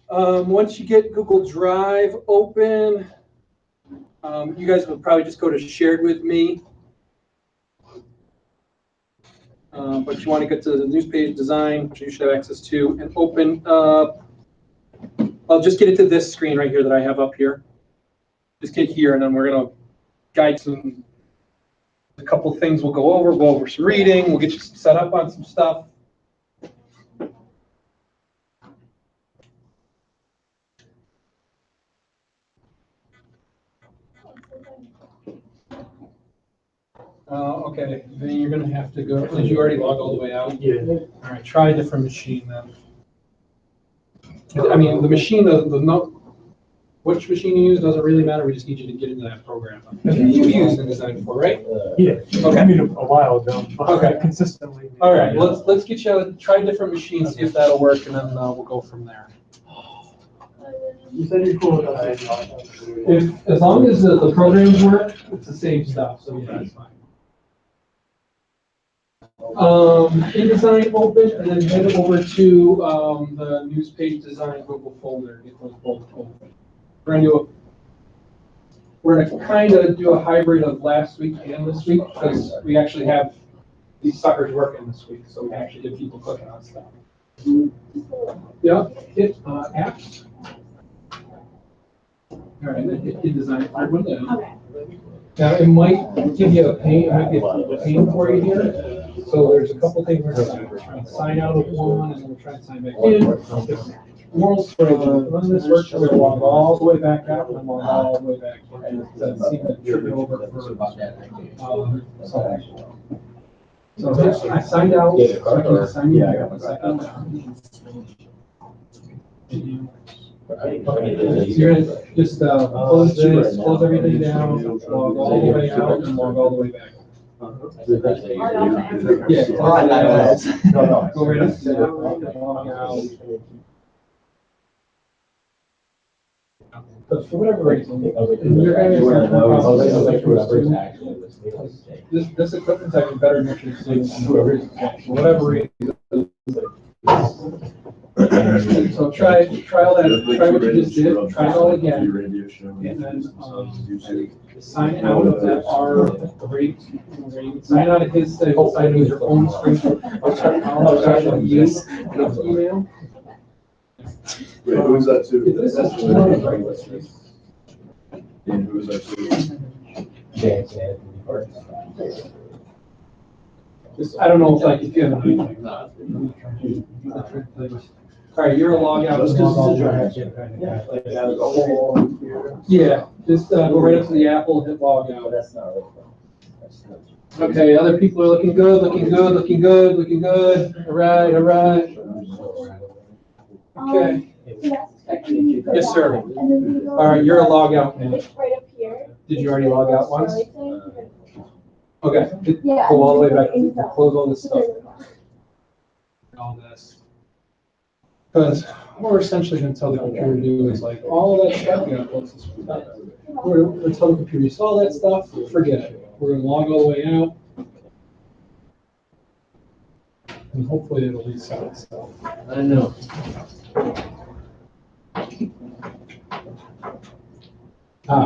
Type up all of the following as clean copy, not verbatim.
Once you get Google Drive open, you guys will probably just go to shared with me. But you want to get to the news page design, which you should have access to, and open up. I'll just get it to this screen right here that I have up here. Just get here, and then we're going to guide some. A couple things we'll go over some reading. We'll get you set up on some stuff. Okay, then you're going to have to go. Did you already log all the way out? Yeah. All right, try a different machine then. I mean, the machine, which machine you use doesn't really matter. We just need you to get into that program. You used InDesign before, right? Yeah. Okay. I mean, a while ago. But Okay. Consistently. All right. Let's get you try a different machine, see if that'll work, and then we'll go from there. You said you're cool with that. As long as the programs work, it's the same stuff. So yeah, that's fine. InDesign open, and then head over to the news page design Google folder. Get those both open. We're gonna kind of do a hybrid of last week and this week because we actually have these suckers working this week, so we can actually get people clicking on stuff. Yeah, hit apps. All right, and then hit InDesign third one down. Okay. Now it might give you a pain, for you here. So there's a couple things we're going to try and sign out of one, and then we'll try and sign back in. Moral story, when this works, we're going to log all the way back out and then log all the way back in. So see that trip it over for so I signed out. So I can sign in here. So you're going to just close this, close everything down, log all the way out, and log all the way back. Yeah. Go right up to that, log out. But for whatever reason, you're having this equipment's actually better than whoever is for whatever reason. So try all that. Try what you just did. Try it all again, and then sign out of that R rate. Sign out of his. Sign out with your own screen. Use email. Wait, who's that to? This is And who's that to? I don't know if like if you have all right, you're a log out. Yeah, just go right up to the Apple, hit log out. Okay, other people are looking good, looking good, looking good, looking good. All right, all right. Okay. Yes, sir. All right, you're a log out now. Right up here. Did you already log out once? Okay. Go all the way back. Close all this stuff. All this. Because what we're essentially going to tell the computer to do is like all of that stuff. We're going to tell the computer, use all that stuff, forget it. We're going to log all the way out. And hopefully it'll reset itself. I know.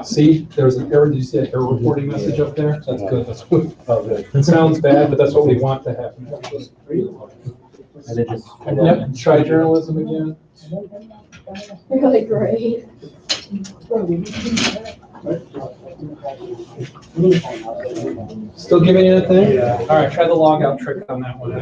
See, there's an error. Did you see that error reporting message up there? That's good. That's good. It sounds bad, but that's what we want to happen. Yep. Try journalism again. Really great. Still giving you anything? Yeah. All right, try the logout trick on that one.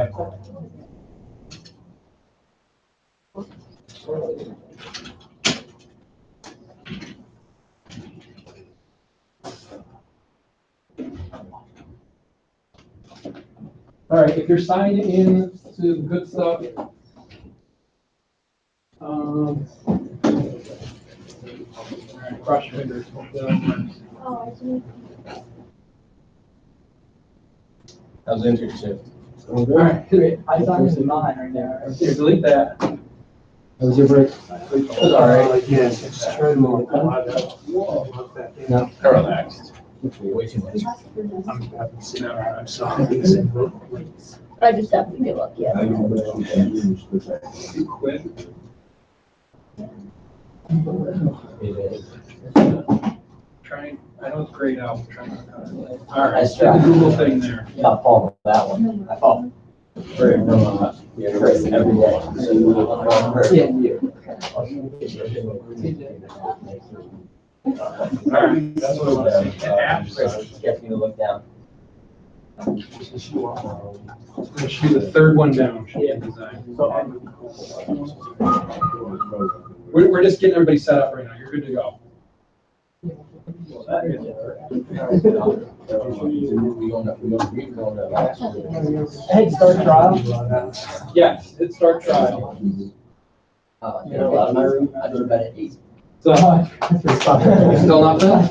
All right, if you're signed in to the good stuff, all right, cross your fingers. How's the internship? All right, I thought it was in mine right now. here, delete that. How was your break? All right. Yes, it's trying to No, relaxed. Way too much. I'm sorry. I just have to get lucky. You quit. Trying, I know it's grayed out. I'm trying to. All right, Nice see the try. Google thing there. Not falling for that one. I fall. Chris, every day. All right, that's what I want to see. Apps. Chris, gets me to look down. I'm gonna shoot the third one down. Should be InDesign. We're just getting everybody set up right now. You're good to go. Hey, start trial. Yes, it's start trial. You know, a lot of my room, I go to bed at 8. So, you still not done?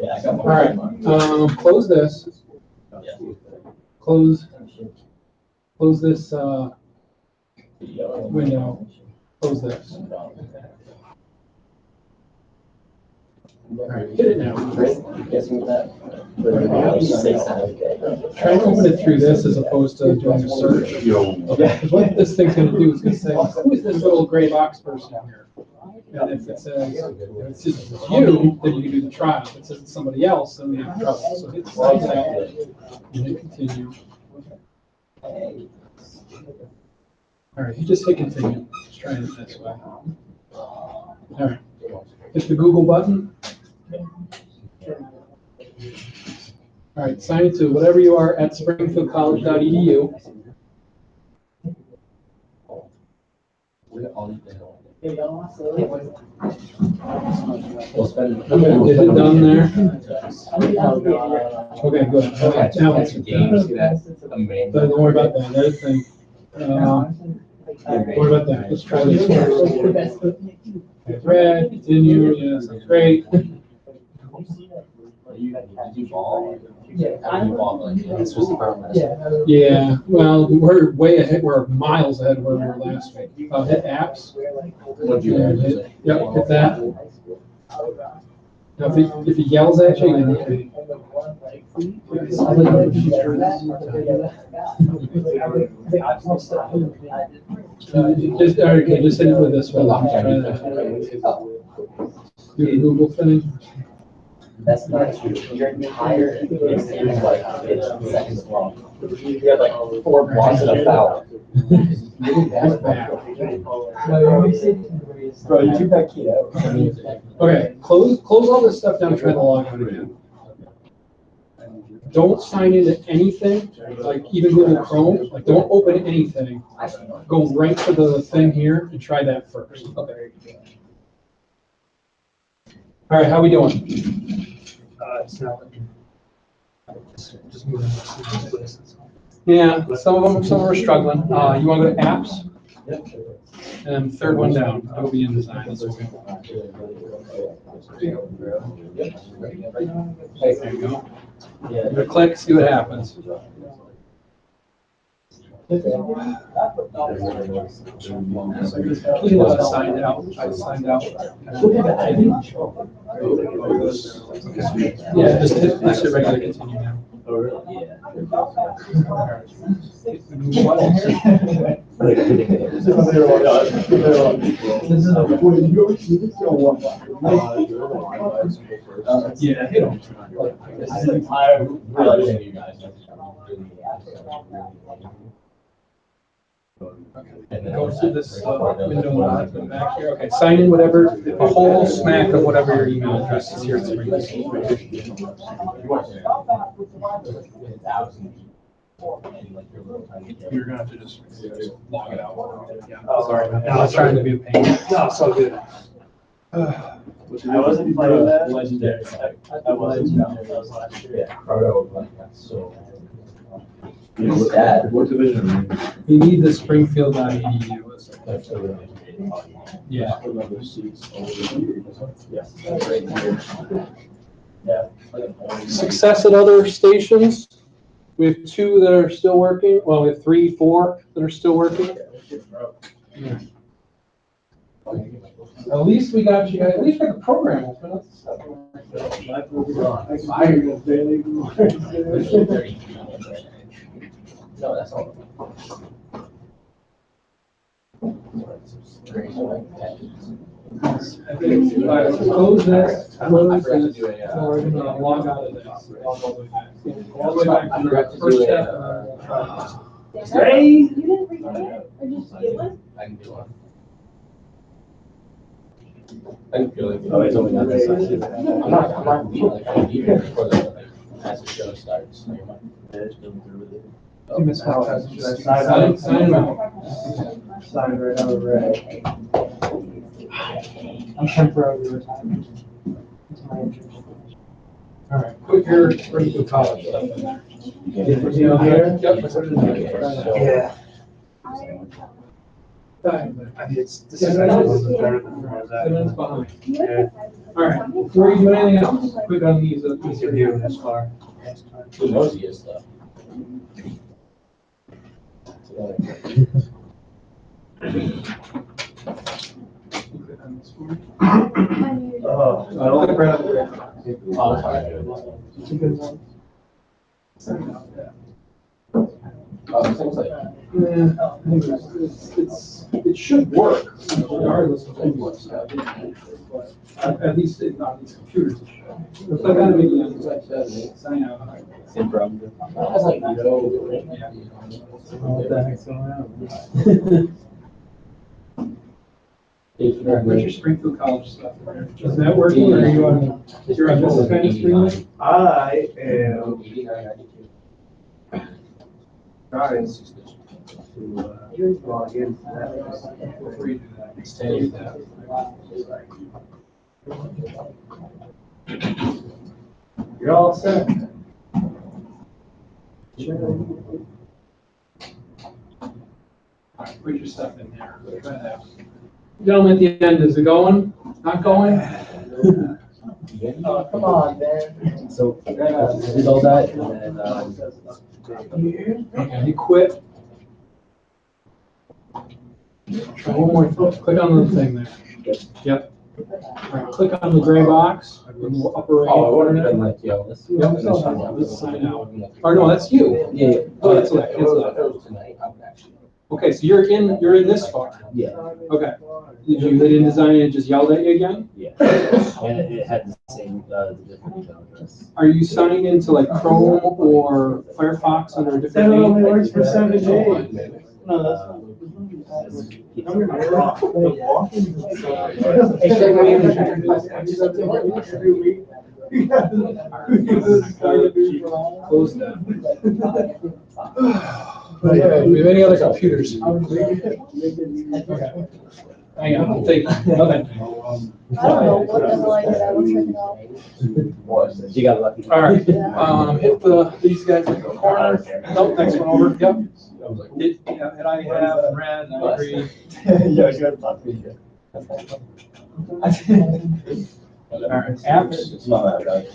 Yeah, I got All right, close this. Close this, window. Close this. Hit it now. Guessing that. Try to open it through this as opposed to doing a search. Okay, 'cause what this thing's gonna do is gonna say, who is this little gray box person here? And if it says, if it's just you, then you can do the trial. If it says it's somebody else, then we have trouble. So hit sign out and hit continue. All right, you just hit continue. Just try it this way. All right, hit the Google button. All right, sign into whatever you are at springfieldcollege.edu. Okay, is it done there? Okay, good. Okay, now let's don't worry about that. Another thing. Don't worry about that. Let's try this. Okay, red, continue. Yeah, sounds great. Yeah, well, we're way ahead. We're miles ahead of where we were last week. Hit apps. Yep, hit that. Now, if he yells at you, then okay. Just okay, just hit it with this one. Try that. Do the Google thing. That's not true. Your entire thing seems like it's seconds long. You have like 4 blocks and a foul. That's bad. Bro, you took that key out. Okay, close all this stuff down. Try to log out again. Don't sign into anything, like even Google Chrome. Like, don't open anything. Go right to the thing here and try that first. Okay. All right, how we doing? It's not. Just moving. Yeah, some of them are struggling. You want to go to apps? And third one down, Adobe InDesign. That's what we want. There you go. Give it a click, see what happens. Please signed out. I signed out. Yeah, just hit regular continue now. Oh, really? Yeah. Yeah, hit them. This is entire. I like you guys. Go through this window and back here. Okay, sign in whatever, a whole smack of whatever your email address is here. You're gonna have to just log it out. Yeah, sorry. I was trying to be a pain. No, it's all good. I wasn't playing that. Legendary. I was last year. Yeah, Who's that? what division? You need the springfield.edu. Yeah. Success at other stations. We have 2 that are still working. Well, we have 3, 4 that are still working. Yeah. At least we got you. At least we got the program open. No, that's all. Alright, close this, I close forgot to this, do a, so we're gonna log out of this. Log all the way back. Go all the way back I to forgot the to first do step. Hey! You didn't read it, or just get one? I can do one. I can feel like, oh, it's only not this side. I'm not leaving, like, I'm leaving before the, like, as the show starts. So you're not- You missed my Sign, test. sign out. Sign right out of red. I'm temporarily retired. It's my internship. Alright, put your Springfield College stuff in there. Put it in here? Yep, put it in there. Yeah. I mean, it's, this is better than where I was And then it's at. behind. Yeah. Alright, before you do anything else, click on these, It's your view in this car. Who knows he is though? Click on this one. Oh, I don't think right up there. Oh, sorry. it's a good one. Oh, it seems like. It should work regardless of what's happening. At least on these computers. It should. It's like on a video, it's like, sign out. Same problem. I was like, no. What the heck's going on? Where's your Springfield College stuff? Is that working or are you on, you're on this kind of screen? I am trying to log in. Before you do that. Save that. You're all set. Alright, put your stuff in there. Try that. Gentlemen at the end, is it going? Not going? Oh, come on, man. So, did all that, and then, Okay, you quit. Try one more, click on the thing there. Yep. Alright, click on the gray box in the upper right. Oh, I would have been like, yo, let's. Yep, let's sign out. Or no, that's you. Yeah. Oh, that's okay. It was tonight, I would actually. Okay, so you're in this far. Yeah. Okay. Did you hit InDesign and it just yelled at you again? Yeah. And it had the same, the different email address. Are you signing into like Chrome or Firefox under a different That only name? works for 7 days. No, that's not. Close that. Do we have any other computers? Okay. Hang on, I'll take, nothing. I don't know what the hell I did, I will check it out. You got lucky. All right, hit these guys in the corner. Nope, next one over, yep. Hit I have red, I agree. Yeah, you gotta talk to me. All right, apps. It's not that bad.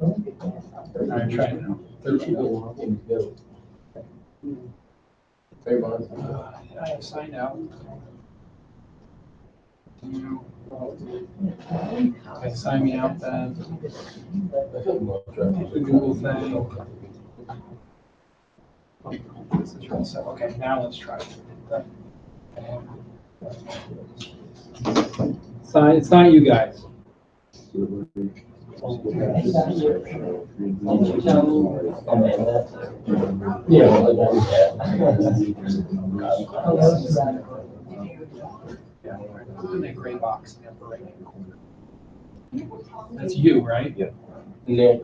All right, try it now. 13. I have signed out. Okay, sign me out then. The Google thing. This is real set. Okay, now let's try it. It's not you guys. Yeah, in that gray box. in the upper right hand corner. That's you, right? Yeah. Nick,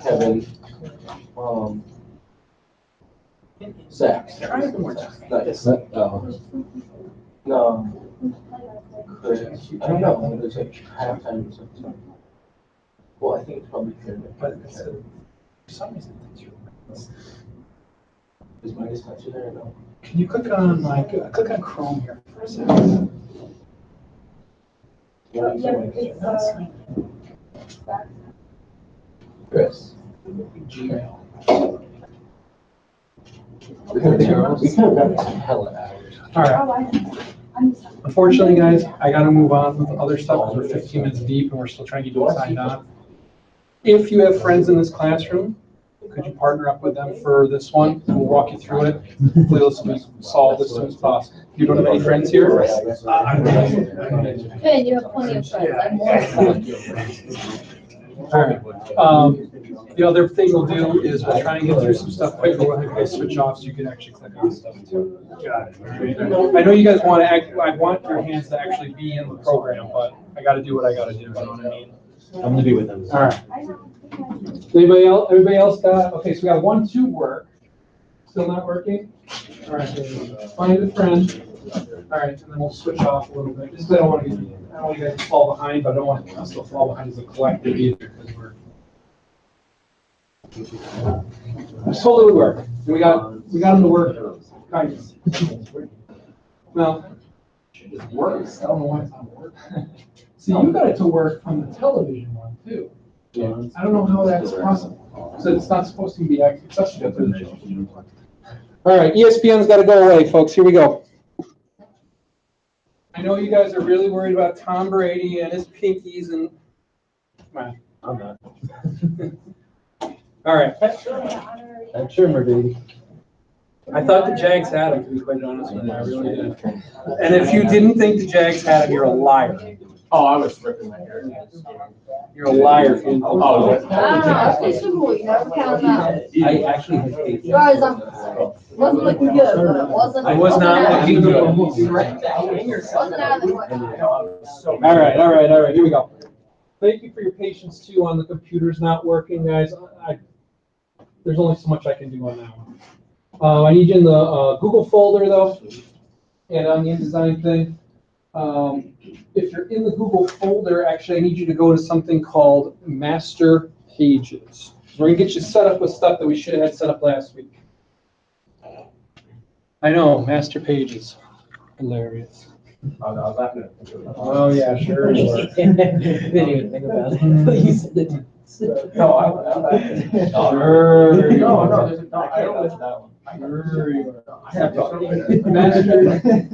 Kevin, Zach. Try it one more time. Nice. No. Chris, I don't know, there's like halftime or something. Well, I think it's probably good. But it's, for some reason, it's your. Is mine touching there or no? Can you click on click on Chrome here for a second? Yep, it's, Chris. Gmail. We could have done this hell of hours. All right. oh, I'm sorry. Unfortunately, guys, I gotta move on with other stuff because we're 15 minutes deep and we're still trying to get you signed on. If you have friends in this classroom could you partner up with them for this one? We'll walk you through it. Hopefully this will be solved as soon as possible. You don't have any friends here? Ben, you have plenty of friends. I'm more than All right. The other thing we'll do is we'll try and get through some stuff quick. We'll have you guys switch off so you can actually click on stuff too. I know you guys want to I want your hands to actually be in the program, but I got to do what I got to do. You know what I mean? I'm gonna be with them. All right. Everybody else got, okay, so we got 1, 2 work. Still not working? All right, find a friend. All right, and then we'll switch off a little bit. Just 'cause I don't want you guys to fall behind, but I don't want us to fall behind as a collective either, because this totally would work. And we got them to work, kind of. Well, it works. I don't know why it's not working. See, you got it to work on the television one too. Yeah. I don't know how that's possible. So it's not supposed to be accessible to the show. All right, ESPN's got to go away, folks. Here we go. I know you guys are really worried about Tom Brady and his pinkies and. Come on. I'm not. All right. I'm sure, my baby. I thought the Jags had him, to be quite honest with you. I really did. And if you didn't think the Jags had him, you're a liar. Oh, I was ripping my hair. You're a liar. If you didn't think Oh, I don't know. It's simple. You never count them out. I actually had faith. Guys, wasn't looking good, but it wasn't. I was not looking good. Wasn't out of the question. All right, here we go. Thank you for your patience too on the computers not working, guys. There's only so much I can do on that one. I need you in the Google folder though, and on the InDesign thing. If you're in the Google folder, actually I need you to go to something called Master Pages. We're gonna get you set up with stuff that we should have had set up last week. I know, Master Pages. Hilarious. Oh, yeah, sure. Didn't even think about it. You said it. No, I Sure. No, there's I don't listen to that one. I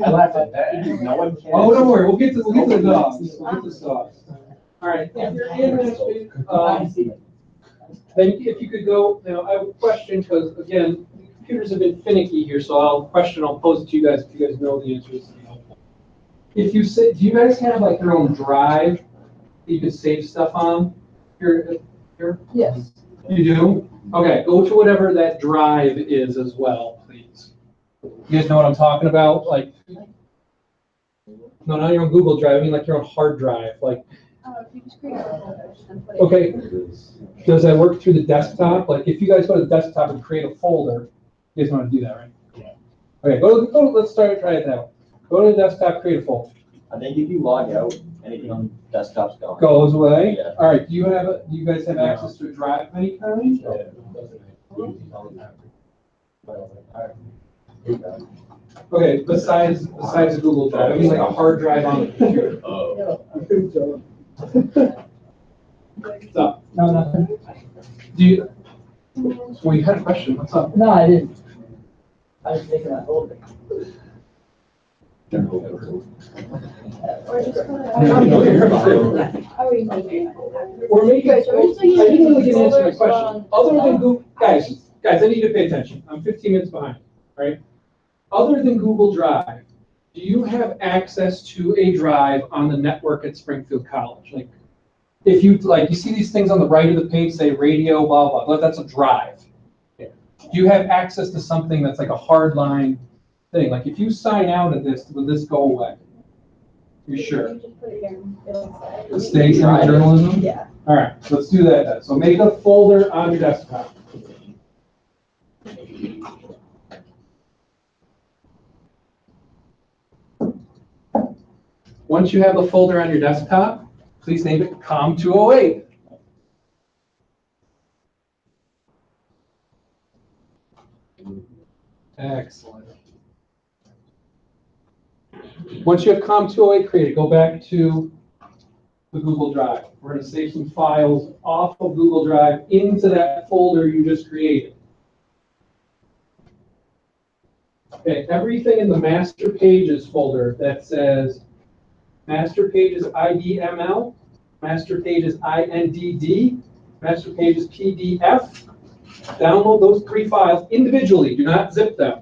laughed at that. No one can. Oh, don't worry, we'll get to the dogs. We'll get to the dogs. All right, if you're in then if you could go, I have a question, because again, computers have been finicky here, so I'll pose it to you guys if you guys know the answers. If you say, do you guys have like your own drive that you can save stuff on? Here? Yes. You do? Okay, go to whatever that drive is as well, please. You guys know what I'm talking about? Like, no, not your own Google Drive, I mean like your own hard drive, like. If you just create a folder and put it. Okay, does that work through the desktop? Like if you guys go to the desktop and create a folder, you guys want to do that, right? Yeah. Okay, let's try it out. Go to the desktop, create a folder. I think if you log out, anything on desktop's gone. Goes away? Yeah. All right, do you guys have access to a drive of any kind? Okay, besides a Google Drive, I mean like a hard drive on the computer. What's up? No, nothing. Well, you had a question, what's up? No, I didn't. I was thinking that whole thing. Or just put it. We're making, I didn't really get an answer to my question. Other than Google, guys, I need you to pay attention. I'm 15 minutes behind, right? Other than Google Drive, do you have access to a drive on the network at Springfield College? Like, if you see these things on the right of the page, say radio, blah, blah, blah, that's a drive. Do you have access to something that's like a hard line thing? Like if you sign out of this, will this go away? You sure? You just put it here. It'll say. The state journalism? Yeah. All right, so let's do that then. So make a folder on your desktop. Once you have the folder on your desktop, please name it COMM 208. Excellent. Once you have COMM 208 created, go back to the Google Drive. We're going to save some files off of Google Drive into that folder you just created. Okay, everything in the Master Pages folder that says Master Pages IDML, Master Pages INDD, Master Pages PDF, Download those 3 files individually. Do not zip them.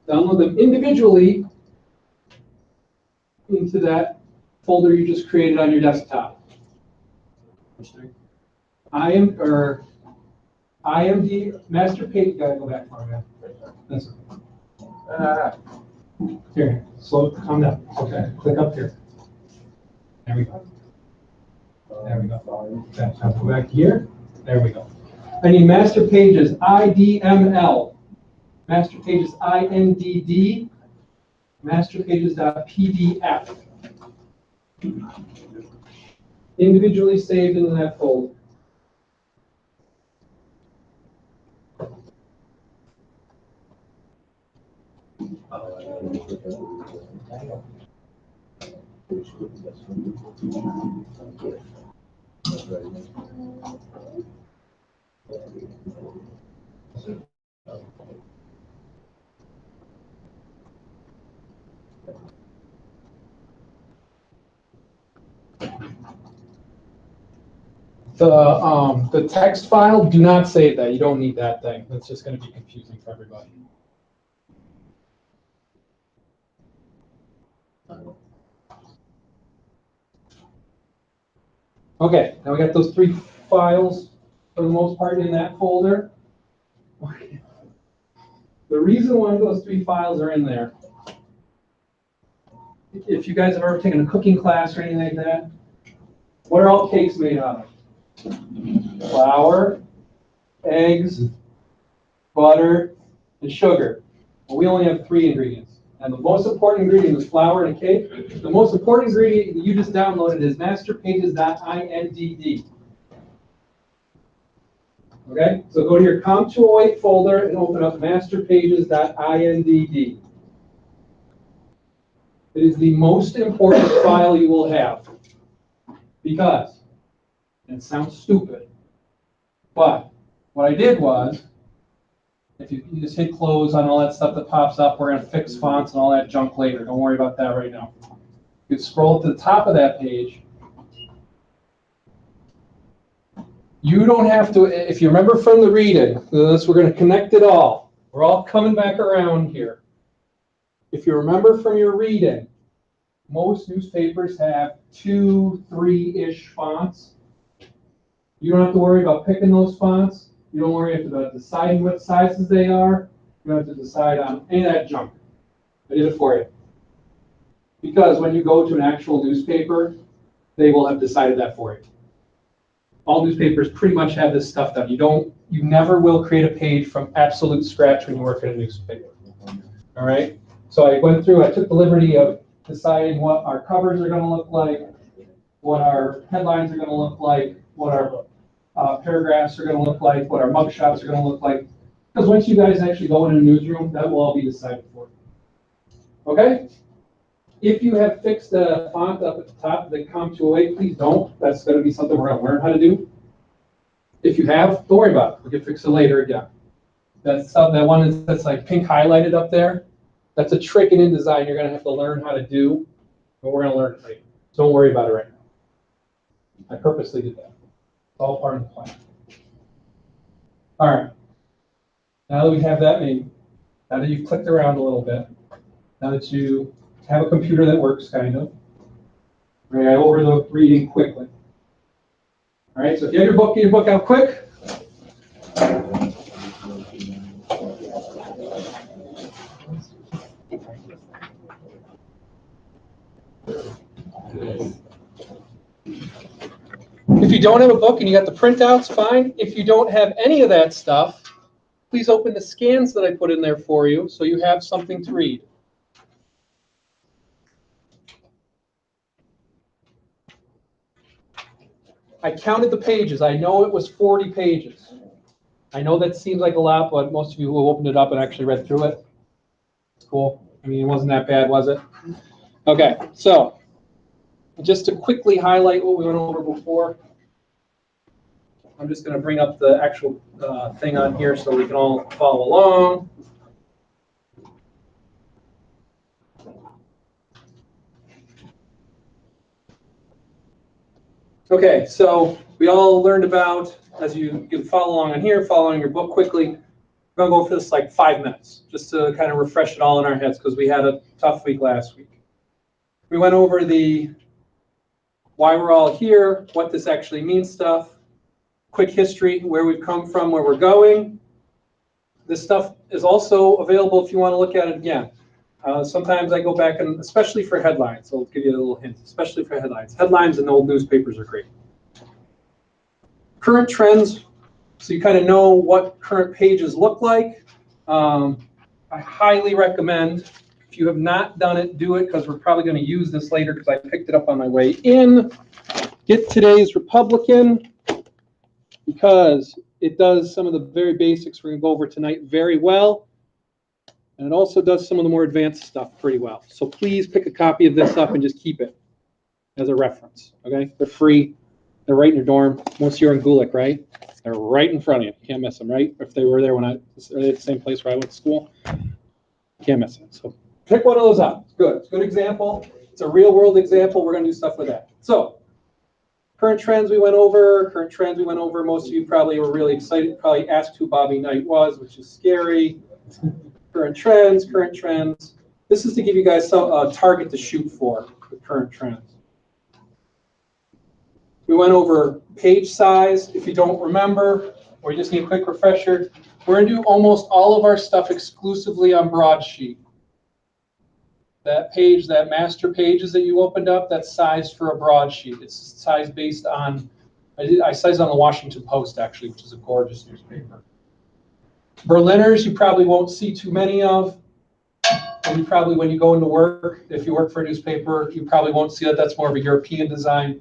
Download them individually into that folder you just created on your desktop. IMD master page. Gotta go back for me. That's here. Slow. Calm down. Okay. Click up here. There we go. There we go. Okay. Now go back here. There we go. I need master pages IDML. Master pages INDD. Master pages.pdf. Individually saved into that folder. The text file, do not save that. You don't need that thing. That's just going to be confusing for everybody. Okay, now we got those 3 files for the most part in that folder. The reason why those 3 files are in there, if you guys have ever taken a cooking class or anything like that, what are all cakes made out of? Flour, eggs, butter, and sugar. Well, we only have 3 ingredients. And the most important ingredient is flour in a cake. The most important ingredient that you just downloaded is masterpages.indd. Okay, so go to your COMM208 folder and open up masterpages.indd. It is the most important file you will have. Because, and it sounds stupid, but what I did was, if you just hit close on all that stuff that pops up, we're going to fix fonts and all that junk later. Don't worry about that right now. You can scroll to the top of that page. You don't have to, if you remember from the reading, we're going to connect it all. We're all coming back around here. If you remember from your reading, most newspapers have 2, 3-ish fonts. You don't have to worry about picking those fonts. You don't worry about deciding what sizes they are. You don't have to decide on any of that junk. I did it for you. Because when you go to an actual newspaper, they will have decided that for you. All newspapers pretty much have this stuff done. You never will create a page from absolute scratch when you work in a newspaper. All right? So I went through, I took the liberty of deciding what our covers are going to look like, what our headlines are going to look like, what our paragraphs are going to look like, what our mugshots are going to look like. Because once you guys actually go in a newsroom, that will all be decided for you. Okay? If you have fixed the font up at the top of the COMM208, please don't. That's going to be something we're going to learn how to do. If you have, don't worry about it. We can fix it later again. That one that's like pink highlighted up there, that's a trick in InDesign you're going to have to learn how to do, but we're going to learn it later. So don't worry about it right now. I purposely did that. It's all part of the plan. All right. Now that we have that made, now that you've clicked around a little bit, now that you have a computer that works, kind of, we're going to go over the reading quickly. All right, so if you have your book, get your book out quick. If you don't have a book and you got the printouts, fine. If you don't have any of that stuff, please open the scans that I put in there for you so you have something to read. I counted the pages. I know it was 40 pages. I know that seems like a lot, but most of you who opened it up and actually read through it, it's cool. I mean, it wasn't that bad, was it? Okay, so just to quickly highlight what we went over before, I'm just going to bring up the actual thing on here so we can all follow along. Okay, so we all learned about as you can follow along on here, following your book quickly, we're gonna go for this like 5 minutes, just to kind of refresh it all in our heads, because we had a tough week last week. We went over the why we're all here, what this actually means stuff, quick history, where we've come from, where we're going. This stuff is also available if you want to look at it again. Sometimes I go back, and especially for headlines, so I'll give you a little hint, especially for headlines. Headlines in old newspapers are great. Current trends, so you kind of know what current pages look like. I highly recommend, if you have not done it, do it, because we're probably going to use this later because I picked it up on my way in. Get today's Republican, because it does some of the very basics we're going to go over tonight very well. And it also does some of the more advanced stuff pretty well. So please pick a copy of this up and just keep it as a reference, okay? They're free. They're right in your dorm. Once you're in Gulick, right? They're right in front of you. You can't miss them, right? If they were there when are they at the same place where I went to school? Can't miss it. So pick one of those up. It's good. It's a good example. It's a real world example. We're going to do stuff with that. So current trends we went over. Most of you probably were really excited. Probably asked who Bobby Knight was, which is scary. Current trends. This is to give you guys some target to shoot for with current trends. We went over page size. If you don't remember, or you just need a quick refresher, we're going to do almost all of our stuff exclusively on broadsheet. That page, that master pages that you opened up, that's sized for a broadsheet. It's sized based on, I sized on the Washington Post, actually, which is a gorgeous newspaper. Berliners, you probably won't see too many of. And you probably, when you go into work, if you work for a newspaper, you probably won't see that. That's more of a European design.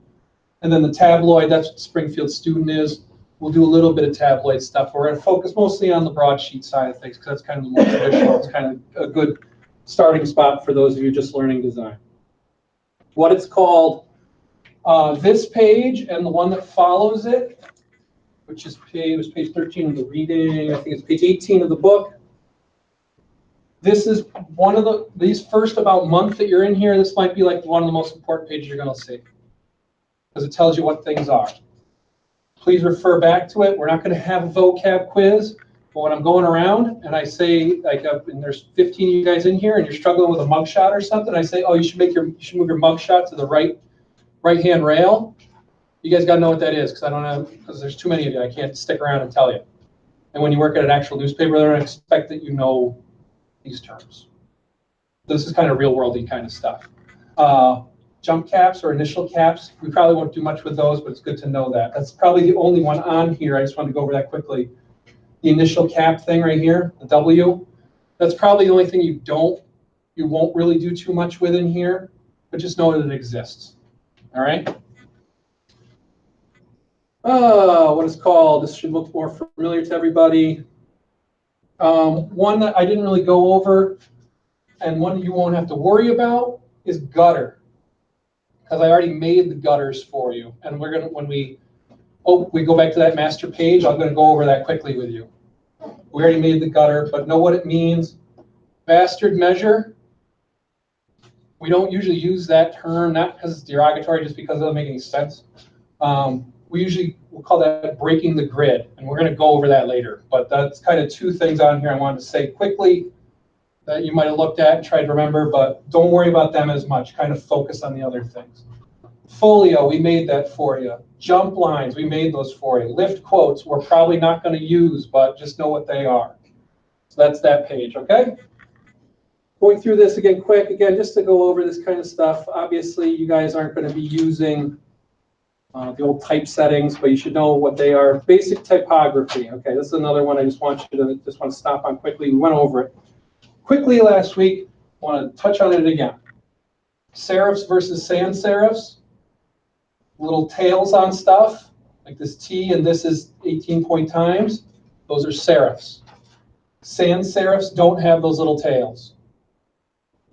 And then the tabloid, that's what Springfield Student is. We'll do a little bit of tabloid stuff. We're going to focus mostly on the broadsheet side of things, because that's kind of the more traditional. It's kind of a good starting spot for those of you just learning design. What it's called, this page and the one that follows it, which is page 13 of the reading, I think it's page 18 of the book. This is one of these first about month that you're in here, this might be like one of the most important pages you're going to see, because it tells you what things are. Please refer back to it. We're not going to have a vocab quiz, but when I'm going around and I say, like, and there's 15 of you guys in here and you're struggling with a mugshot or something, I say, oh, you should move your mugshot to the right-hand rail. You guys got to know what that is, because I don't know, because there's too many of you. I can't stick around and tell you. And when you work at an actual newspaper, they're going to expect that you know these terms. This is kind of real-worldy kind of stuff. Jump caps or initial caps, we probably won't do much with those, but it's good to know that. That's probably the only one on here. I just wanted to go over that quickly. The initial cap thing right here, the W, that's probably the only thing you won't really do too much with in here, but just know that it exists. All right? What it's called, this should look more familiar to everybody. One that I didn't really go over, and one you won't have to worry about, is gutter. Because I already made the gutters for you. And we're going to, when we go back to that master page, I'm going to go over that quickly with you. We already made the gutter, but know what it means. Bastard measure. We don't usually use that term, not because it's derogatory, just because it doesn't make any sense. We'll call that breaking the grid, and we're going to go over that later. But that's kind of two things on here I wanted to say quickly that you might have looked at and tried to remember, but don't worry about them as much. Kind of focus on the other things. Folio, we made that for you. Jump lines, we made those for you. Lift quotes, we're probably not going to use, but just know what they are. So that's that page, okay? Going through this again quick, again, just to go over this kind of stuff. Obviously, you guys aren't going to be using the old type settings, but you should know what they are. Basic typography, okay, this is another one I just want to stop on quickly. We went over it quickly last week. I want to touch on it again. Serifs versus sans serifs. Little tails on stuff, like this T and this is 18-point times. Those are serifs. Sans serifs don't have those little tails.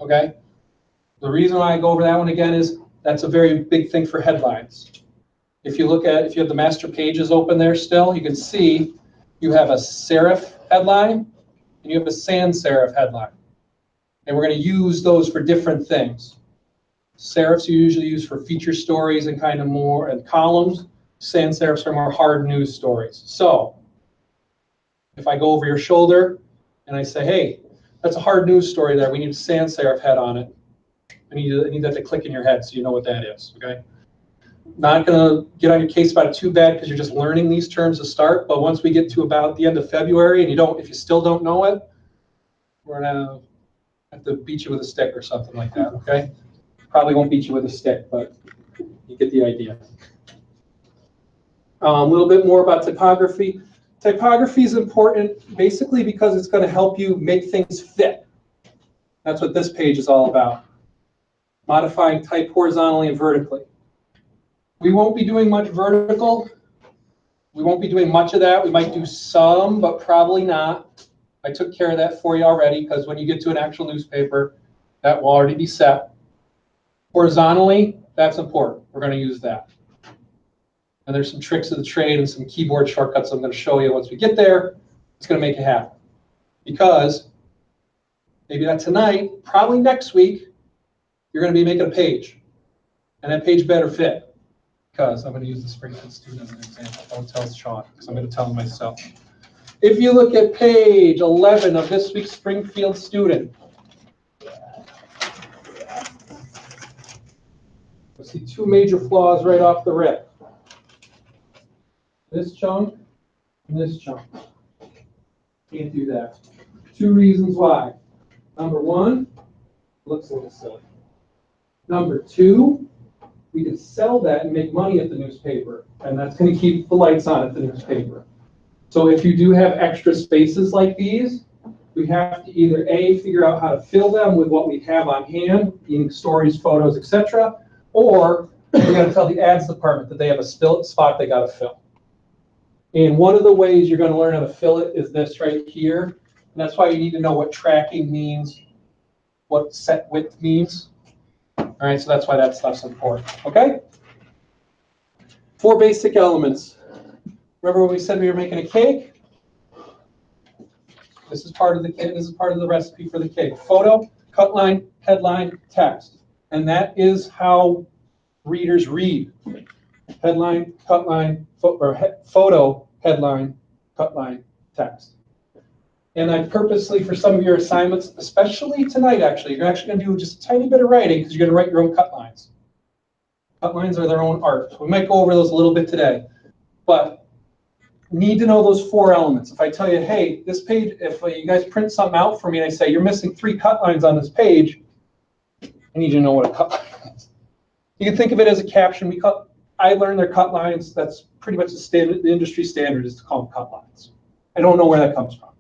Okay? The reason why I go over that one again is that's a very big thing for headlines. If you have the master pages open there still, you can see you have a serif headline and you have a sans serif headline. And we're going to use those for different things. Serifs are usually used for feature stories and kind of more, and columns. sans serifs are more hard news stories. So if I go over your shoulder and I say, hey, that's a hard news story there. We need a sans serif head on it. I need that to click in your head so you know what that is, okay? Not gonna get on your case about it too bad because you're just learning these terms to start, but once we get to about the end of February and if you still don't know it, we're gonna have to beat you with a stick or something like that, okay? Probably won't beat you with a stick, but you get the idea. A little bit more about typography. Typography is important basically because it's going to help you make things fit. That's what this page is all about. Modifying type horizontally and vertically. We won't be doing much vertical. We won't be doing much of that. We might do some, but probably not. I took care of that for you already because when you get to an actual newspaper, that will already be set. Horizontally, that's important. We're going to use that. And there's some tricks of the trade and some keyboard shortcuts I'm going to show you once we get there. It's going to make it happen. Because maybe not tonight, probably next week, you're going to be making a page. And that page better fit. Because I'm going to use the Springfield student as an example. Don't tell Sean, because I'm going to tell him myself. If you look at page 11 of this week's Springfield student, you'll see two major flaws right off the rip. This chunk and this chunk. Can't do that. Two reasons why. Number one, looks a little silly. Number two, we could sell that and make money at the newspaper, and that's going to keep the lights on at the newspaper. So if you do have extra spaces like these, we have to either A, figure out how to fill them with what we have on hand, being stories, photos, etc., or we got to tell the ads department that they have a spot they got to fill. And one of the ways you're going to learn how to fill it is this right here. And that's why you need to know what tracking means, what set width means. All right, so that's why that stuff's important. Okay? 4 basic elements. Remember when we said we were making a cake? This is part of the cake. This is part of the recipe for the cake. Photo, cut line, headline, text. And that is how readers read. Headline, cut line, photo, headline, cut line, text. And I purposely, for some of your assignments, especially tonight actually, you're actually going to do just a tiny bit of writing because you're going to write your own cut lines. Cut lines are their own art. We might go over those a little bit today. But need to know those 4 elements. If I tell you, hey, this page, if you guys print something out for me and I say, you're missing 3 cut lines on this page, I need you to know what a cut line is. You can think of it as a caption. I learned their cut lines. That's pretty much the standard. The industry standard is to call them cut lines. I don't know where that comes from.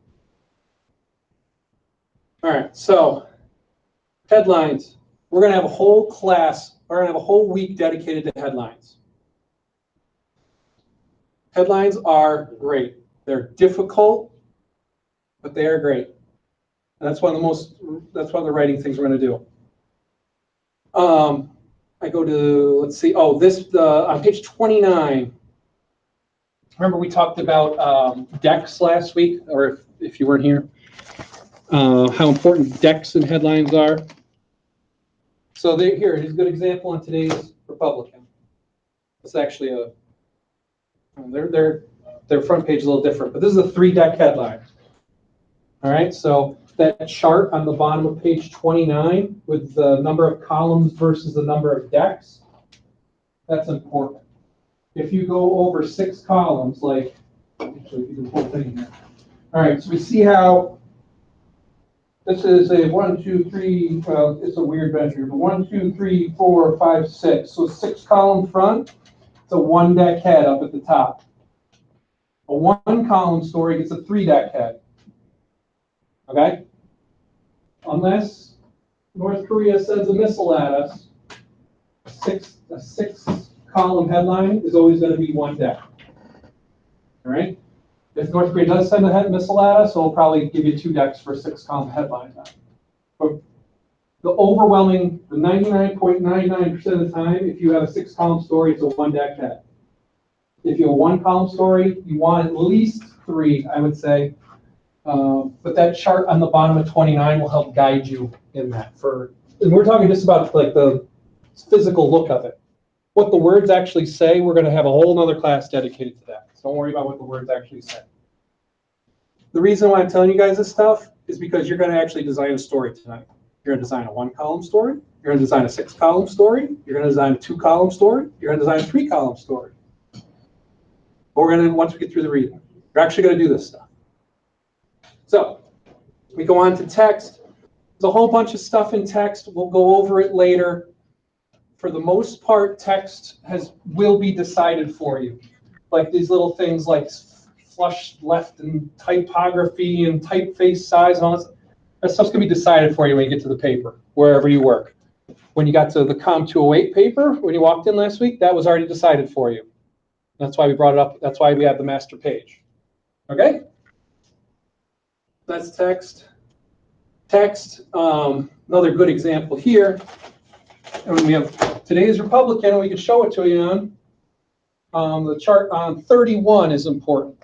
All right, so headlines. We're going to have a whole class. We're going to have a whole week dedicated to headlines. Headlines are great. They're difficult, but they are great. And that's one of the writing things we're going to do. I go to, let's see, on page 29. Remember we talked about decks last week, or if you weren't here, how important decks and headlines are. So here's a good example in today's Republican. It's actually their front page is a little different, but this is a 3-deck headline. All right, so that chart on the bottom of page 29 with the number of columns versus the number of decks, that's important. If you go over 6 columns, like, actually, do the whole thing here. All right, so we see how this is a 1, 2, 3, well, it's a weird venture, but 1, 2, 3, 4, 5, 6. So 6-column front, it's a 1-deck head up at the top. A 1-column story gets a 3-deck head. Okay? Unless North Korea sends a missile at us, a 6-column headline is always going to be 1 deck. All right? If North Korea does send a missile at us, it'll probably give you 2 decks for a 6-column headline. But the overwhelming, the 99.99% of the time, if you have a 6-column story, it's a 1-deck head. If you have a 1-column story, you want at least 3, I would say. But that chart on the bottom of 29 will help guide you in that. And we're talking just about like the physical look of it. what the words actually say, we're going to have a whole nother class dedicated to that. So don't worry about what the words actually say. The reason why I'm telling you guys this stuff is because you're going to actually design a story tonight. You're going to design a 1-column story. You're going to design a 6-column story. You're going to design a 2-column story. You're going to design a 3-column story. But we're going to, once we get through the reading, you're actually going to do this stuff. So we go on to text. There's a whole bunch of stuff in text. We'll go over it later. For the most part, text will be decided for you. Like these little things like flush left and typography and typeface size and all that stuff's going to be decided for you when you get to the paper, wherever you work. When you got to the COMM 208 paper, when you walked in last week, that was already decided for you. That's why we brought it up. That's why we have the master page. Okay? That's text. Text, another good example here. And we have today's Republican, and we can show it to you on the chart on 31 is important.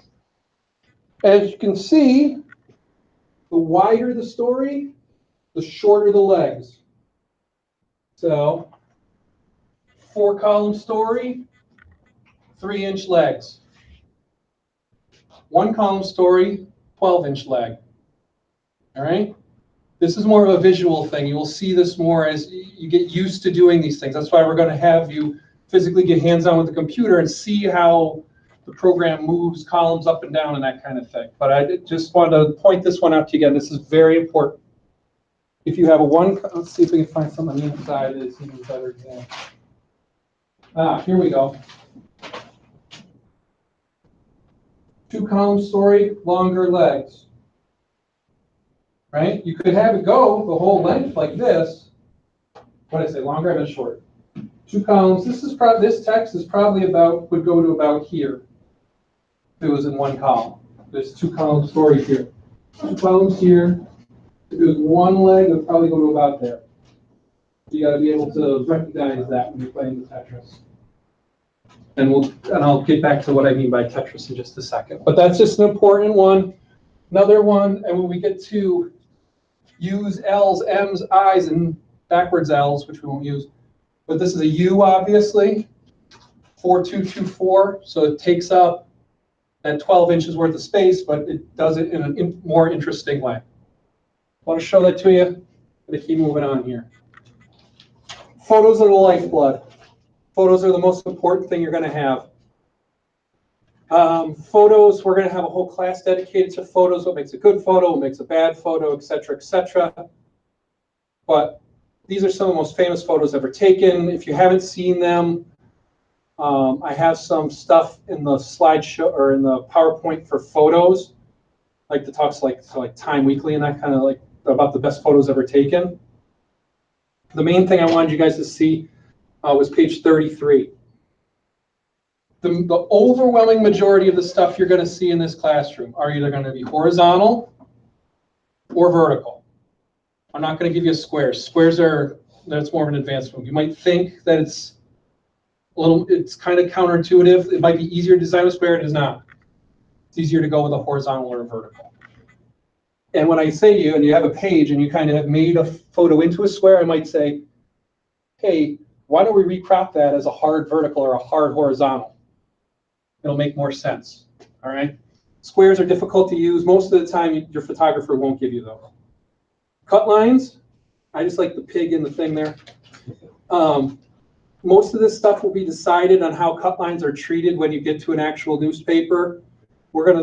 As you can see, the wider the story, the shorter the legs. So, 4-column story, 3-inch legs. 1-column story, 12-inch leg. All right? This is more of a visual thing. You will see this more as you get used to doing these things. That's why we're going to have you physically get hands-on with the computer and see how the program moves columns up and down and that kind of thing. But I just wanted to point this one out to you again. This is very important. If you have a let's see if we can find some on the inside that's even better example. Here we go. 2-column story, longer legs. Right? You could have it go the whole length like this. What did I say? Longer, I meant short. 2 columns. This text is probably would go to about here. If it was in 1 column. There's 2-column story here. 2 columns here. If it was 1 leg, it would probably go to about there. So you got to be able to recognize that when you're playing the Tetris. And I'll get back to what I mean by Tetris in just a second. But that's just an important one. Another one, and when we get to use L's, M's, I's, and backwards L's, which we won't use. But this is a U, obviously, 4224. So it takes up that 12 inches worth of space, but it does it in a more interesting way. I want to show that to you. I'm going to keep moving on here. Photos are the lifeblood. Photos are the most important thing you're going to have. Photos, we're going to have a whole class dedicated to photos, what makes a good photo, what makes a bad photo, etc., etc. But these are some of the most famous photos ever taken. If you haven't seen them, I have some stuff in the slideshow or in the PowerPoint for photos, like the talks like Time Weekly and that kind of like about the best photos ever taken. The main thing I wanted you guys to see was page 33. The overwhelming majority of the stuff you're going to see in this classroom are either going to be horizontal or vertical. I'm not going to give you squares. Squares that's more of an advanced one. You might think that it's kind of counterintuitive. It might be easier to design a square. It is not. It's easier to go with a horizontal or a vertical. And when I say to you, and you have a page and you kind of have made a photo into a square, I might say, hey, why don't we recrop that as a hard vertical or a hard horizontal? It'll make more sense, all right? Squares are difficult to use. Most of the time, your photographer won't give you those. Cut lines, I just like the pig in the thing there. Most of this stuff will be decided on how cut lines are treated when you get to an actual newspaper.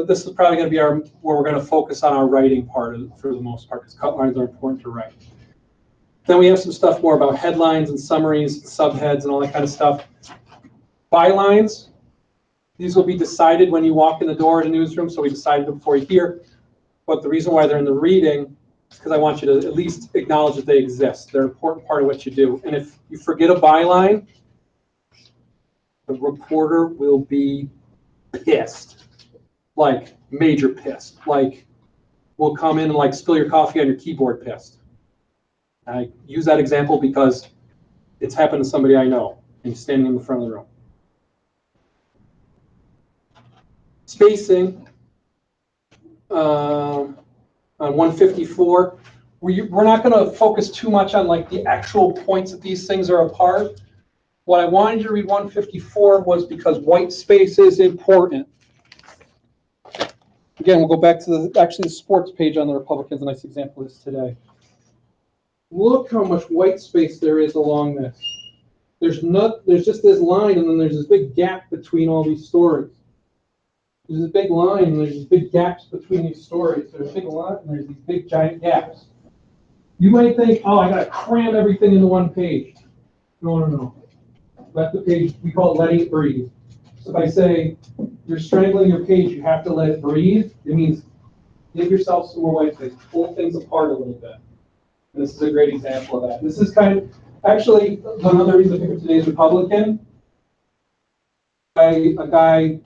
This is probably going to be where we're going to focus on our writing part for the most part, because cut lines are important to write. Then we have some stuff more about headlines and summaries, and subheads, and all that kind of stuff. Bylines. These will be decided when you walk in the door at a newsroom, so we decided them before you hear. But the reason why they're in the reading is because I want you to at least acknowledge that they exist. They're an important part of what you do. And if you forget a byline, the reporter will be pissed, like major pissed. Like, will come in and like spill your coffee on your keyboard pissed. I use that example because it's happened to somebody I know, and he's standing in the front of the room. Spacing on 154. We're not going to focus too much on like the actual points that these things are apart. What I wanted you to read 154 was because white space is important. Again, we'll go back to the sports page on the Republicans. A nice example of this today. Look how much white space there is along this. There's just this line, and then there's this big gap between all these stories. There's this big line, and there's these big gaps between these stories. There's a big line, and there's these big giant gaps. You might think, oh, I gotta cram everything into one page. No. Let the page, we call it letting it breathe. So if I say you're strangling your page, you have to let it breathe, it means give yourself some more white space, pull things apart a little bit. And this is a great example of that. This is actually, another reason I picked up today's Republican, a guy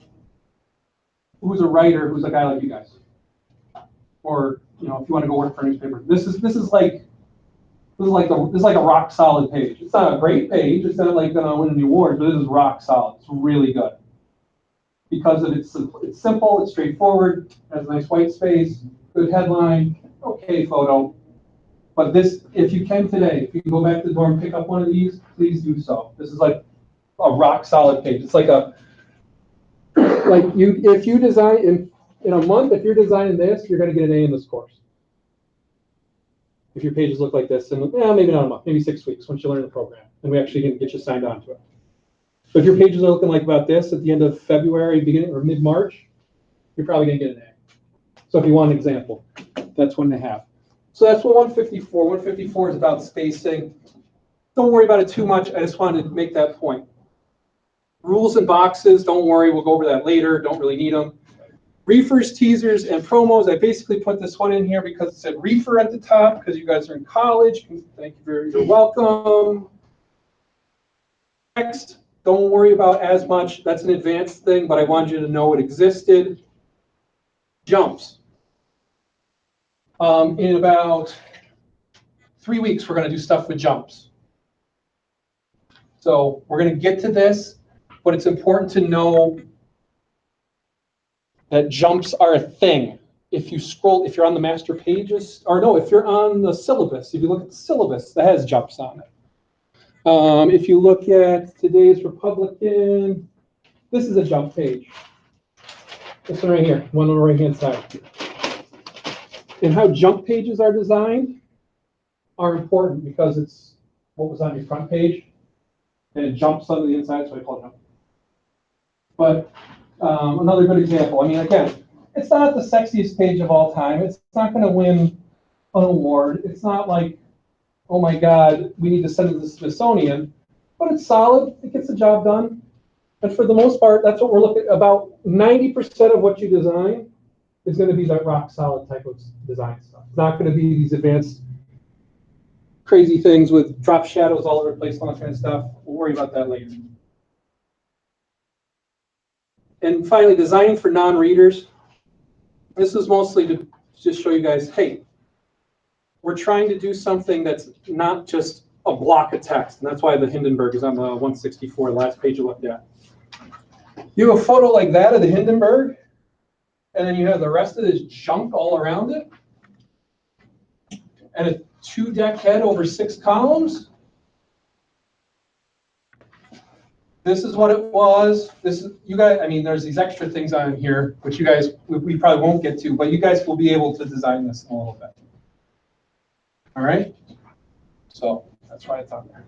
who's a writer, who's a guy like you guys. Or, if you want to go work for a newspaper. This is like a rock solid page. It's not a great page. It's not like going to win the award, but this is rock solid. It's really good. Because of it's simple, it's straightforward, has a nice white space, good headline, okay photo. But this, if you can today, if you can go back to the dorm and pick up one of these, please do so. This is like a rock solid page. It's like if you design in a month, if you're designing this, you're going to get an A in this course. If your pages look like this, and maybe not a month, maybe 6 weeks once you learn the program, and we actually can get you signed on to it. But if your pages are looking like about this at the end of February, beginning or mid-March, you're probably going to get an A. So if you want an example, that's 1.5. So that's what 154. 154 is about spacing. Don't worry about it too much. I just wanted to make that point. Rules and boxes, don't worry. We'll go over that later. Don't really need them. Reefers, teasers, and promos. I basically put this one in here because it said reefer at the top because you guys are in college. Thank you you're welcome. Next, don't worry about as much. That's an advanced thing, but I wanted you to know it existed. Jumps. In about 3 weeks, we're going to do stuff with jumps. So we're going to get to this, but it's important to know that jumps are a thing. If you scroll, if you're on the master pages, or no, if you're on the syllabus, if you look at the syllabus, that has jumps on it. If you look at today's Republican, this is a jump page. This one right here, one on the right-hand side. And how jump pages are designed are important because it's what was on your front page, and it jumps on the inside, so I call it jump. But another good example, I mean, again, it's not the sexiest page of all time. It's not going to win an award. It's not like, oh my God, we need to send it to the Smithsonian, but it's solid. It gets the job done. And for the most part, that's what we're looking at. About 90% of what you design is going to be that rock solid type of design stuff. It's not going to be these advanced crazy things with drop shadows all over the place, all that kind of stuff. We'll worry about that later. And finally, designing for non-readers. This is mostly to just show you guys, hey, we're trying to do something that's not just a block of text. And that's why the Hindenburg is on the 164, the last page you looked at. You have a photo like that of the Hindenburg, and then you have the rest of this junk all around it, and a 2-deck head over 6 columns. This is what it was. This is, you guys, I mean, there's these extra things on here, which you guys, we probably won't get to, but you guys will be able to design this in a little bit. All right? So that's why it's on there.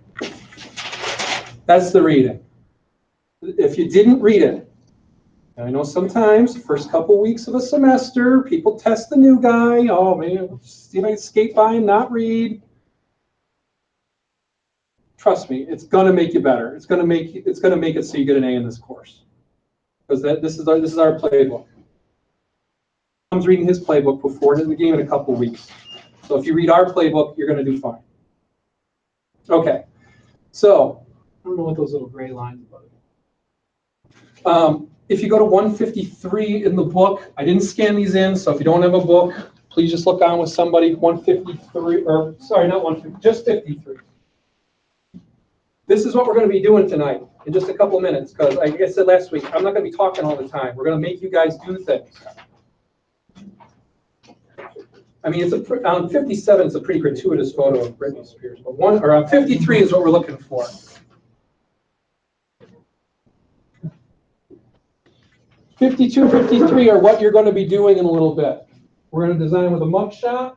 That's the reading. If you didn't read it, and I know sometimes, first couple weeks of a semester, people test the new guy. Oh, man, see if I can skate by and not read. Trust me, it's gonna make you better. It's gonna make it so you get an A in this course, because this is our playbook. I'm reading his playbook before the game in a couple weeks. So if you read our playbook, you're gonna do fine. Okay, so I don't know what those little gray lines are. If you go to 153 in the book, I didn't scan these in, so if you don't have a book, please just look on with somebody. 153, or sorry, not 153, just 53. This is what we're going to be doing tonight in just a couple minutes, because like I said last week, I'm not going to be talking all the time. We're going to make you guys do things. I mean, on 57, it's a pretty gratuitous photo of Britney Spears, but on 53 is what we're looking for. 52, 53 are what you're going to be doing in a little bit. We're going to design with a mugshot,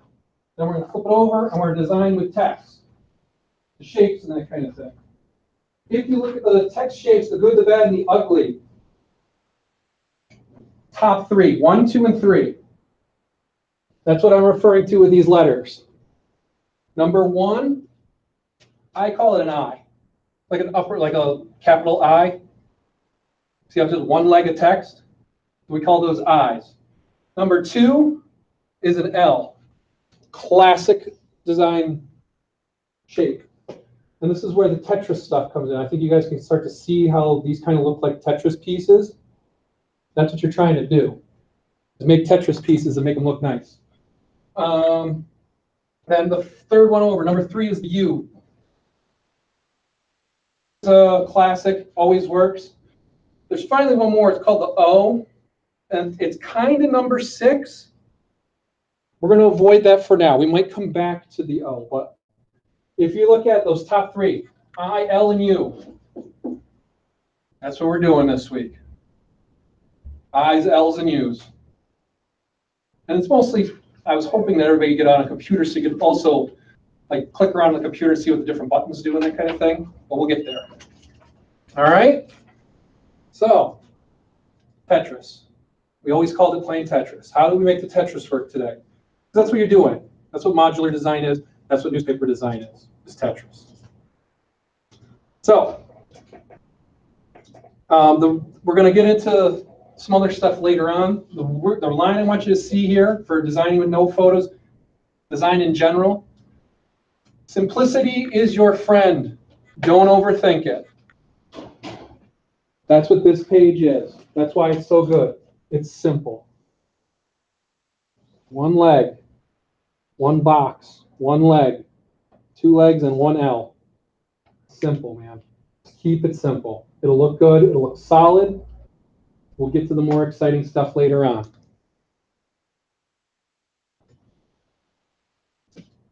then we're going to flip it over, and we're going to design with text, the shapes and that kind of thing. If you look at the text shapes, the good, the bad, and the ugly, top 3, 1, 2, and 3. That's what I'm referring to with these letters. Number 1, I call it an I, like an upper, like a capital I. See how it's just one leg of text? We call those I's. Number 2 is an L, classic design shape. And this is where the Tetris stuff comes in. I think you guys can start to see how these kind of look like Tetris pieces. That's what you're trying to do, is make Tetris pieces and make them look nice. Then the third one over, number 3 is the U. It's a classic, always works. There's finally one more, it's called the O, and it's kind of number 6. We're going to avoid that for now. We might come back to the O, but if you look at those top 3, I, L, and U, that's what we're doing this week. I's, L's, and U's. And it's mostly, I was hoping that everybody could get on a computer so you could also like click around the computer and see what the different buttons do and that kind of thing, but we'll get there. All right? So, Tetris. We always called it plain Tetris. How do we make the Tetris work today? That's what you're doing. That's what modular design is. That's what newspaper design is Tetris. So, we're going to get into some other stuff later on. The line I want you to see here for designing with no photos, design in general. Simplicity is your friend. Don't overthink it. That's what this page is. That's why it's so good. It's simple. One leg, one box, one leg, 2 legs, and 1 L. Simple, man. Keep it simple. It'll look good. It'll look solid. We'll get to the more exciting stuff later on.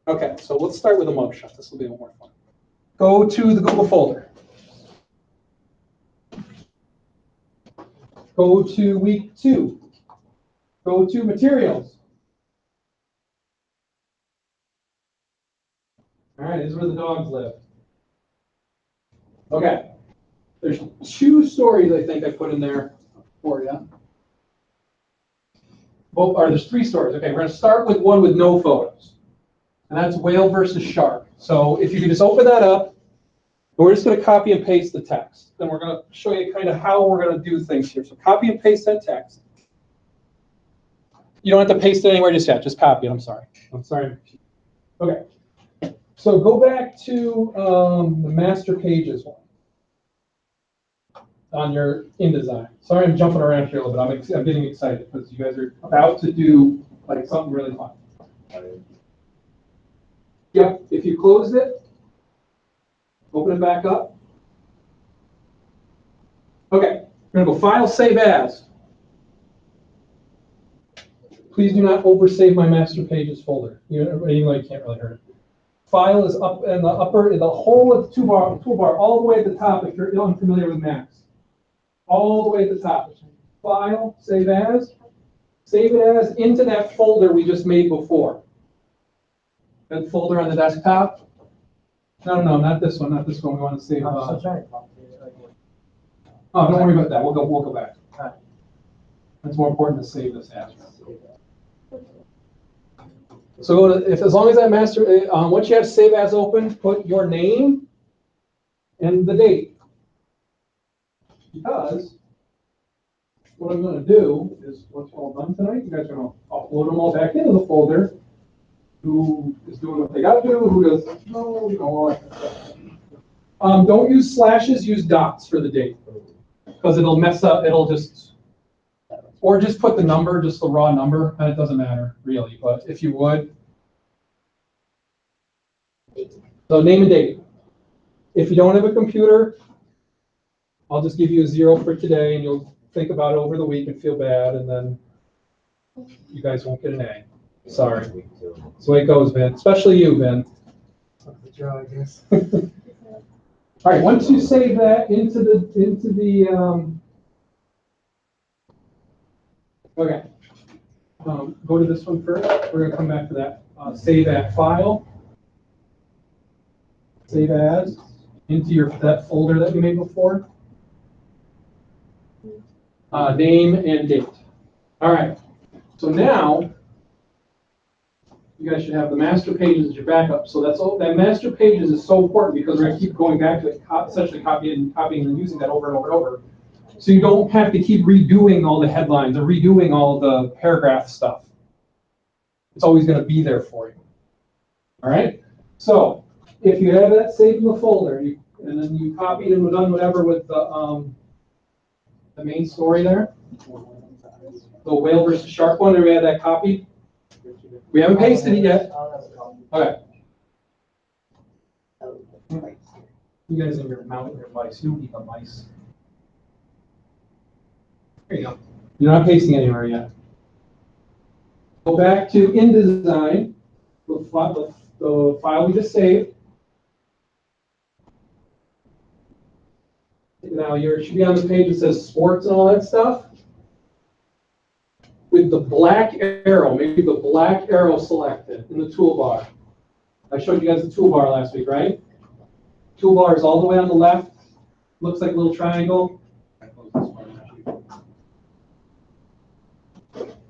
Okay, so let's start with a mugshot. This will be more fun. Go to the Google folder. Go to week 2. Go to materials. All right, this is where the dogs live. Okay, there's 2 stories I think I put in there for you. Both, or there's 3 stories. Okay, we're going to start with one with no photos, and that's whale versus shark. So if you could just open that up, and we're just going to copy and paste the text. Then we're going to show you kind of how we're going to do things here. So copy and paste that text. You don't have to paste it anywhere just yet. Just copy it. I'm sorry. Okay. So go back to the master pages one on your InDesign. Sorry, I'm jumping around here a little bit. I'm getting excited because you guys are about to do like something really fun. Yep. If you closed it, open it back up. Okay. We're gonna go File, Save As. Please do not oversave my master pages folder. Even though you can't really hurt it. File is up in the upper, the whole of the toolbar, all the way at the top if you're unfamiliar with Macs. All the way at the top. File, Save As. Save it as into that folder we just made before. That folder on the desktop. No, not this one, not this one. We want to save. Oh, don't worry about that. We'll go back. It's more important to save this as. So as long as that master, once you have Save As open, put your name and the date. Because what I'm going to do is, what's all done tonight, you guys are going to upload them all back into the folder. Who is doing what they got to do, who does no, all that kind of stuff. Don't use slashes, use dots for the date. Because it'll mess up, or just put the number, just the raw number, and it doesn't matter, really, but if you would. So name and date. If you don't have a computer, I'll just give you a 0 for today, and you'll think about it over the week and feel bad, and then you guys won't get an A. Sorry. That's the way it goes, Vin. Especially you, Vin. I guess. All right, once you save that into the Okay. Go to this one first. We're gonna come back to that. Save at file. Save as into that folder that you made before. Name and date. All right. So now you guys should have the master pages as your backup. So that's all. That master pages is so important because we're gonna keep going back to it, essentially copying and using that over and over and over. So you don't have to keep redoing all the headlines or redoing all the paragraph stuff. It's always going to be there for you. All right. So if you have that saved in the folder, and then you copied and done whatever with the main story there, the whale versus shark one, and we had that copied. We haven't pasted it yet. Okay. You guys in your mount your mice. You don't need the mice. There you go. You're not pasting anywhere yet. Go back to InDesign, the file we just saved. Now you should be on the page that says sports and all that stuff. With the black arrow, maybe the black arrow selected in the toolbar. I showed you guys the toolbar last week, right? Toolbar is all the way on the left. Looks like a little triangle.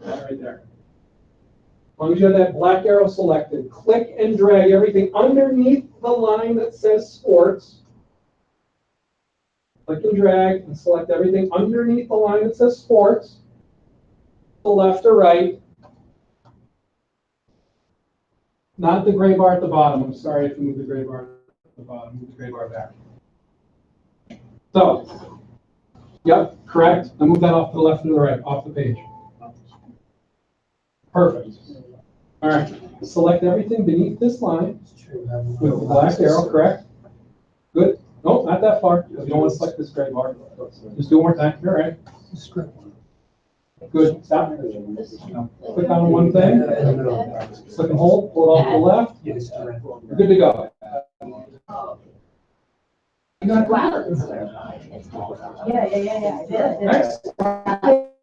Right there. As long as you have that black arrow selected, click and drag everything underneath the line that says sports. Click and drag and select everything underneath the line that says sports. To the left or right. Not the gray bar at the bottom. I'm sorry if you move the gray bar at the bottom. Move the gray bar back. So, yep, correct. Now move that off to the left or the right, off the page. Perfect. All right. Select everything beneath this line with the black arrow, correct? Good. Nope, not that far. You don't want to select this gray bar. Just do it one more time. You're all right. Good. Stop. Now, click on one thing. Click and hold. Pull it off to the left. You're good to go. You got it. Yeah. Next. All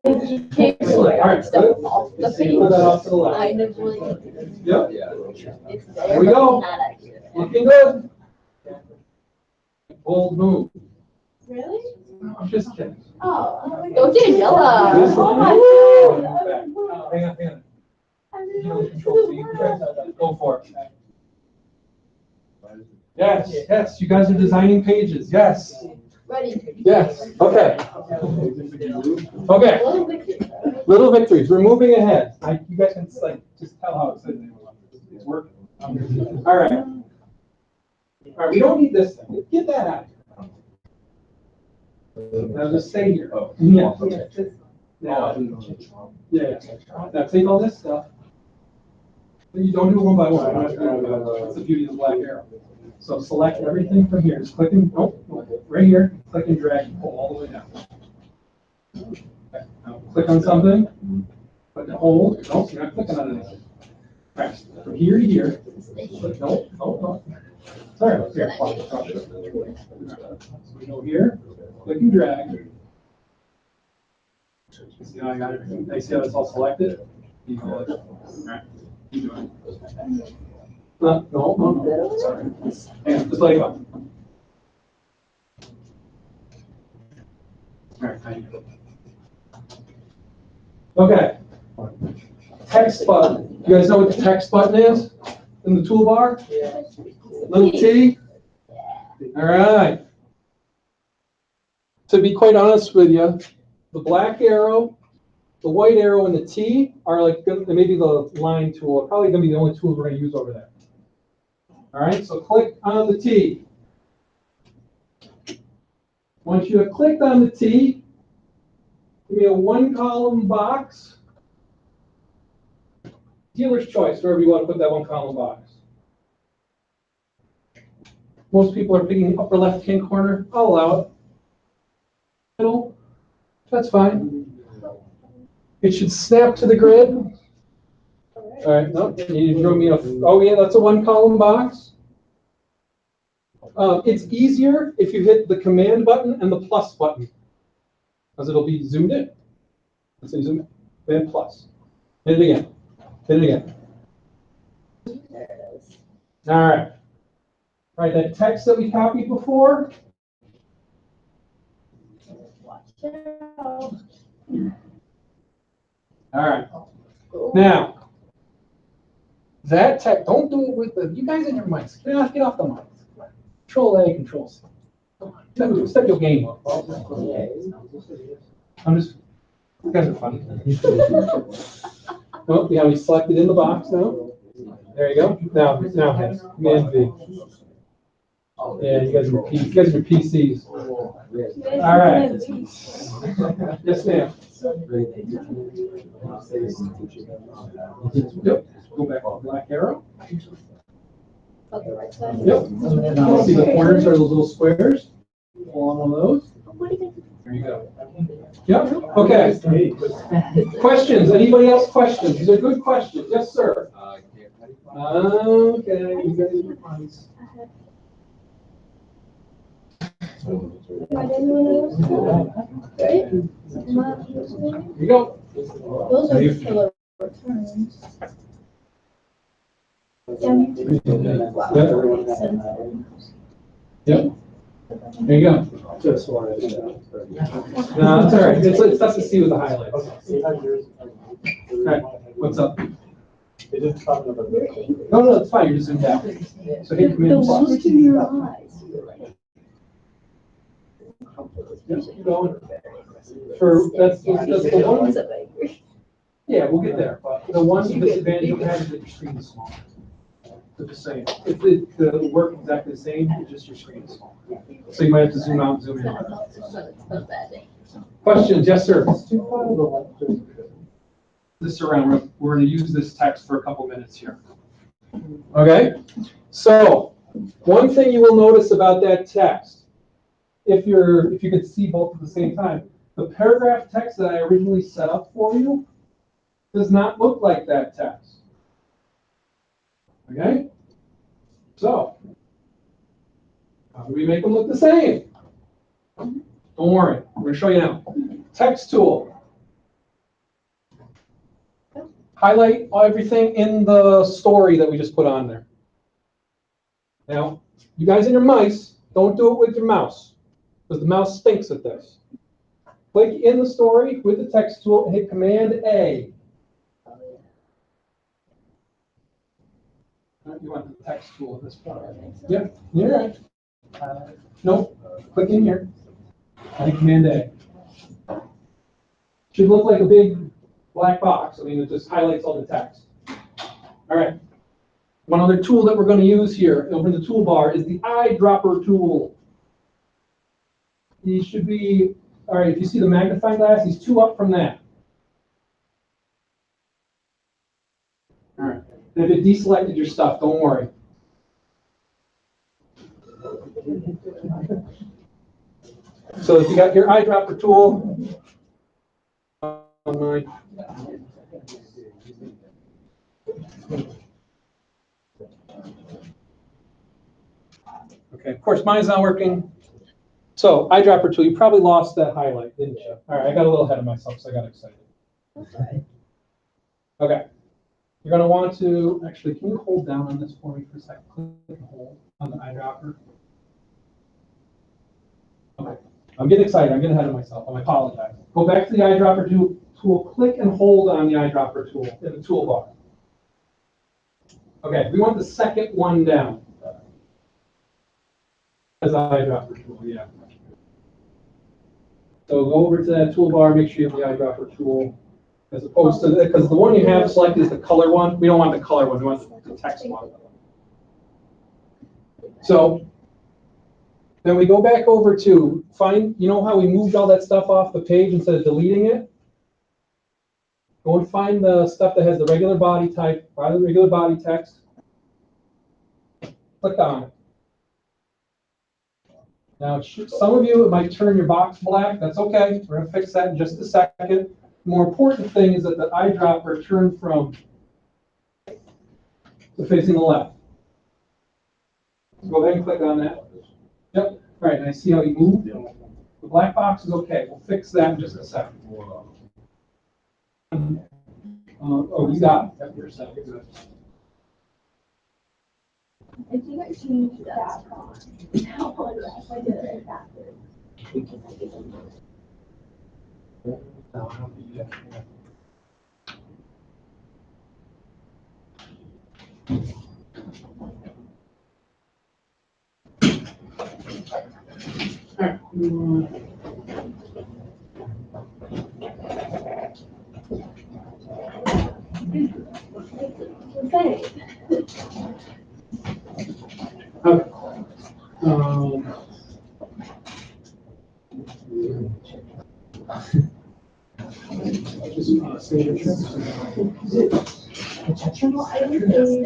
right, good. Put that off to the left. Kind of like. Yep. It's There we go. Not actually. Looking good. Bold move. Really? No, I'm just kidding. Oh, go Daniela. This one. Oh my God. Hang on. You know, control C. Go for it. Yes. You guys are designing pages. Yes. Ready. Yes. Okay. Okay. Little victories. We're moving ahead. You guys can just tell how excited it's working. All right. All right. We don't need this thing. Get that out of here. Now just stay here. Yeah. Yeah. Now take all this stuff. You don't do it one by one. That's the beauty of the black arrow. So select everything from here. Just click and right here. Click and drag and pull all the way down. Okay. Now click on something. Click and hold. Nope, you're not clicking on anything. All right. From here to here. Click. No. Sorry. Here. So we go here. Click and drag. See how I got everything? I see how it's all selected. All right. Keep doing it. No. Sorry. Hang on, just let it go. All right, thank you. Okay. Text button. You guys know what the text button is in the toolbar? Yeah. Little T? All right. To be quite honest with you, the black arrow, the white arrow, and the T are like maybe the line tool. Probably going to be the only tools we're going to use over there. All right, so click on the T. Once you have clicked on the T, give me a one-column box. Dealer's choice, wherever you want to put that one-column box. Most people are picking upper left-hand corner. I'll allow it. Middle, that's fine. It should snap to the grid. All right, no, you drew me a, oh yeah, that's a one-column box. It's easier if you hit the command button and the plus button, because it'll be zoomed in. Let's say zoom in. Command plus. Hit it again. Hit it again. There it is. All right. All right, that text that we copied before. Watch out. All right. Now, that text, don't do it with the, you guys in your mics. Get off the mic. Control A, Control C. Come on, step your game up. I'm just, you guys are funny. Oh, yeah, we selected in the box now. There you go. Now hit Command V. Yeah, you guys are your PCs. All right. Yes, ma'am. Yep. Go back to black arrow. Okay, right side. Yep. See the corners are those little squares? Pull on one of those. There you go. Yep. Okay. Questions? Anybody else questions? These are good questions. Yes, sir. Okay. You guys are nice. Am I doing those? Right? Am I using Here you go. it? Those are just for the returns. Yep. There you go. Just wanted to. No, it's all right. It's tough to see with the highlights. All right. What's up? It didn't come up. No, it's fine. You're just zoomed out. So hit The Command plus. look in your eyes. Yep, keep going. That's the one. Yeah, we'll get there. But the one disadvantage you have is that your screen is small. They're the same. If the work is exactly the same, it's just your screen is small. So you might have to zoom out and zoom in. Questions? Yes, sir. This around. We're going to use this text for a couple minutes here. Okay. So one thing you will notice about that text, if you could see both at the same time, the paragraph text that I originally set up for you does not look like that text. Okay? So, how do we make them look the same? Don't worry, we're going to show you now. Text tool. Highlight everything in the story that we just put on there. Now, you guys in your mice, don't do it with your mouse, because the mouse stinks at this. Click in the story with the text tool and hit Command A. You want the text tool at this point. Yep, you're right. Nope, click in here. I hit Command A. Should look like a big black box. I mean, it just highlights all the text. All right. One other tool that we're going to use here over in the toolbar is the eyedropper tool. He should be, all right, if you see the magnifying glass, he's 2 up from that. All right. And if it deselected your stuff, don't worry. So if you got your eyedropper tool, on mine. Okay, of course, mine's not working. So, eyedropper tool, you probably lost that highlight, didn't you? All right, I got a little ahead of myself, so I got excited. Okay, you're going to want to, actually, can you hold down on this for me for a second? Click and hold on the eyedropper. Okay, I'm getting excited, I'm getting ahead of myself, I apologize. Go back to the eyedropper tool, click and hold on the eyedropper tool in the toolbar. Okay, we want the second one down. As eyedropper tool, yeah. So go over to that toolbar, make sure you have the eyedropper tool, as opposed to, because the one you have selected is the color one. We don't want the color one, we want the text one. So then we go back over to find, you know how we moved all that stuff off the page instead of deleting it? Go and find the stuff that has the regular body type, regular body text. Click on it. Now, some of you, it might turn your box black. That's okay. We're going to fix that in just a second. The more important thing is that the eyedropper turn from facing the left. So go ahead and click on that. Yep. All right. And I see how you move. The black box is okay. We'll fix that in just a second. Oh, you got it. You're set. You're good. I think I changed that font. I apologize, I did it backwards. Okay. Okay. Just signature. Well, I would say,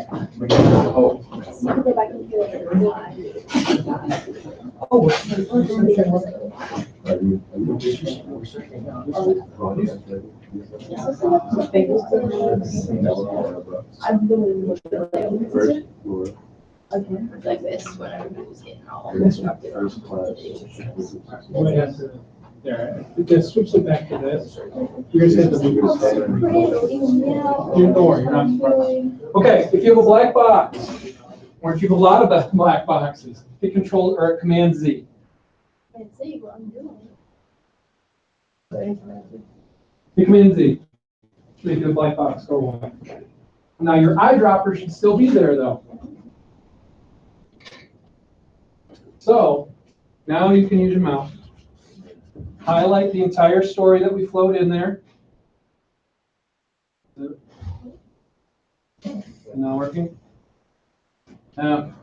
go back and do it. Oh, I've been looking at it. First floor, Again. Like this, when everybody's getting all disrupted. first class. There, just switch it back to this. You're gonna say the Yeah. Don't worry, you're not surprised. Okay, if you have a black box, or if you have a lot of black boxes, hit Control or Command Z. Can't see what I'm doing. Hit Command Z. Make the black box go away. Now your eyedropper should still be there though. So now you can use your mouse. Highlight the entire story that we flowed in there. Not working? Hang on.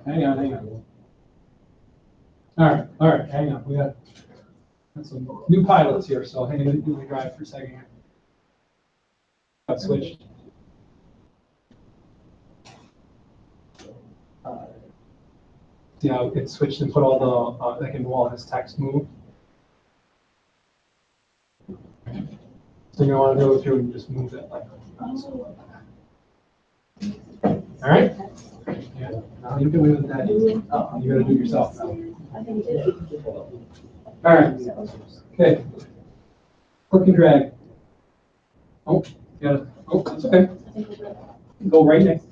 All right, hang on. We got some new pilots here, so hang on, let me drive for a second here. Got switched. See how it switched and put all the, like in the wall, his text moved. So you want to go through and just move it like. All right. Yeah. Now you can move that. You got to do it yourself now. All right. Okay. Click and drag. Oh, you got it. Oh, that's okay. Go right next.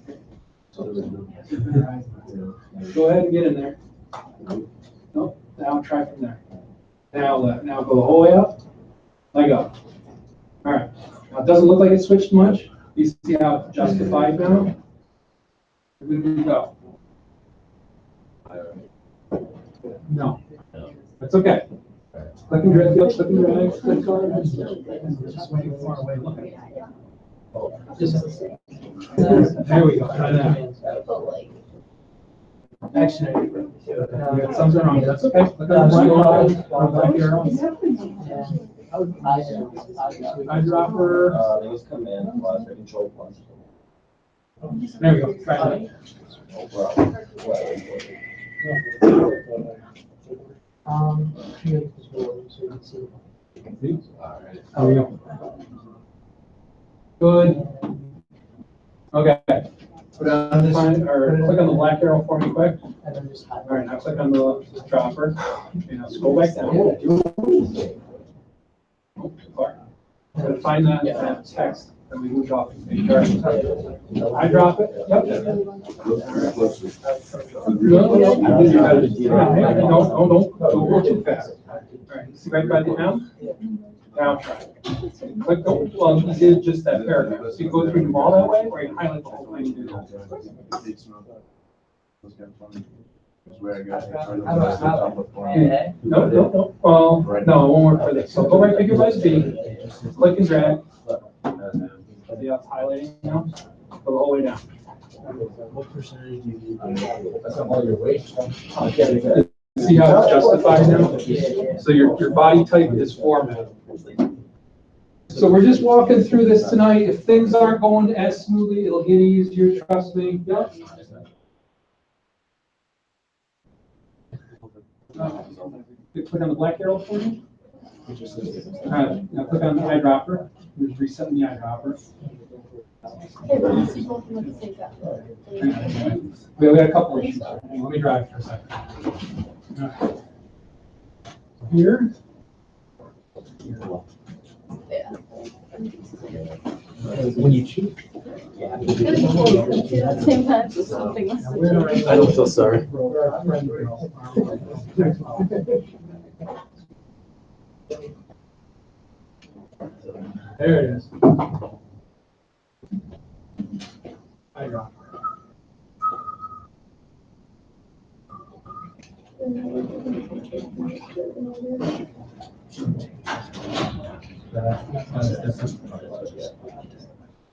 Go ahead and get in there. Nope. Now try from there. Now go the whole way up. Let go. All right. Now it doesn't look like it switched much. You see how it's justified now? We're good to go. No. That's okay. Click and drag. Click and drag. Click on it. Just waiting far away. Look at it. There we go. Try that. But like, Actually, You got something wrong. That's okay. Look at the black arrow. Eyedropper. It was Command plus or Control plus. There we go. Try that. There we go. Good. Okay. Put on this line, or click on the black arrow for me quick. All right, now click on the dropper. Okay, now scroll back down. Oh, too far. Gotta find that text that we moved off. I drop it. Yep. Don't go too fast. All right, see right by the M? Now try. Click, well, you did just that paragraph. So you go through them all that way, or you highlight the whole thing and do that? No. Well, no, it won't work for this. So go right, pick your right speed, click and drag. See how it's highlighting now? Go the whole way down. What percentage do you need? That's not all your weight. See how it's justified now? So your body type is formatted. So we're just walking through this tonight. If things aren't going as smoothly, it'll get easier, trust me. Yep. Click on the black arrow for me. All right, now click on the eyedropper. We're just resetting the eyedropper. Hey, but this is both of the same guy. We got a couple issues. Let me drive for a second. All right. Here. yeah. When you cheat. At the same time, so something must have changed. I don't feel sorry. There it is. I got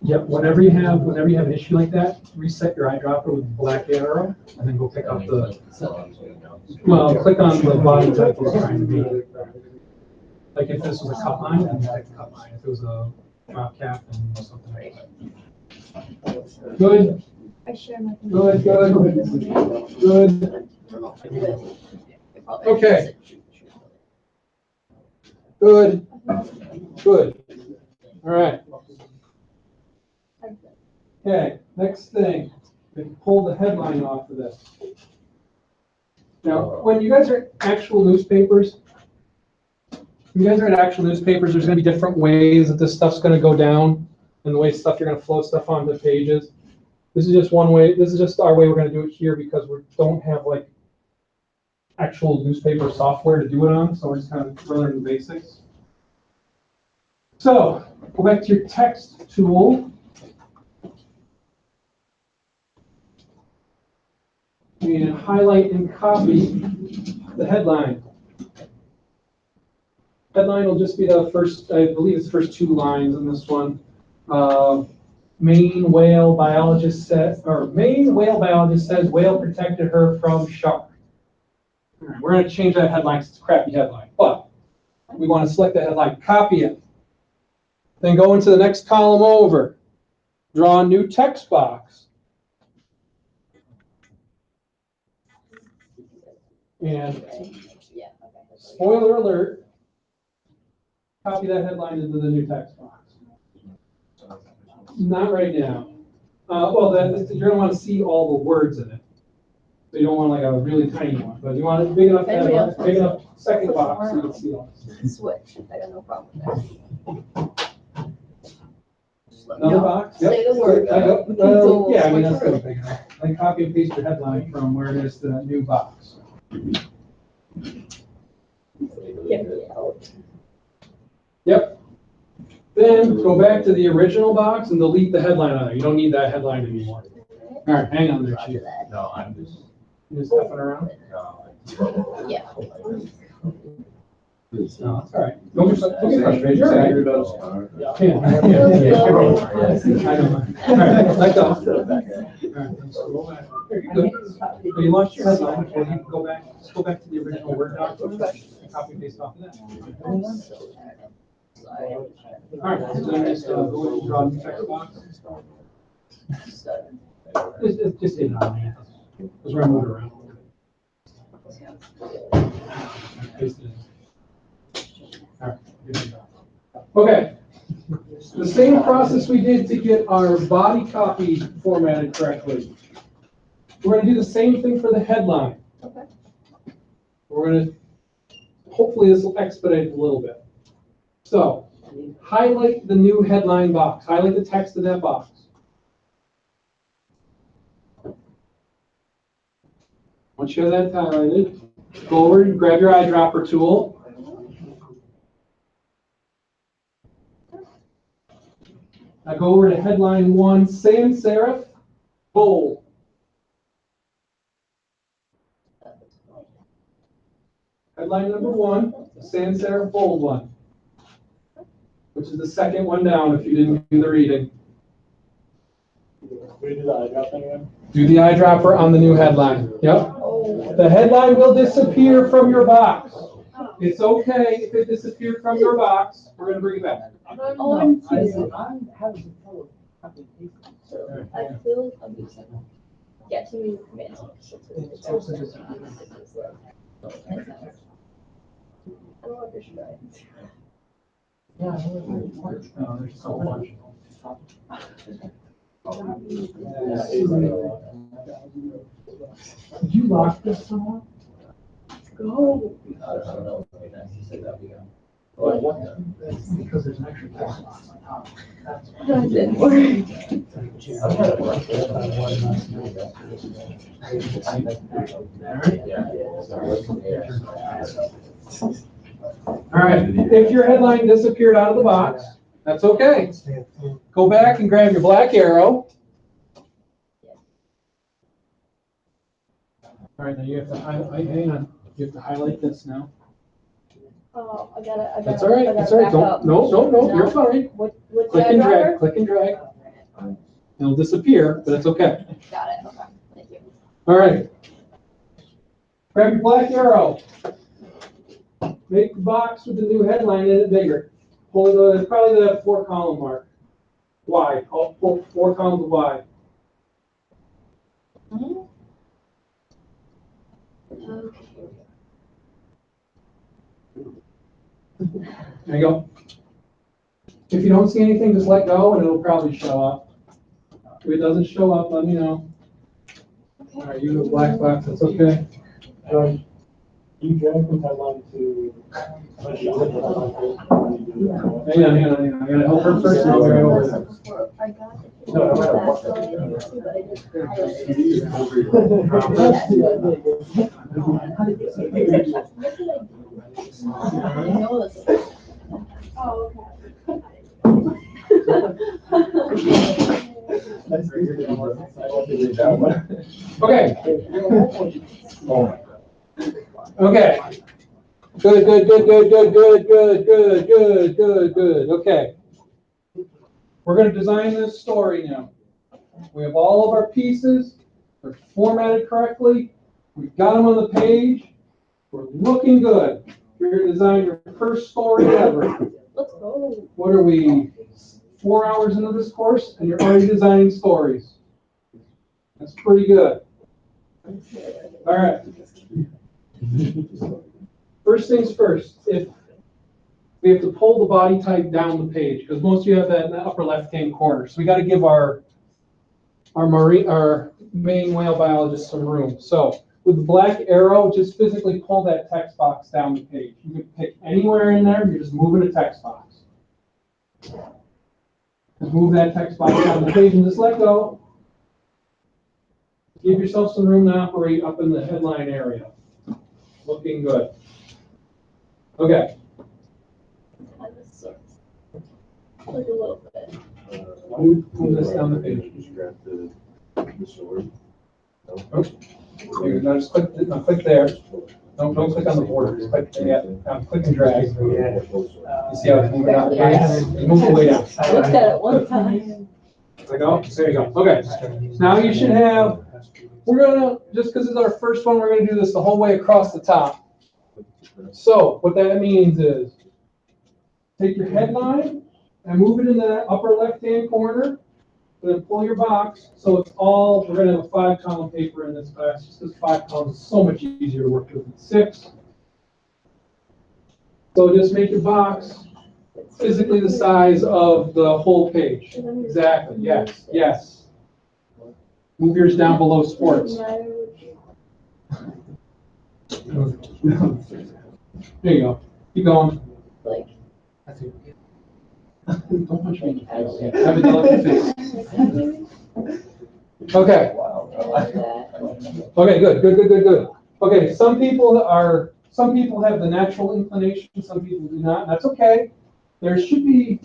Yep, whenever you have an issue like that, reset your eyedropper with the black arrow, and then go pick up the, well, click on the body type you're trying to be. Like if this was a cut line, then you pick the cut line. If it was a drop cap and something like that. Good, I share my. good, good. Okay. Good, good. All right. Okay, next thing, we can pull the headline off of this. Now, when you guys are actual newspapers, there's going to be different ways that this stuff's going to go down and the way you're going to flow stuff onto pages. This is just one way. This is just our way we're going to do it here because we don't have like actual newspaper software to do it on, so we're just kind of learning the basics. So, go back to your text tool. And highlight and copy the headline. Headline will just be the first, I believe it's the first 2 lines in this one. Maine whale biologist says whale protected her from shark. All right, we're going to change that headline because it's a crappy headline, but we want to select the headline, copy it. Then go into the next column over. Draw a new text box. And spoiler alert, copy that headline into the new text box. Not right now. Well, you're going to want to see all the words in it. So you don't want like a really tiny one, but you want a big enough headline, big enough second box so you can see all this. Switch, I got no problem with that. Another box? Yep. Say the word. Yeah, I mean, that's good. Big enough. Then copy and paste your headline from where it is to that new box. Yep. Then go back to the original box and delete the headline on there. You don't need that headline anymore. All right, hang on there, Chief. No, I'm just. You just effing around? Yeah. No, it's all right. Don't get frustrated. You're all right. Angry about his car. I don't mind. All right, let go. All right, scroll back. There, you're good. So you launched your headline, and you can go back. Just go back to the original Word document. Copy and paste off of that. All right, so then just go ahead and draw a new text box. Just hit it on there. Just run it around. Paste it in. All right, good to go. Okay, the same process we did to get our body copy formatted correctly. We're going to do the same thing for the headline. Okay. We're going to, hopefully this will expedite it a little bit. So, highlight the new headline box. Highlight the text in that box. Once you have that highlighted, go over and grab your eyedropper tool. Now go over to headline 1, sans serif, bold. Headline number 1, sans serif, bold one, which is the second one down if you didn't do the reading. We do the eyedropper again? Do the eyedropper on the new headline. Yep. The headline will disappear from your box. It's okay if it disappeared from your box. We're going to bring it back. Oh, and I feel abusive. Yeah, to me, commands. I don't understand. Oh, there's so much. Did you lock this someone? Go. I don't know. You said that we go. Like what the? That's because there's an extra text box on top. That's why. That didn't work. I've had it work. All right, if your headline disappeared out of the box, that's okay. Go back and grab your black arrow. All right, now you have to highlight, hang on, you have to highlight this now. Oh, I gotta. That's all right, that's all right, don't, no, you're fine. What Click and drag, click and drag. It'll disappear, but it's okay. Got it, okay, thank you. All right. Grab your black arrow. Make the box with the new headline in it bigger. Pull it, probably the 4-column mark. Wide, all 4 columns wide. There you go. If you don't see anything, just let go and it'll probably show up. If it doesn't show up, let me know. All right, you have a black box, that's okay. You drag from headline to. Hang on, I gotta help her first. I'll go right over there. I got it. No, I might have walked But I Oh, Okay. Okay. Good. Okay. We're going to design this story now. We have all of our pieces. They're formatted correctly. We've got them on the page. We're looking good. You're going to design your first story ever. Let's go. What are we, 4 hours into this course, and you're already designing stories? That's pretty good. All right. First things first, if we have to pull the body type down the page, because most of you have that in the upper left-hand corner. So we got to give our main whale biologist some room. So with the black arrow, just physically pull that text box down the page. You can pick anywhere in there, you're just moving a text box. Just move that text box down the page and just let go. Give yourself some room to operate up in the headline area. Looking good. Okay. Like a little bit. Move this down the page. Just grab the sword. Now just click there. Don't click on the border. Just click, click and drag. You see how it's moving down the page? Move the way down. I looked at it one time. There you go. Okay. Now you should have, we're gonna, just because it's our first one, we're gonna do this the whole way across the top. So what that means is, take your headline and move it in the upper left-hand corner, and then pull your box. So it's all, we're gonna have a 5-column paper in this class, just because 5 columns is so much easier to work with than 6. So just make your box physically the size of the whole page. Exactly, yes. Move yours down below sports. There you go. Keep going. Like, Don't punch me. Have a delicate face. Okay. Okay, good. Okay, some people have the natural inclination, some people do not, and that's okay. There should be,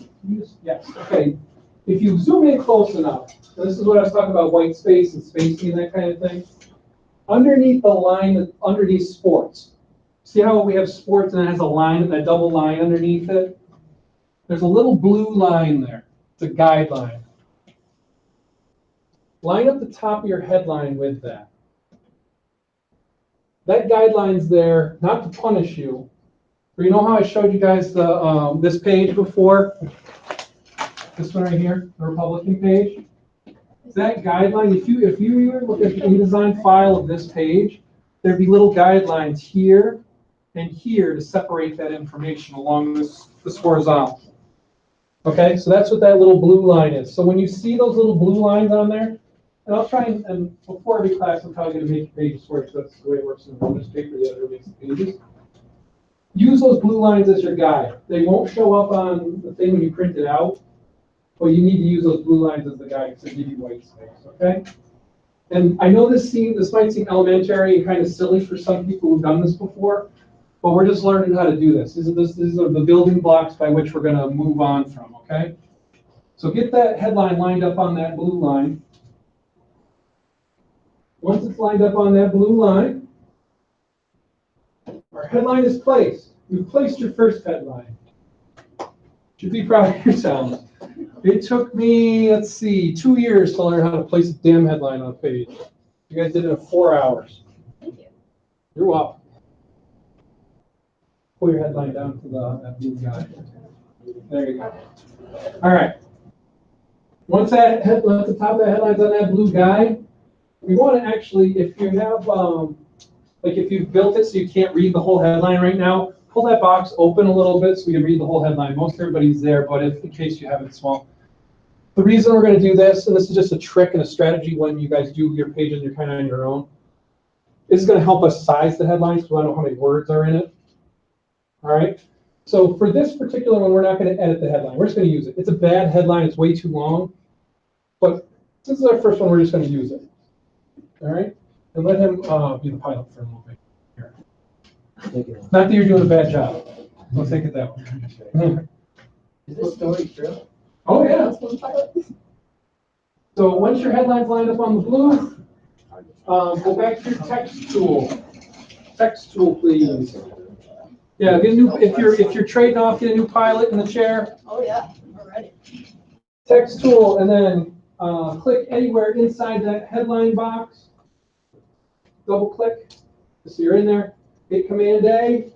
yes, okay. If you zoom in close enough, this is what I was talking about, white space and spacing and that kind of thing. Underneath the line, underneath sports, see how we have sports and it has a line, that double line underneath it? There's a little blue line there. It's a guideline. Line up the top of your headline with that. That guideline's there not to punish you. But you know how I showed you guys the this page before? This one right here, the Republican page. That guideline, if you were to look at the InDesign file of this page, there'd be little guidelines here and here to separate that information along this horizontal. Okay, so that's what that little blue line is. So when you see those little blue lines on there, and I'll try and before every class, I'm probably going to make pages for it, because that's the way it works in this paper, the other makes the pages. use those blue lines as your guide. They won't show up on the thing when you print it out, but you need to use those blue lines as the guide to give you white space, okay? And I know this might seem elementary and kind of silly for some people who've done this before, but we're just learning how to do this. These are the building blocks by which we're gonna move on from, okay? So get that headline lined up on that blue line. Once it's lined up on that blue line, our headline is placed. You've placed your first headline. Should be proud of yourselves. It took me, let's see, 2 years to learn how to place a damn headline on a page. You guys did it in 4 hours. Thank you. You're welcome. Pull your headline down to that blue guy. There you go. All right. Once the top of the headline's on that blue guy, we want to actually, if you have, like if you've built it so you can't read the whole headline right now, pull that box open a little bit so we can read the whole headline. Most everybody's there, but if in case you have it small. The reason we're going to do this, and this is just a trick and a strategy when you guys do your pages, you're kind of on your own, this is going to help us size the headlines so I know how many words are in it. All right. So for this particular one, we're not going to edit the headline. We're just going to use it. It's a bad headline. It's way too long. But since it's our first one, we're just going to use it. All right. And let him be the pilot for a little bit here. Not that you're doing a bad job. Don't take it that way. Is this story true? Oh, yeah. So once your headline's lined up on the blue, go back to your text tool. Text tool, please. Yeah, get a new, if you're trading off, get a new pilot in the chair. Oh, yeah, we're ready. Text tool, and then click anywhere inside that headline box. Double click, so you're in there. Hit Command A,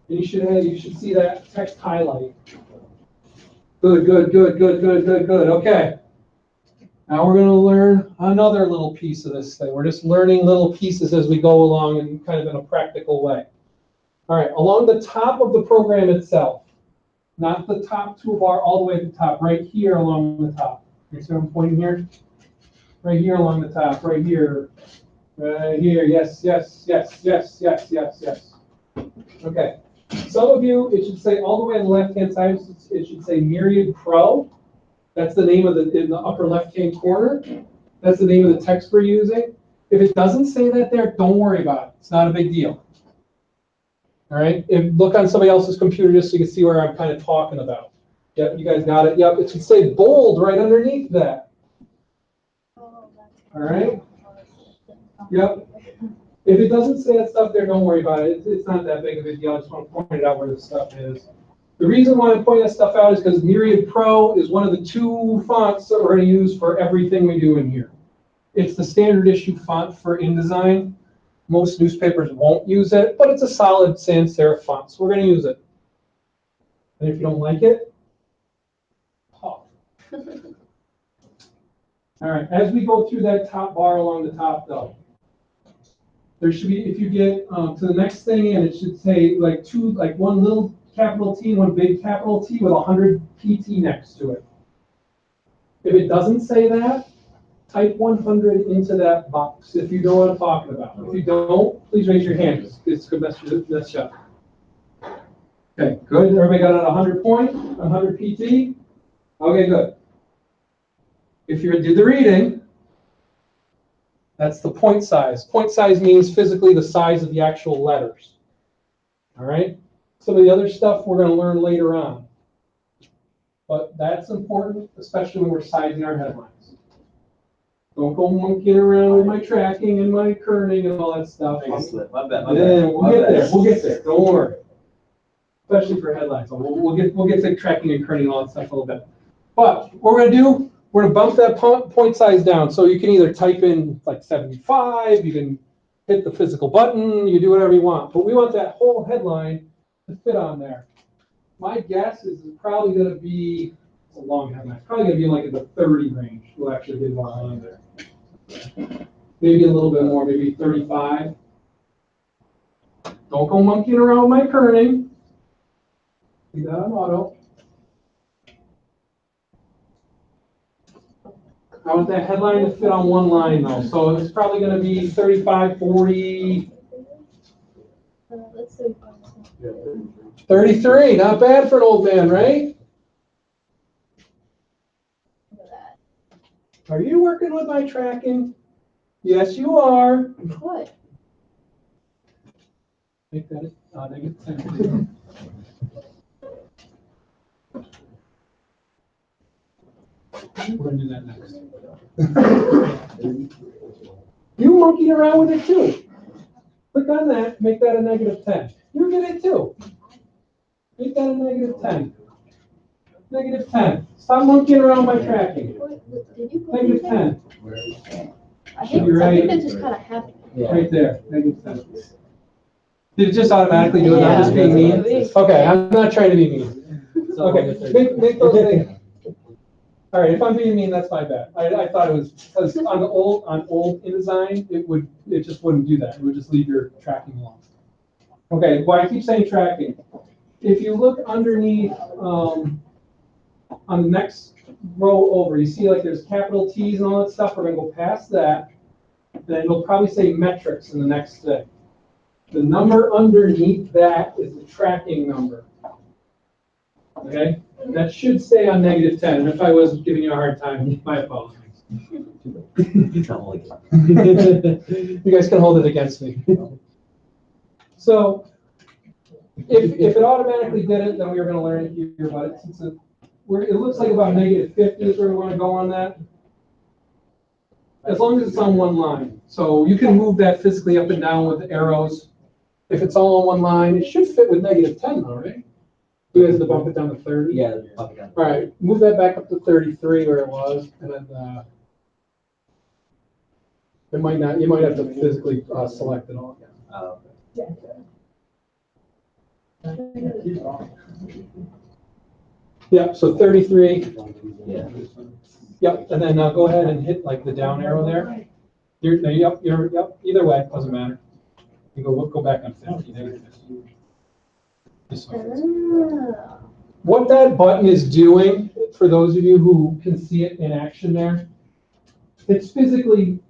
and you should see that text highlight. Good, good, good, good, good, good, good. Okay. Now we're going to learn another little piece of this thing. We're just learning little pieces as we go along and kind of in a practical way. All right, along the top of the program itself, not the top toolbar all the way at the top, right here along the top. You see what I'm pointing here? Right here along the top, right here. Right here, yes, yes, yes, yes, yes, yes, yes. Okay. Some of you, it should say all the way on the left-hand side, it should say Myriad Pro. That's the name of in the upper left-hand corner. That's the name of the text we're using. If it doesn't say that there, don't worry about it. It's not a big deal. All right. Look on somebody else's computer just so you can see where I'm kind of talking about. Yep, you guys got it. Yep, it should say bold right underneath that. All right. Yep. If it doesn't say that stuff there, don't worry about it. It's not that big of a deal. I just want to point it out where the stuff is. The reason why I'm pointing that stuff out is because Myriad Pro is one of the 2 fonts that we're going to use for everything we do in here. It's the standard issue font for InDesign. Most newspapers won't use it, but it's a solid sans serif font, so we're going to use it. And if you don't like it, pop. All right, as we go through that top bar along the top, though, there should be, if you get to the next thing, and it should say like one little capital T and one big capital T with 100 PT next to it. If it doesn't say that, type 100 into that box if you know what I'm talking about. If you don't, please raise your hand. It's a good mess up. Okay, good. Everybody got it at 100 point, 100 PT? Okay, good. If you did the reading, that's the point size. Point size means physically the size of the actual letters. All right? Some of the other stuff we're going to learn later on. But that's important, especially when we're sizing our headlines. Don't go monkeying around with my tracking and my kerning and all that stuff. My bad. Yeah, we'll get there. We'll get there. Don't worry. Especially for headlines. We'll get to tracking and kerning and all that stuff a little bit. But what we're going to do, we're going to bump that point size down. So you can either type in like 75, you can hit the physical button, you do whatever you want. But we want that whole headline to fit on there. My guess is it's probably going to be, it's a long headline, it's probably going to be like in the 30 range. We'll actually get one on there. Maybe a little bit more, maybe 35. Don't go monkeying around with my kerning. Leave that on auto. I want that headline to fit on one line though. So it's probably going to be 35, 40. Let's see. 33, not bad for an old man, right? Look at that. Are you working with my tracking? Yes, you are. What? Make that negative 10. We're gonna do that next. You monkeyed around with it too. Click on that, make that a negative 10. You did it too. Make that a negative 10. Negative 10. Stop monkeying around my tracking. Did you put Negative anything? 10. I think that just kind of happened. Right there. Negative 10. Did it just automatically do it? I'm just being mean? Okay, I'm not trying to be mean. Okay, make those things. All right, if I'm being mean, that's my bad. I thought it was, because on old InDesign, it just wouldn't do that. It would just leave your tracking alone. Okay, why I keep saying tracking. If you look underneath, on the next row over, you see like there's capital T's and all that stuff. We're gonna go past that. Then it'll probably say metrics in the next thing. The number underneath that is the tracking number. Okay? That should stay on negative 10. And if I was giving you a hard time, my apologies. You guys can hold it against me. So if it automatically did it, then we were going to learn here about it. Since it looks like about negative 50 is where we want to go on that. As long as it's on one line. So you can move that physically up and down with the arrows. If it's all on one line, it should fit with negative 10 though, right? You guys have to bump it down to 30? Yeah, bump it down. All right, move that back up to 33 where it was, and then it might not. You might have to physically select it all again. Yeah, so 33. Yeah. Yep, and then go ahead and hit like the down arrow there. Yep. Either way, doesn't matter. You go back on 50. There it is. What that button is doing, for those of you who can see it in action there, it's physically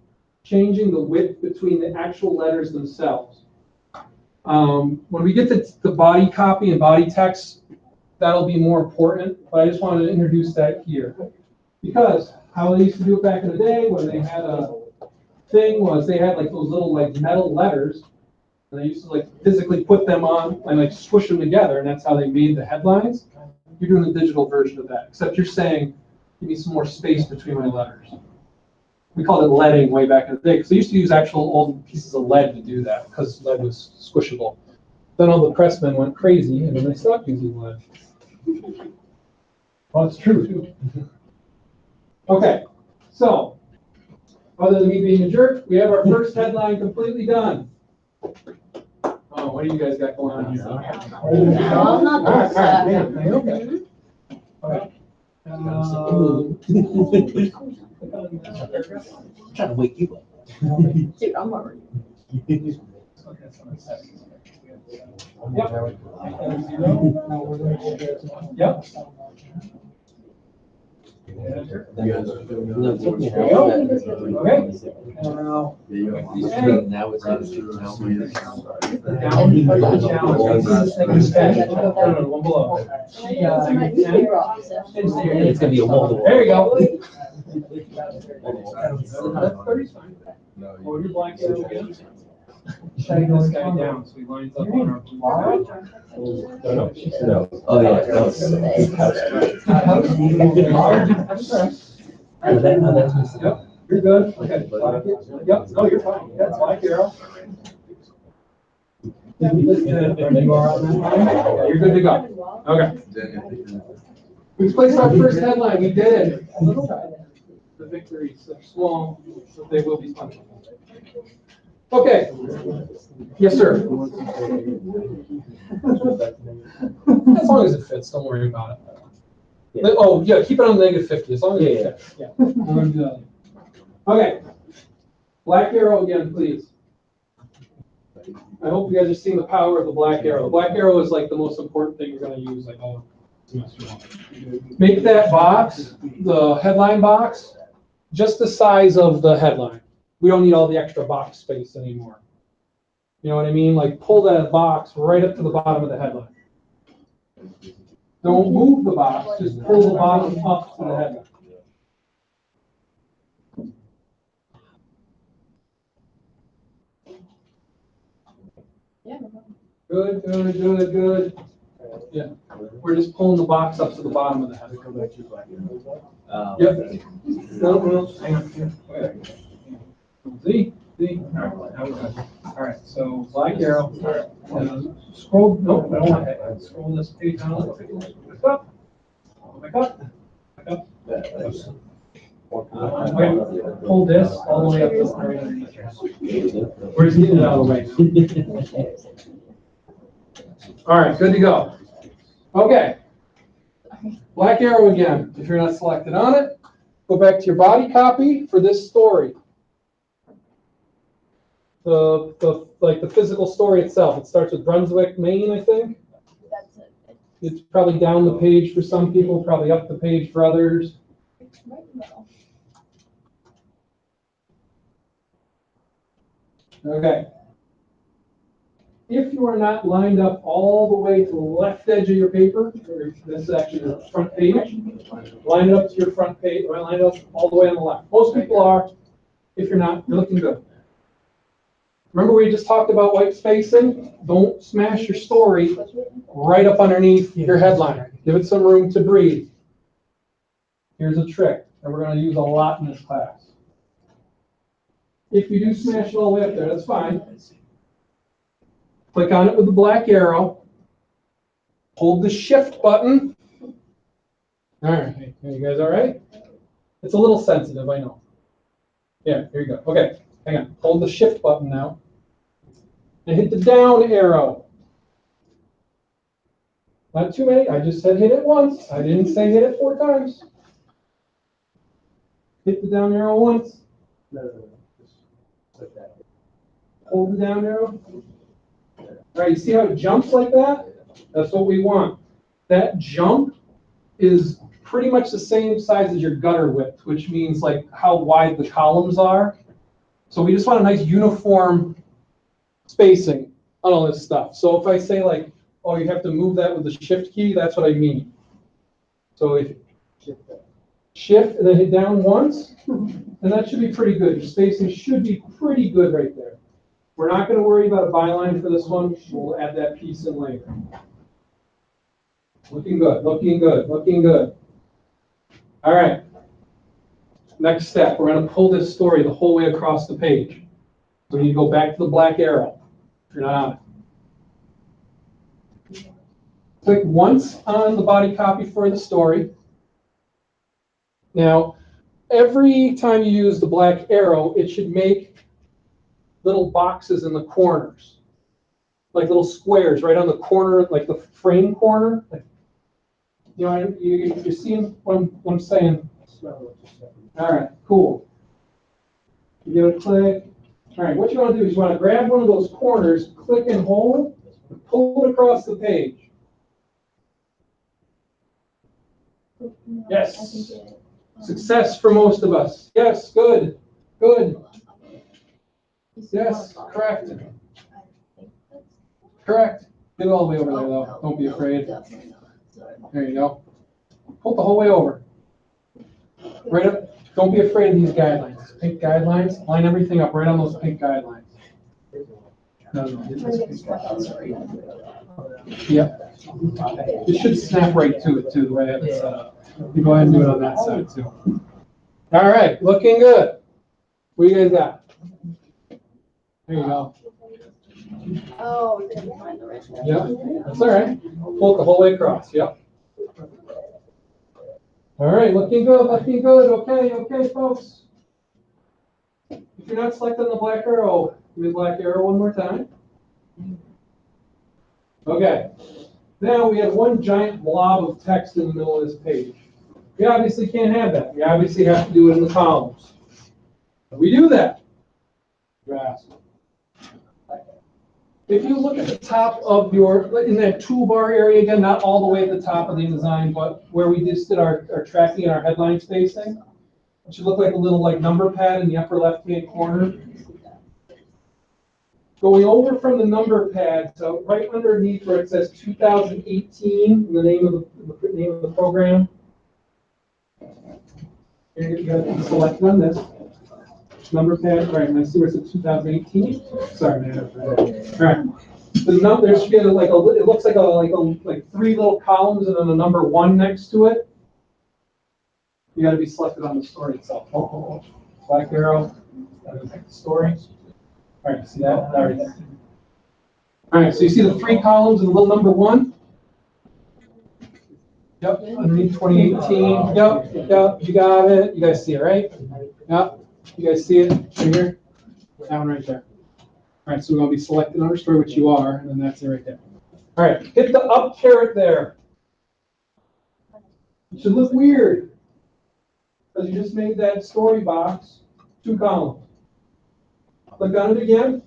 changing the width between the actual letters themselves. When we get to the body copy and body text, that'll be more important, but I just wanted to introduce that here. Because how they used to do it back in the day when they had a thing was they had like those little like metal letters, and they used to like physically put them on and like squish them together, and that's how they made the headlines. You're doing the digital version of that, except you're saying, give me some more space between my letters. We called it leading way back in the day, because they used to use actual old pieces of lead to do that, because lead was squishable. Then all the pressmen went crazy, and then they stopped using lead. Well, it's true, too. Okay, so, other than me being a jerk, we have our first headline completely done. Oh, what do you guys got going on here? No, not this. Okay. Okay. I'm trying to wake you up. Dude, I'm already. Yep. No, it took me an Okay. hour. Now it's on One below. It's gonna be a multiple. There you go. No, Oh, you're black arrow again? Shutting this guy down so he lines up on our blue line. Oh, yeah. Yep, you're good. Okay. Yep, no, you're fine. That's black arrow. There you are on that line. You're good to go. Okay. We placed our first headline. We did it. The victories are small, but they will be fun. Okay. Yes, sir. As long as it fits, don't worry about it. Oh, yeah, keep it on negative 50, as long as it fits. Yeah. Okay. Black arrow again, please. I hope you guys are seeing the power of the black arrow. The black arrow is like the most important thing you're going to use like all semester long. Make that box, the headline box, just the size of the headline. We don't need all the extra box space anymore. You know what I mean? Like pull that box right up to the bottom of the headline. Don't move the box, just pull the bottom up to the headline. Good, good, good, good. Yeah, we're just pulling the box up to the bottom of the headline. Go back to black. Yep. No, hang on. Z. All right, so black arrow. Scroll, no, I don't want that. Scroll this page down. Back up. Back up. Back up. Okay, pull this all the way up to right underneath here. We're just getting it out of the way. All right, good to go. Okay. Black arrow again. If you're not selected on it, go back to your body copy for this story. The physical story itself. It starts with Brunswick, Maine, I think. That's it. It's probably down the page for some people, probably up the page for others. It's right in the middle. Okay. If you are not lined up all the way to the left edge of your paper, or this is actually the front page, line it up to your front page, or line it up all the way on the left. Most people are. If you're not, you're looking good. Remember we just talked about white spacing? Don't smash your story right up underneath your headline. Give it some room to breathe. Here's a trick that we're going to use a lot in this class. If you do smash it all the way up there, that's fine. Click on it with the black arrow. Hold the shift button. All right, are you guys all right? It's a little sensitive, I know. Yeah, here you go. Okay, hang on. Hold the shift button now. And hit the down arrow. Not too many. I just said hit it once. I didn't say hit it 4 times. Hit the down arrow once. Hold the down arrow. All right, you see how it jumps like that? That's what we want. That jump is pretty much the same size as your gutter width, which means like how wide the columns are. So we just want a nice uniform spacing on all this stuff. So if I say like, oh, you have to move that with the shift key, that's what I mean. So if shift and then hit down once, and that should be pretty good. Your spacing should be pretty good right there. We're not going to worry about a byline for this one. We'll add that piece in later. Looking good, looking good, looking good. All right. Next step, we're going to pull this story the whole way across the page. So you go back to the black arrow if you're not on it. Click once on the body copy for the story. Now, every time you use the black arrow, it should make little boxes in the corners, like little squares right on the corner, like the frame corner. Like, you know, you're seeing what I'm saying? All right, cool. You give it a click. All right, what you want to do is you want to grab one of those corners, click and hold, and pull it across the page. Yes. Success for most of us. Yes, good, good. Yes, correct. Correct. Get it all the way over there, though. Don't be afraid. There you go. Pull the whole way over. Right up. Don't be afraid of these guidelines. Pink guidelines. Line everything up right on those pink guidelines. No. Yep. It should snap right to it, too, the way it's set up. You go ahead and do it on that side, too. All right. Looking good. What do you guys got? There you go. Oh, we didn't find the right one. Yeah, that's all right. Pull it the whole way across. Yep. All right, looking good, looking good. Okay, folks. If you're not selected on the black arrow, give me the black arrow one more time. Okay. Now we have one giant blob of text in the middle of this page. We obviously can't have that. We obviously have to do it in the columns. We do that. Grasp. If you look at the top of in that toolbar area again, not all the way at the top of the InDesign, but where we just did our tracking and our headline spacing, it should look like a little number pad in the upper left-hand corner. Going over from the number pad, so right underneath where it says 2018, the name of the program. Here you got to select on this number pad. Right, and I see where it says 2018. Sorry, man. All right. There should be it looks like three little columns and then a number 1 next to it. You got to be selected on the story itself. Black arrow. The story. All right, see that? All right. All right, so you see the 3 columns and the little number 1? Yep, underneath 2018. Yep, you got it. You guys see it, right? Yep, you guys see it right here? That one right there. All right, so we're going to be selected on our story, which you are, and then that's it right there. All right, hit the up caret there. It should look weird because you just made that story box 2 columns. Click on it again.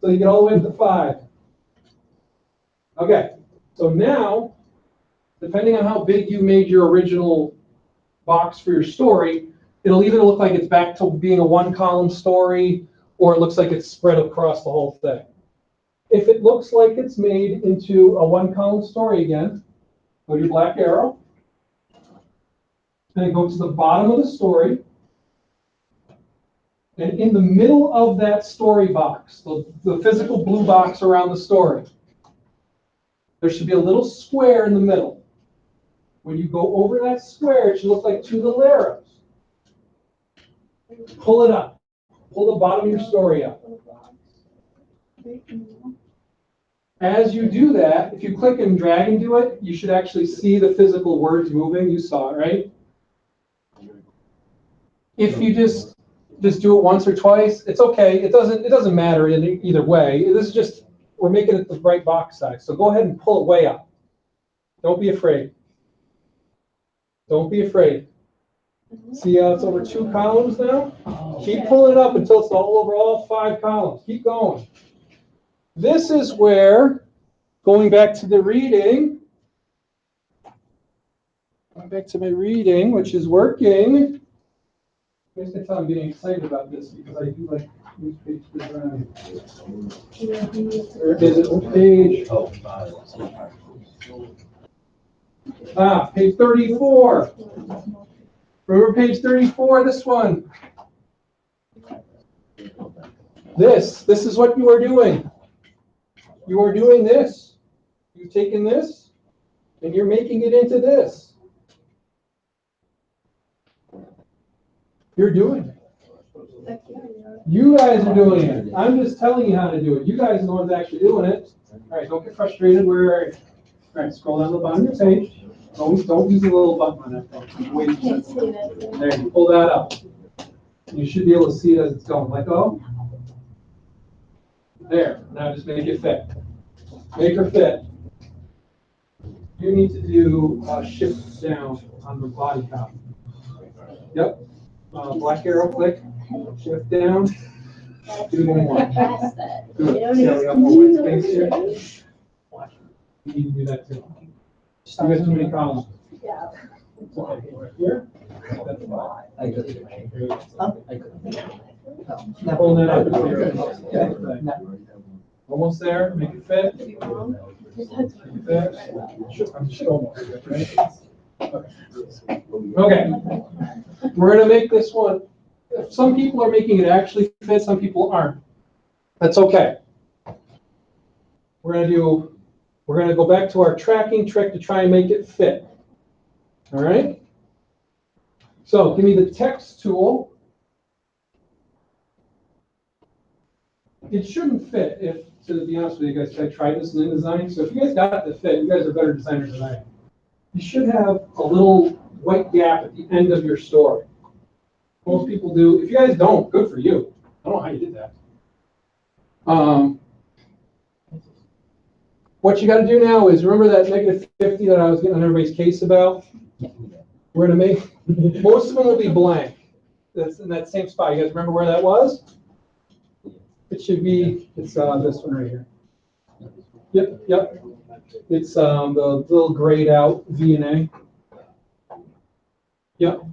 So you get all the way up to 5. Okay, so now, depending on how big you made your original box for your story, it'll either look like it's back to being a 1-column story, or it looks like it's spread across the whole thing. If it looks like it's made into a 1-column story again, go to your black arrow, and go to the bottom of the story. And in the middle of that story box, the physical blue box around the story, there should be a little square in the middle. When you go over that square, it should look like 2 little arrows. Pull it up. Pull the bottom of your story up. As you do that, if you click and drag and do it, you should actually see the physical words moving. You saw it, right? If you just do it once or twice, it's okay. It doesn't matter in either way. This is just, we're making it the right box size. So go ahead and pull it way up. Don't be afraid. Don't be afraid. See how it's over 2 columns now? Keep pulling it up until it's all over all 5 columns. Keep going. This is where, going back to the reading, going back to my reading, which is working. You guys can tell I'm getting excited about this because I do like newspaper design. Where is it? What page? Page 34. Remember page 34, this one. This is what you are doing. You are doing this. You've taken this, and you're making it into this. You're doing it. You guys are doing it. I'm just telling you how to do it. You guys are the ones actually doing it. All right, don't get frustrated. All right, scroll down the bottom of your page. Don't use the little button on that thing. Wait. There, you pull that up. You should be able to see it as it's going. Let go. There. Now just make it fit. Make her fit. You need to do shift down on the body copy. Yep. Black arrow, click. Shift down. Do one more. Good. See how we got more white space here? You need to do that too. You got too many columns. Yeah. Okay, right here. Pull that up into your almost there. Make it fit. Make it fit. I'm just almost right. Okay. We're gonna make this one. Some people are making it actually fit. Some people aren't. That's okay. We're gonna go back to our tracking trick to try and make it fit. All right. So give me the text tool. It shouldn't fit if, to be honest with you guys, I tried this in InDesign. So if you guys got it to fit, you guys are better designers than I am. You should have a little white gap at the end of your story. Most people do. If you guys don't, good for you. I don't know how you did that. What you got to do now is remember that -50 that I was getting on everybody's case about. We're going to make most of them will be blank. That's in that same spot. You guys remember where that was? It should be. It's this one right here. Yep. It's the little grayed out V and A. Yep.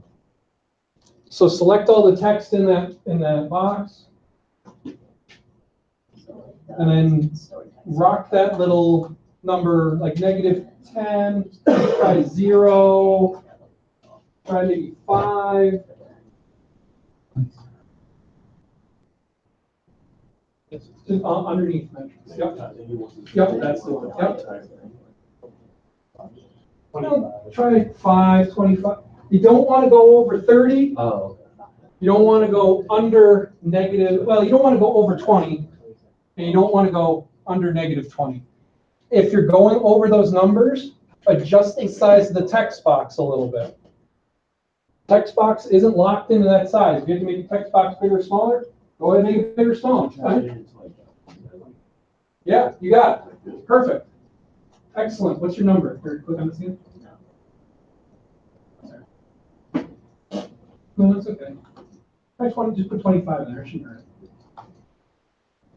So select all the text in that box. and then rock that little number like -10, try 0, try maybe 5. It's just underneath metrics. Yep. Yep, that's the one. Yep. Well, try 5, 25. You don't want to go over 30. Oh. You don't want to go under negative, well, you don't want to go over 20, and you don't want to go under -20. If you're going over those numbers, adjust the size of the text box a little bit. Text box isn't locked into that size. If you have to make the text box bigger or smaller, go ahead and make it bigger or smaller. Fine. Yeah, you got it. Perfect. Excellent. What's your number? Here, click on this again. No, that's okay. Try 20, just put 25 in there. It shouldn't hurt.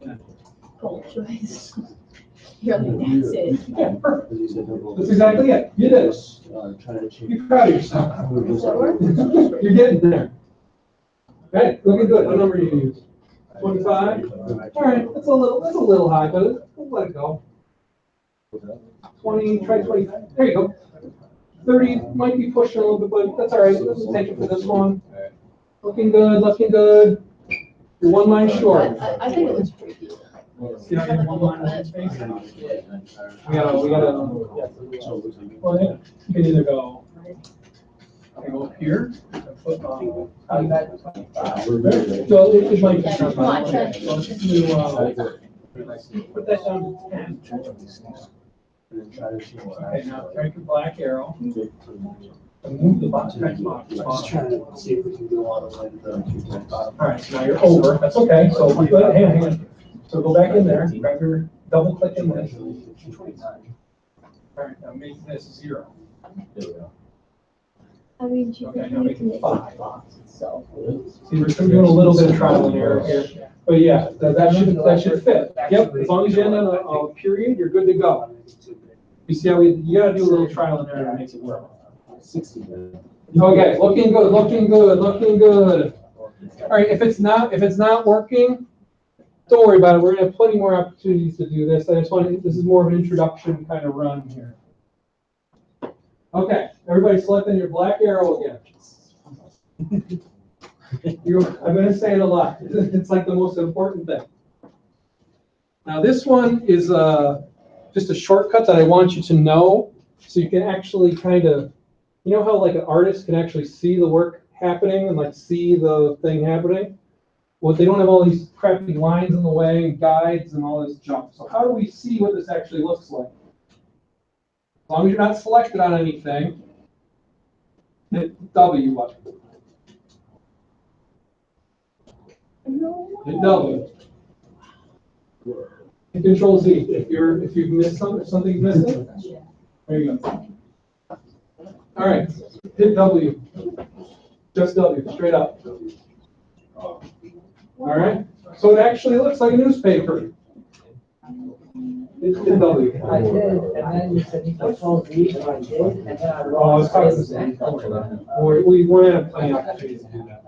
Yeah. Cool choice. You're like, that's it. Yeah, perfect. That's exactly it. You did it. Be proud of yourself. Does that work? You're getting there. Okay, looking good. What number do you use? 25? All right, that's a little high, but we'll let it go. 20, try 20. There you go. 30 might be pushing a little bit, but that's all right. Let's take it for this one. Looking good, looking good. You're one line short. I think it looks pretty decent. You know, you have one line on space. We gotta, well, yeah, you can either go, up here. Put, so it might be. Yeah, come on, try. Put that down to 10. Okay, now drag your black arrow. And move the box text box. Just trying to see if we can go all the way to the bottom. All right, so now you're over. That's okay. So hang on. So go back in there. Grab your double click in this. All right, now make this 0. There we go. I mean, she Okay, could now make it make 5. box itself. See, we're still doing a little bit of trial and error here. But yeah, that should fit. Yep, as long as you end on a period, you're good to go. You see how you gotta do a little trial and error to make it work. 60. Okay, looking good, looking good, looking good. All right, if it's not working, don't worry about it. We're gonna have plenty more opportunities to do this. This is more of an introduction kind of run here. Okay, everybody selecting your black arrow again. I'm gonna say it a lot. It's like the most important thing. Now this one is just a shortcut that I want you to know, so you can actually kind of, you know how like an artist can actually see the work happening and like see the thing happening? Well, they don't have all these crappy lines in the way and guides and all this junk. So how do we see what this actually looks like? As long as you're not selected on anything, hit W button. Hit W. Hit Control Z. If you've missed something, if something's missing, there you go. All right, hit W. Just W, straight up. All right, so it actually looks like a newspaper. Hit W. I did, and then you said you Control Z, and I did, and then I wrote. Oh, I was talking the same. We we're gonna have plenty of opportunities to do that.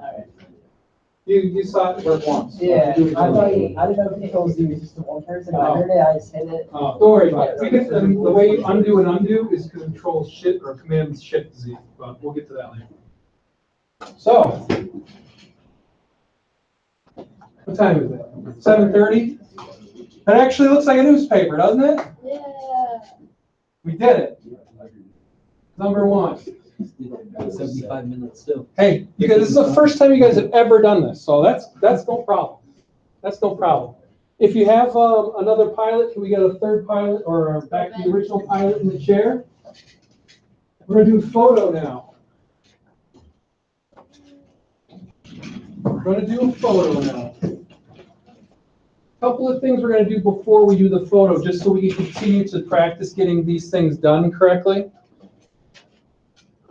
You saw it work once. Yeah, I didn't know Control Z was just the one person. I heard it, I just hit it. Don't worry about it. The way you undo and undo is Control Shift or Command Shift Z, but we'll get to that later. So, what time is it? 7:30. That actually looks like a newspaper, doesn't it? Yeah. We did it. Number 1. 75 minutes still. Hey, you guys, this is the first time you guys have ever done this, so that's no problem. That's no problem. If you have another pilot, can we get a third pilot or back to the original pilot in the chair? We're gonna do photo now. We're gonna do a photo now. Couple of things we're gonna do before we do the photo, just so we can continue to practice getting these things done correctly.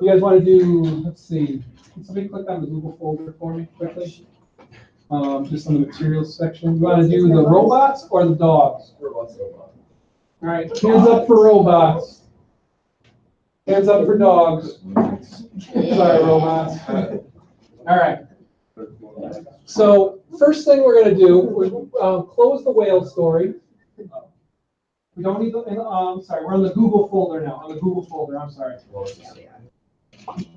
You guys want to do, let's see, can somebody click on the Google folder for me quickly? Just on the materials section. You want to do the robots or the dogs? All right, hands up for robots. Hands up for dogs. Sorry, robots. All right. So first thing we're going to do, close the whale story. We don't need the, sorry, we're on the Google folder now, on the Google folder, I'm sorry.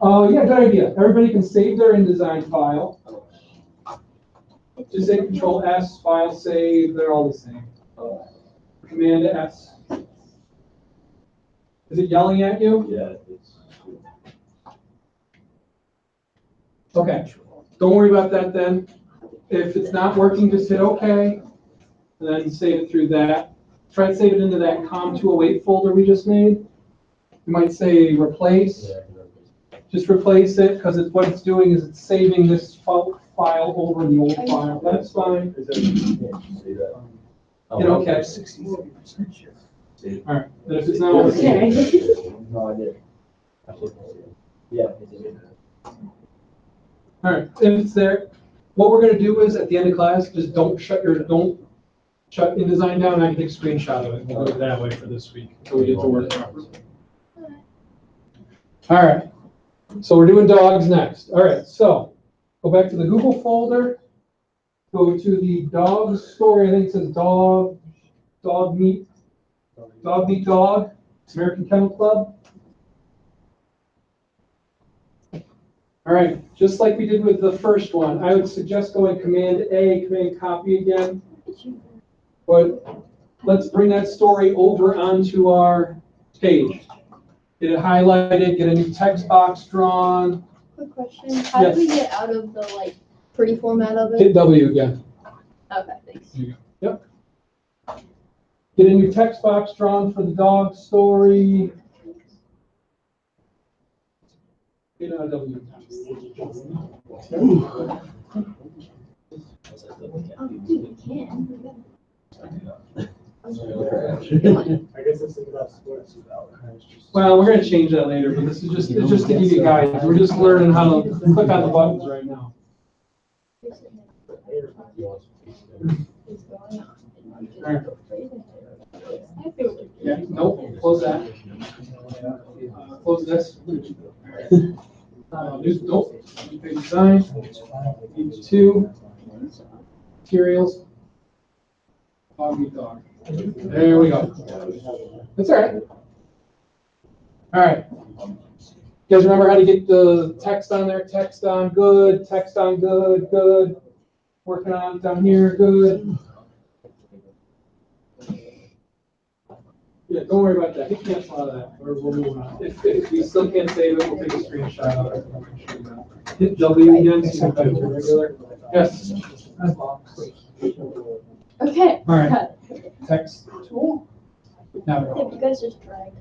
Oh, yeah, good idea. Everybody can save their InDesign file. Just say Control S, file save, they're all the same. Command S. Is it yelling at you? Yeah, it's. Okay, don't worry about that then. If it's not working, just hit OK, and then save it through that. Try to save it into that COMM 208 folder we just made. You might say replace. Just replace it, because what it's doing is it's saving this file over the old file. That's fine. Hit OK. All right, and if it's not working, No, I did. Yeah. all right, if it's there, what we're going to do is at the end of class, just don't shut InDesign down. I can take a screenshot of it. We'll go that way for this week until we get to work properly. All right, so we're doing dogs next. All right, so go back to the Google folder. Go to the dog story. I think it says dog meat dog. American Kennel Club. All right, just like we did with the first one, I would suggest going Command A, Command Copy again. But let's bring that story over onto our page. Get it highlighted, get a new text box drawn. Quick question. How do we get out of the pretty format of it? Hit W again. Okay, thanks. There you go. Yep. Get a new text box drawn for the dog story. Hit W. Oh, dude, you can. I guess it's about sports. Well, we're going to change that later, but this is just to give you guidance. We're just learning how to click on the buttons right now. Yeah, nope, close that. Close this. Nope. Page design. Page 2. Materials. Dog meat dog. There we go. That's all right. All right. You guys remember how to get the text on there? Text on good, text on good, good. Working on it down here, good. Yeah, don't worry about that. You can't cancel out of that. We're moving on. If we still can't save it, we'll take a screenshot of it. We'll make sure that. Hit W again, so you can back to regular. Yes. Okay. All right. Text tool. Now. If you guys just drag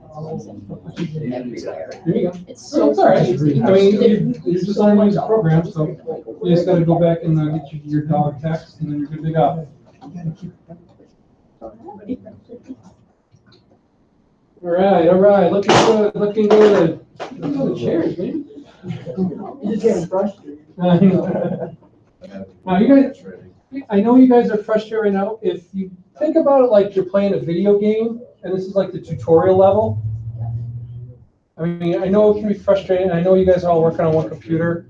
everywhere. There you go. It's so It's all right. I mean, you just learned to use the program, so you just got to go back and get your dog text, and then you're good to go. All right. Looking good, looking good. Look at the chairs, man. You're just getting frustrated. Now, you guys, I know you guys are frustrated right now. If you think about it like you're playing a video game, and this is like the tutorial level. I mean, I know it can be frustrating. I know you guys are all working on one computer.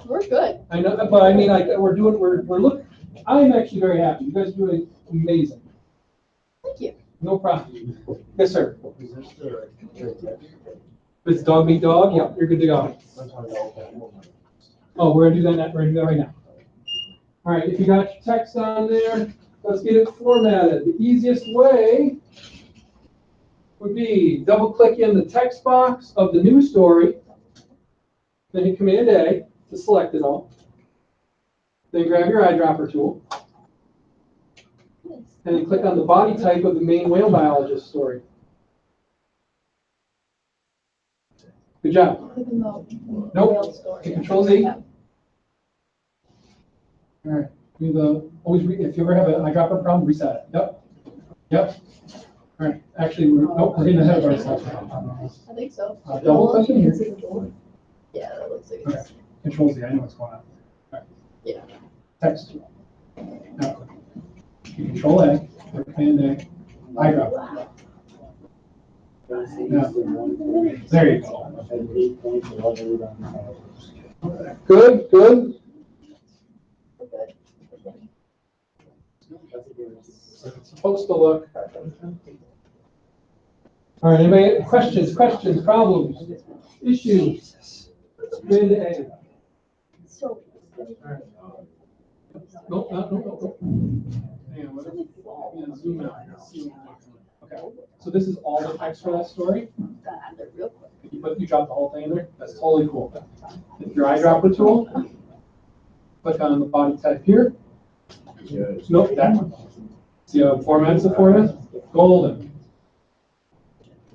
We're good. I know, but I mean, like we're looking. I'm actually very happy. You guys are doing amazing. Thank you. No problem. Yes, sir. If it's dog meat dog, yeah, you're good to go. Oh, we're gonna do that. We're gonna do that right now. All right. If you got your text on there, let's get it formatted. The easiest way would be double-click in the text box of the new story, then hit Command A to select it all. Then grab your eyedropper tool, and then click on the body type of the main whale biologist story. Good job. Click on the Nope. whale story. Hit Control Z. Yeah. All right. If you ever have an eyedropper problem, reset it. Yep. All right. Actually, we're getting ahead of ourselves. I think so. Double click in here. Yeah, that looks like Okay. it's. Control Z. I know what's going on. All right. Yeah. Text. Now click. Control A or Command A. Eyedropper. Yeah. There you go. Good. We're good. It's supposed to look. All right, anybody, questions, problems, issues? Mid A. So. Nope, no. Hang on, what is it? Yeah, zoom out. Okay, so this is all the text for that story. Real quick. You drop the whole thing in there. That's totally cool. If your eyedropper tool, click on the body type here. Nope, that one. See how it formats it for you? Golden.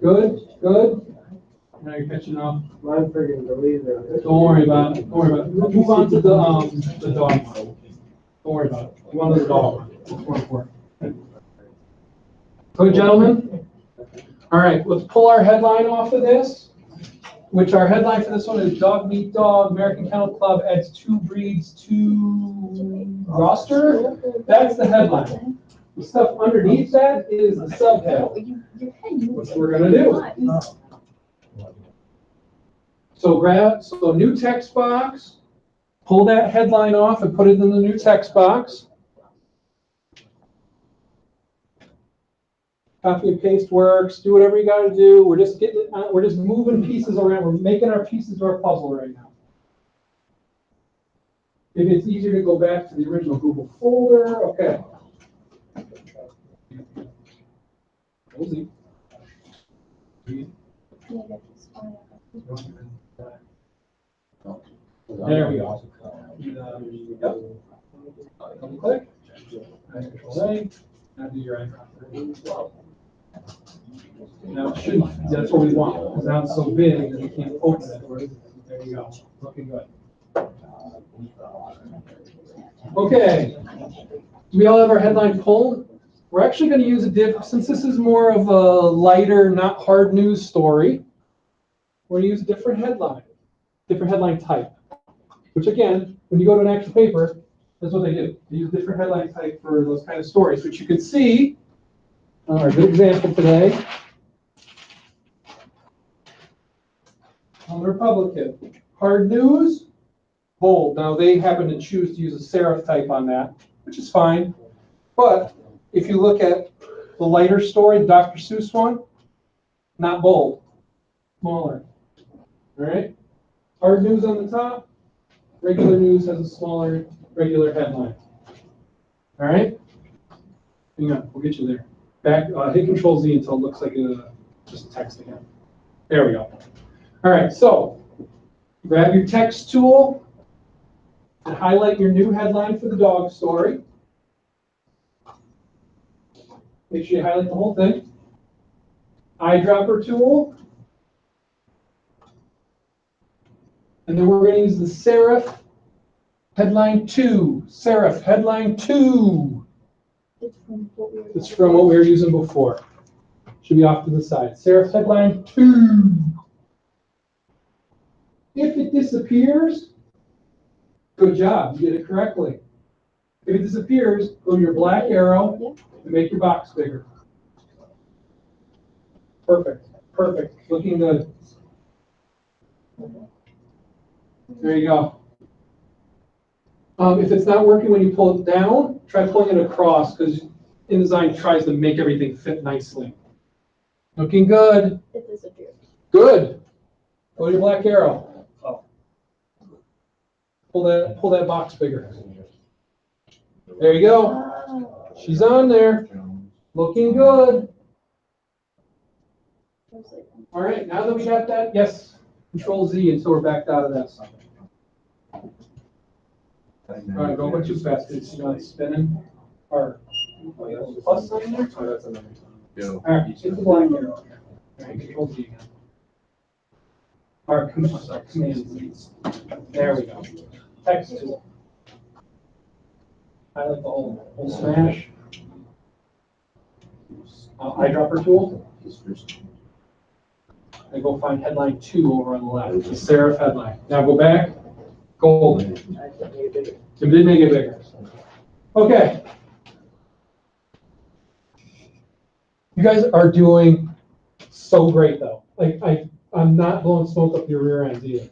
Good. Now you're catching up. I'm freaking deleted it. Don't worry about it. Move on to the dog one. Don't worry about it. Move on to the dog one. It's more important. Good, gentlemen. All right, let's pull our headline off of this, which our headline for this one is Dog Meat Dog, American Kennel Club adds 2 breeds to roster. That's the headline. The stuff underneath that is the subhead, which we're going to do. So new text box, pull that headline off and put it in the new text box. Copy and paste works. Do whatever you got to do. We're just we're just moving pieces around. We're making our pieces to our puzzle right now. Maybe it's easier to go back to the original Google folder. Okay. Cozy. There we go. Double click. Control-A. Now do your eyedropper. Now it shouldn't. That's what we want. Because now it's so big that we can't open it. There you go. Looking good. Okay. Do we all have our headline pulled? We're actually going to use a diff, since this is more of a lighter, not hard news story. We're going to use a different headline type. Which again, when you go to an actual paper, that's what they do. They use a different headline type for those kind of stories, which you can see. Our good example today on the Republican. Hard news, bold. Now they happen to choose to use a serif type on that, which is fine. But if you look at the lighter story, the Dr. Seuss one, not bold, smaller. All right. Hard news on the top. Regular news has a smaller regular headline. All right. Hang on, we'll get you there. Back, hit Control-Z until it looks like just text again. There we go. All right, so grab your text tool and highlight your new headline for the dog story. Make sure you highlight the whole thing. Eyedropper tool. And then we're going to use the serif headline 2. Serif headline 2. It's from what we were using before. Should be off to the side. Serif headline 2. If it disappears, good job. You did it correctly. If it disappears, go to your black arrow and make your box bigger. Perfect. Looking good. There you go. If it's not working when you pull it down, try pulling it across because InDesign tries to make everything fit nicely. Looking good. It disappeared. Good. Go to your black arrow. Oh. Pull that box bigger. There you go. She's on there. Looking good. All right, now that we got that, yes, Control-Z until we're backed out of that. All right, go too fast. It's not spinning. Or plus sign there? Oh, that's another. All right, hit the black arrow. All right, Control-Z again. Or Command-Z. There we go. Text tool. Highlight the whole smash. Eyedropper tool. And go find headline 2 over on the left. The serif headline. Now go back. Golden. It did make it bigger. Okay. You guys are doing so great though. Like I'm not blowing smoke up your rear ends either.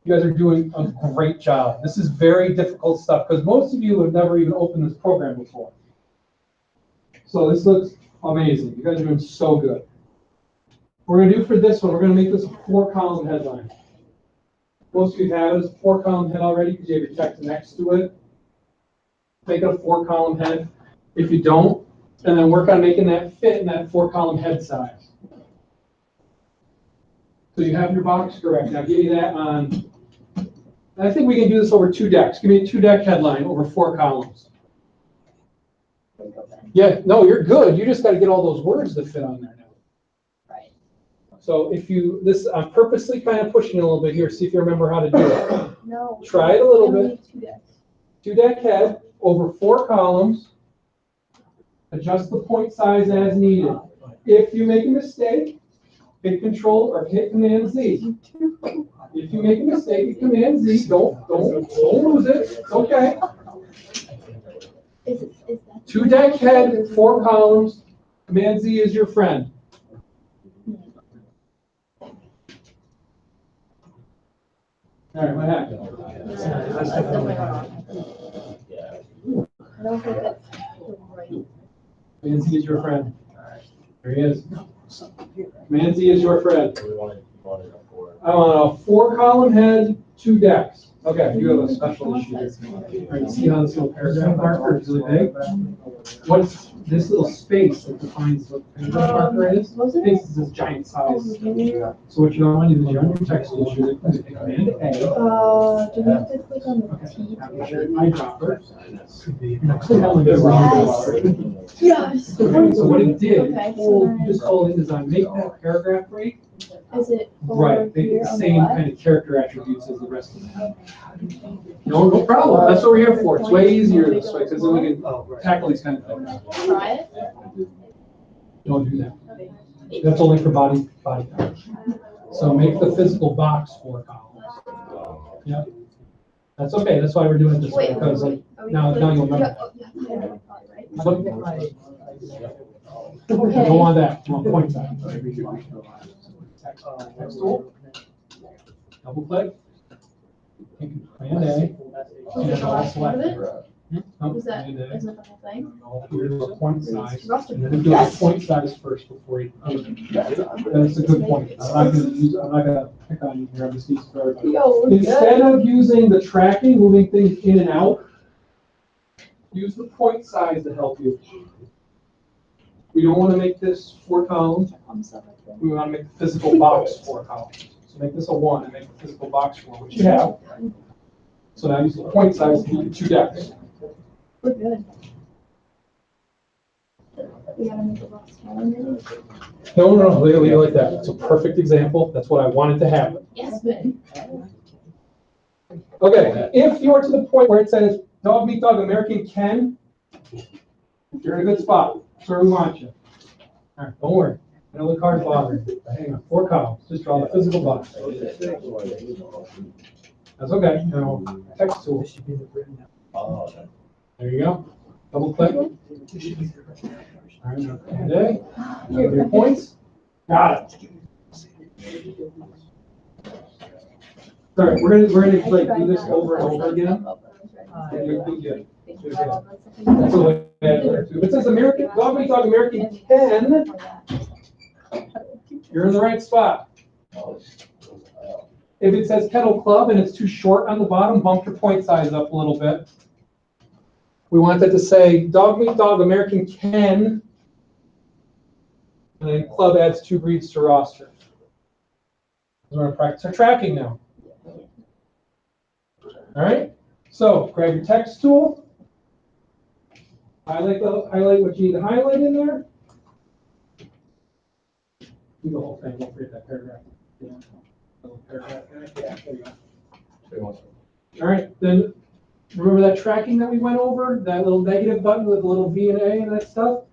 You guys are doing a great job. This is very difficult stuff because most of you have never even opened this program before. So this looks amazing. You guys are doing so good. What we're going to do for this one, we're going to make this a 4-column headline. Most of you have a 4-column head already because you have your text next to it. Make it a 4-column head. If you don't, and then work on making that fit in that 4-column head size. So you have your box correct. Now give me that on, I think we can do this over 2 decks. Give me a 2-deck headline over 4 columns. Yeah, no, you're good. You just got to get all those words to fit on there now. Right. So if you, I'm purposely kind of pushing you a little bit here, see if you remember how to do it. No. Try it a little bit. 2 decks. 2-deck head over 4 columns. Adjust the point size as needed. If you make a mistake, hit Control or hit Command Z. If you make a mistake, hit Command Z. Don't lose it. It's okay. Is that 2-deck head, 4 columns. Command Z is your friend. All right, what happened? That's definitely wrong. I don't think that's the right. Command Z is your friend. There he is. Command Z is your friend. We wanted a 4. I want a 4-column head, 2 decks. Okay, you have a special issue here. All right, see how this little paragraph marker is really big? What's this little space that defines what the paragraph marker is? Was it? This is this giant size. So what you want to do is you're on your text tool, you're going to Command A. Do we have to click on the T? Have your eyedropper. Next to Helen is Yes. So what it did, Okay, so then- just call InDesign, make that paragraph break. Is it Right, over make it here the on same left? kind of character attributes as the rest of them. No problem. That's what we're here for. It's way easier this way because then we can tackle these kind of things. Try it. Don't do that. That's only for body part. So make the physical box 4 columns. Yeah. That's okay. That's why we're doing it this way because like now you'll remember. Don't want that. You want point size. Text tool. Double click. Command A. Was it the last one of it? Nope, Was that, Command A. is it the whole thing? Here's the point size. Yes. And then do the point size first before you. That's a good point. I'm not gonna pick on you here. I'm just using for everybody. Yo, Instead of using the tracking, moving things in and out, use the point size to help you. We don't want to make this 4 columns. We want to make the physical box 4 columns. So make this a 1 and make the physical box 4, which you have. So now use the point size to do 2 decks. We're good. We gotta make a box smaller maybe? No, leave it like that. It's a perfect example. That's what I wanted to happen. Yes, Ben. Okay, if you're to the point where it says dog meat dog American Ken, you're in a good spot. That's where we want you. All right, don't worry. I know the card's bothering you. Hang on, 4 columns. Just draw the physical box. That's okay. Now, text tool. There you go. Double click. All right, now Command A. Your points. Got it. All right, we're gonna like do this over and over again. Yeah. That's the way it works. If it says American dog meat dog American Ken, you're in the right spot. If it says Kennel Club and it's too short on the bottom, bump your point size up a little bit. We want that to say dog meat dog American Ken, and then club adds 2 breeds to roster. We're going to practice our tracking now. All right. So grab your text tool. Highlight what you need to highlight in there. Do the whole thing. Don't forget that paragraph. Yeah. Paragraph. Yeah, there you go. All right. Then remember that tracking that we went over? That little negative button with a little V and A and that stuff?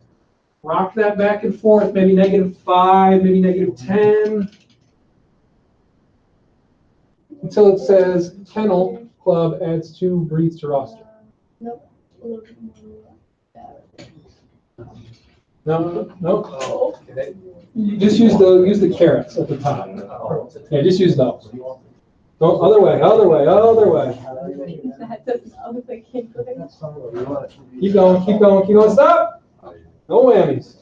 Rock that back and forth, maybe -5, maybe -10. Until it says Kennel Club adds 2 breeds to roster. Nope. A little bit more. No. You just use the carrots at the top. Yeah, just use those. Go other way, other way, other way. That does not look like it. Keep going, keep going, keep going. Stop! No whammies.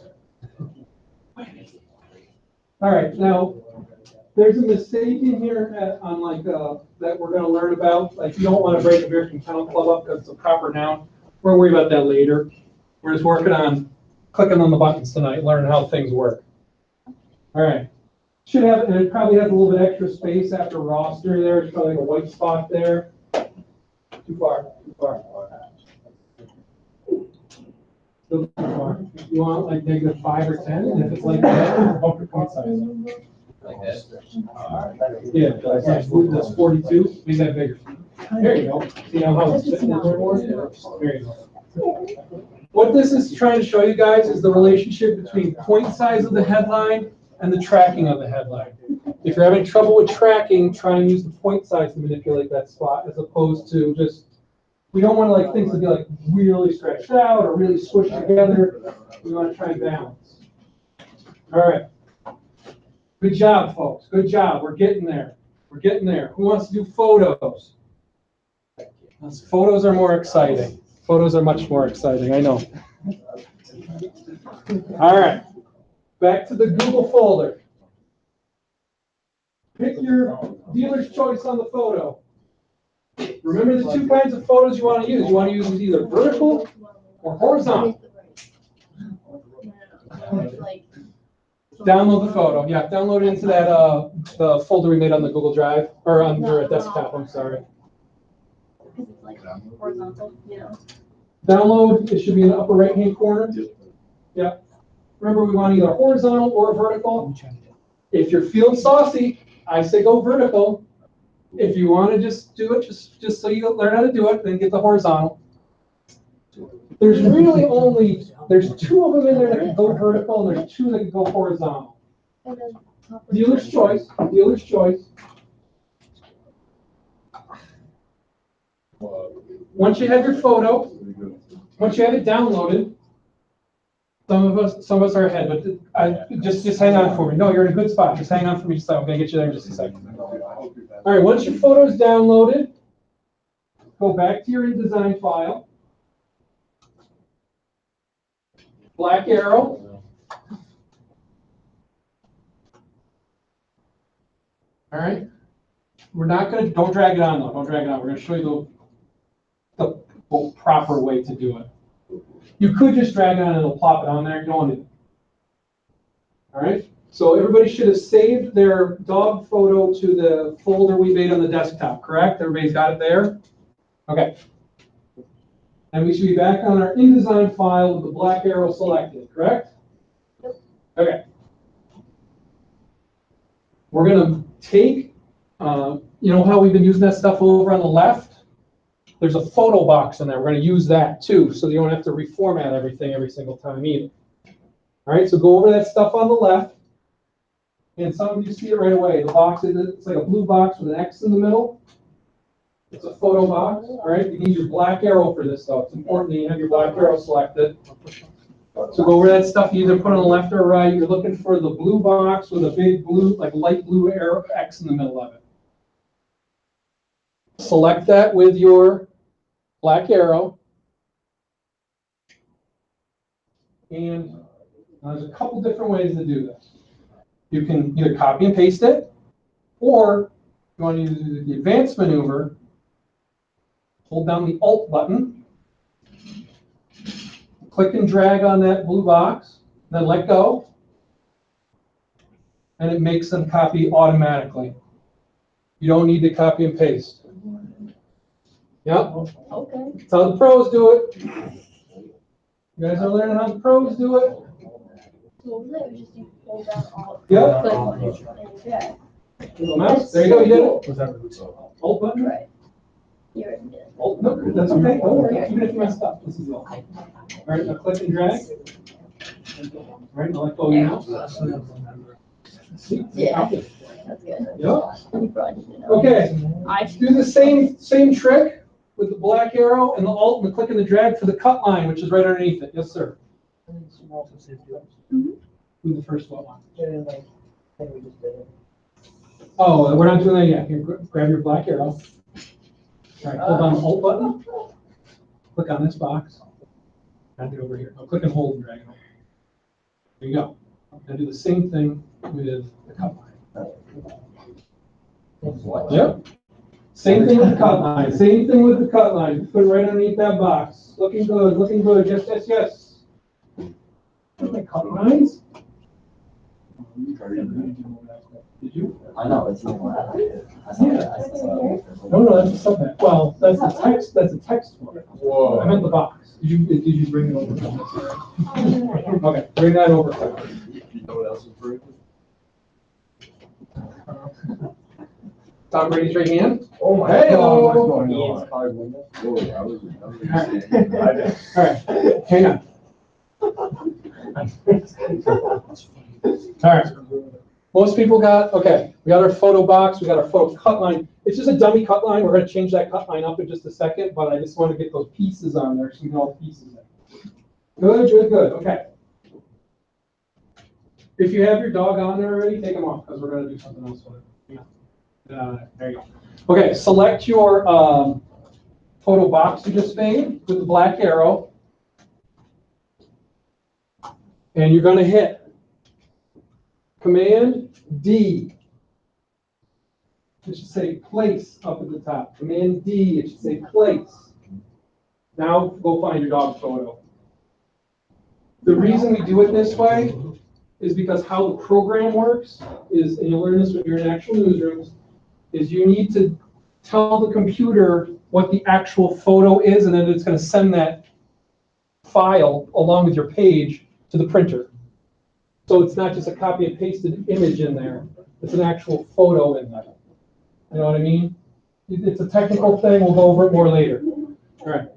All right, now there's a mistake in here on like that we're going to learn about. Like you don't want to break American Kennel Club up because it's a proper noun. We'll worry about that later. We're just working on clicking on the buttons tonight, learning how things work. All right. Should have, and it probably has a little bit extra space after roster there. It's probably like a white spot there. Too far, too far. Still too far. You want like -5 or 10, and if it's like that, bump your point size. Like that? Yeah, that's 42. Make that bigger. There you go. See how it's sitting there more? There you go. What this is trying to show you guys is the relationship between point size of the headline and the tracking of the headline. If you're having trouble with tracking, try and use the point size to manipulate that spot as opposed to just, we don't want to like things to be like really stretched out or really squished together. We want to try and balance. All right. Good job, folks. Good job. We're getting there. We're getting there. Who wants to do photos? Photos are more exciting. Photos are much more exciting, I know. All right. Back to the Google folder. Pick your dealer's choice on the photo. Remember the two kinds of photos you want to use. You want to use either vertical or horizontal. Download the photo. Yeah, download it into that the folder we made on the Google Drive or on your desktop. I'm sorry. Because it's like horizontal, you know. Download. It should be in the upper right-hand corner. Yeah. Remember, we want either horizontal or vertical. If you're feeling saucy, I say go vertical. If you want to just do it, just so you learn how to do it, then get the horizontal. There's really there's 2 of them in there that can go vertical, and there's 2 that can go horizontal. Dealer's choice. Dealer's choice. Once you have your photo, once you have it downloaded, some of us are ahead, but just hang on for me. No, you're in a good spot. Just hang on for me. I'm going to get you there in just a second. All right, once your photo is downloaded, go back to your InDesign file. Black arrow. All right. We're not going to, don't drag it on though. Don't drag it on. We're going to show you the proper way to do it. You could just drag it on and it'll plop it on there. You don't want to. All right. So everybody should have saved their dog photo to the folder we made on the desktop, correct? Everybody's got it there? Okay. And we should be back on our InDesign file with the black arrow selected, correct? Yep. Okay. We're going to take, you know how we've been using that stuff over on the left? There's a photo box in there. We're going to use that too, so you don't have to reformat everything every single time either. All right, so go over that stuff on the left. And some of you see it right away. The box, it's like a blue box with an X in the middle. It's a photo box, all right? You need your black arrow for this stuff. It's important that you have your black arrow selected. So go over that stuff, you either put on the left or right. You're looking for the blue box with a big blue, like light blue arrow X in the middle of it. Select that with your black arrow. And there's a couple different ways to do this. You can either copy and paste it, or you want to use the advanced maneuver, hold down the Alt button, click and drag on that blue box, then let go, and it makes them copy automatically. You don't need to copy and paste. Yep. Okay. That's how the pros do it. You guys are learning how the pros do it. So what was it? It was just you hold down all. Yep. Click, yeah. Mouse. There you go. You did it. Alt button. Right. You already did it. Alt. No, that's okay. Don't worry. Even if you messed up, this is all. All right. Now click and drag. All right. Now let go of your mouse. Yeah. That's good. Yep. You probably didn't know. Okay. Do the same trick with the black arrow and the Alt and the click and the drag for the cut line, which is right underneath it. Yes, sir. Mm-hmm. Do the first one. Oh, we're not doing that yet. Here, grab your black arrow. All right, hold on the Alt button. Click on this box. Drag it over here. I'll click and hold and drag it over. There you go. I'm gonna do the same thing with the cut line. Yep. Same thing with the cut line. Same thing with the cut line. Put it right underneath that box. Looking good. Looking good. Yes, yes, yes. My cut lines. Did you? I know, it's not. No, that's a subhead. Well, that's a text. That's a text one. Whoa. I meant the box. Did you bring it over? Okay, bring that over. You know what else is broken? Tom Brady's right hand. Oh my Hey, God, what's oh. going Ian's on? card window. Whoa, I was All right, hang on. All right. Most people got, okay, we got our photo box, we got our photo cut line. It's just a dummy cut line. We're going to change that cut line up in just a second, but I just want to get those pieces on there so you know all the pieces in. Good, good, good. Okay. If you have your dog on there already, take them off because we're going to do something else with it. Yeah. There you go. Okay, select your photo box you just made with the black arrow. And you're going to hit Command D. It should say place up at the top. Command D, it should say place. Now go find your dog photo. The reason we do it this way is because how the program works is, and you'll learn this when you're in actual newsrooms, is you need to tell the computer what the actual photo is, and then it's going to send that file along with your page to the printer. So it's not just a copy and pasted image in there. It's an actual photo in there. You know what I mean? It's a technical thing. We'll go over it more later. All right.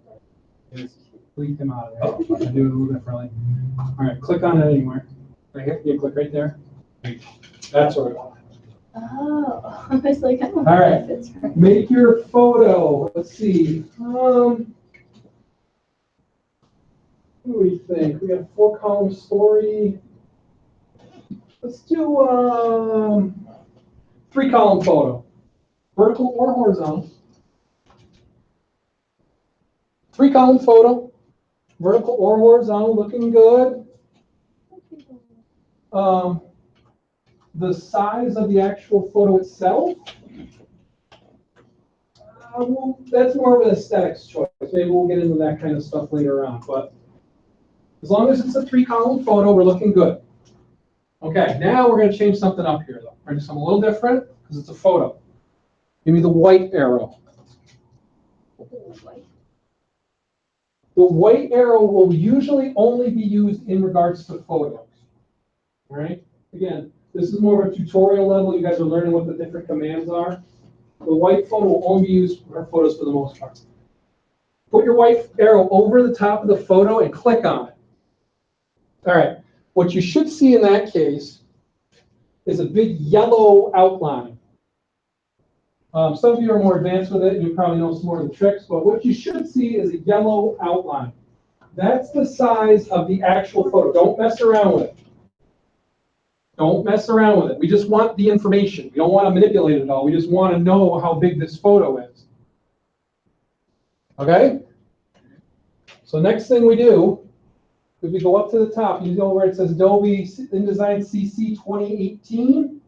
Just delete them out of there. I do it a little differently. All right. Click on it anywhere. Right here. You click right there. That's what I want. Oh, I was like, I don't All know right. if it's right. Make your photo. Let's see. What do we think? We got a 4-column story. Let's do 3-column photo. Vertical or horizontal. 3-column photo. Vertical or horizontal, looking good. The size of the actual photo itself. Well, that's more of an aesthetics choice. Maybe we'll get into that kind of stuff later on. But as long as it's a 3-column photo, we're looking good. Okay, now we're going to change something up here, though. We're going to do something a little different because it's a photo. Give me the white arrow. The white arrow will usually only be used in regards to photos. All right? Again, this is more of a tutorial level. You guys are learning what the different commands are. The white photo will only be used for photos for the most part. Put your white arrow over the top of the photo and click on it. All right. What you should see in that case is a big yellow outline. Some of you are more advanced with it, and you probably know some more of the tricks, but what you should see is a yellow outline. That's the size of the actual photo. Don't mess around with it. Don't mess around with it. We just want the information. We don't want to manipulate it at all. We just want to know how big this photo is. Okay? So next thing we do, if we go up to the top, you know where it says Adobe InDesign CC 2018.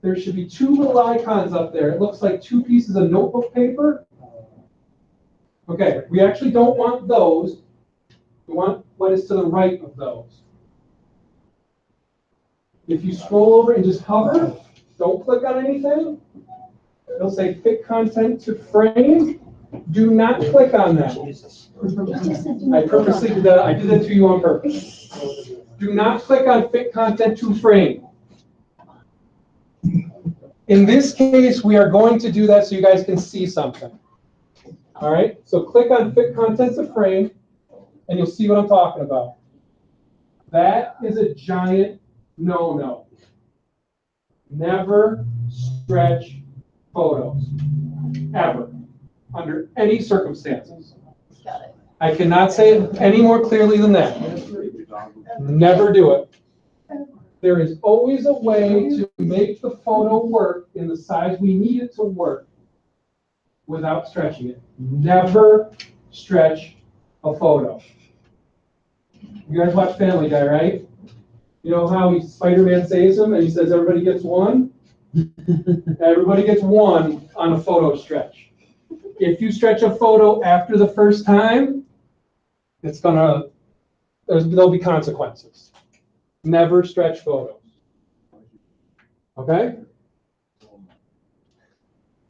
There should be 2 little icons up there. It looks like 2 pieces of notebook paper. Okay, we actually don't want those. We want what is to the right of those. If you scroll over and just hover, don't click on anything. It'll say fit content to frame. Do not click on that. I purposely did that. I did that to you on purpose. Do not click on fit content to frame. In this case, we are going to do that so you guys can see something. All right, so click on fit content to frame, and you'll see what I'm talking about. That is a giant no-no. Never stretch photos, ever, under any circumstances. Got it. I cannot say it any more clearly than that. Never do it. There is always a way to make the photo work in the size we need it to work without stretching it. Never stretch a photo. You guys watch Family Guy, right? You know how Spider-Man saves him and he says everybody gets one? Everybody gets one on a photo stretch. If you stretch a photo after the first time, there'll be consequences. Never stretch photos. Okay?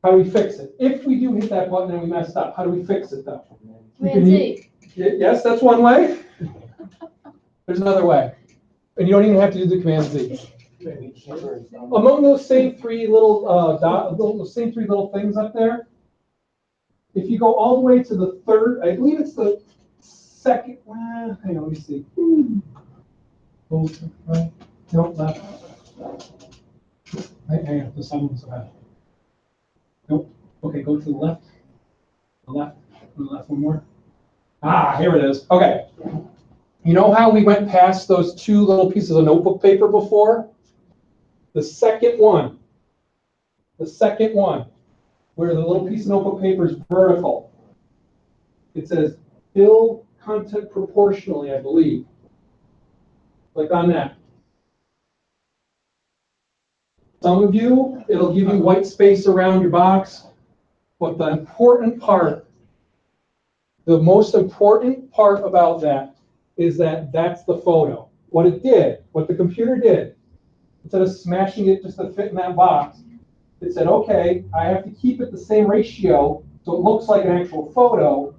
How do we fix it? If we do hit that button and we messed up, how do we fix it though? Command Z. Yes, that's one way. There's another way. And you don't even have to do the Command Z. Among those same three little things up there, if you go all the way to the third, I believe it's the second, hang on, let me see. Right, no, left. Hang on, the sun was ahead. Nope, okay, go to the left. The left one more. Ah, here it is, okay. You know how we went past those two little pieces of notebook paper before? The second one, where the little piece of notebook paper is vertical. It says fill content proportionally, I believe. Click on that. Some of you, it'll give you white space around your box. But the important part, the most important part about that is that that's the photo. What it did, what the computer did, instead of smashing it just to fit in that box, it said, okay, I have to keep it the same ratio so it looks like an actual photo,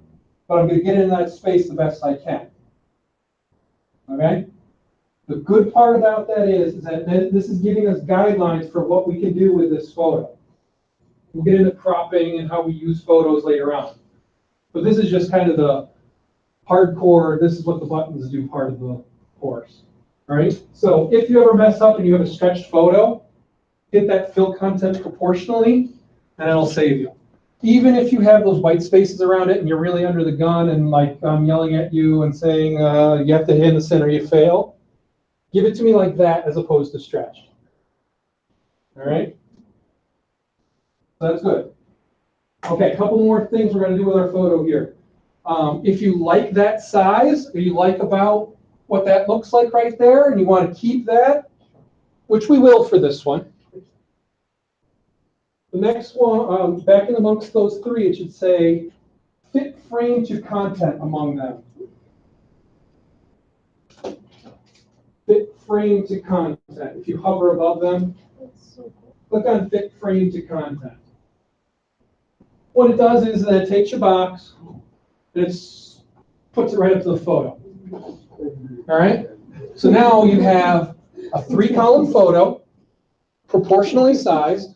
but I'm going to get in that space the best I can. Okay? The good part about that is that this is giving us guidelines for what we can do with this photo. We'll get into cropping and how we use photos later on. But this is just kind of the hardcore, this is what the buttons do part of the course. All right? So if you ever mess up and you have a stretched photo, hit that fill content proportionally, and it'll save you. Even if you have those white spaces around it and you're really under the gun and like I'm yelling at you and saying you have to hit in the center, you fail, give it to me like that as opposed to stretched. All right? So that's good. Okay, a couple more things we're going to do with our photo here. If you like that size, or you like about what that looks like right there, and you want to keep that, which we will for this one. The next one, back in amongst those three, it should say fit frame to content among them. Fit frame to content. If you hover above them, click on fit frame to content. What it does is that it takes your box and it puts it right up to the photo. All right? So now you have a 3-column photo, proportionally sized,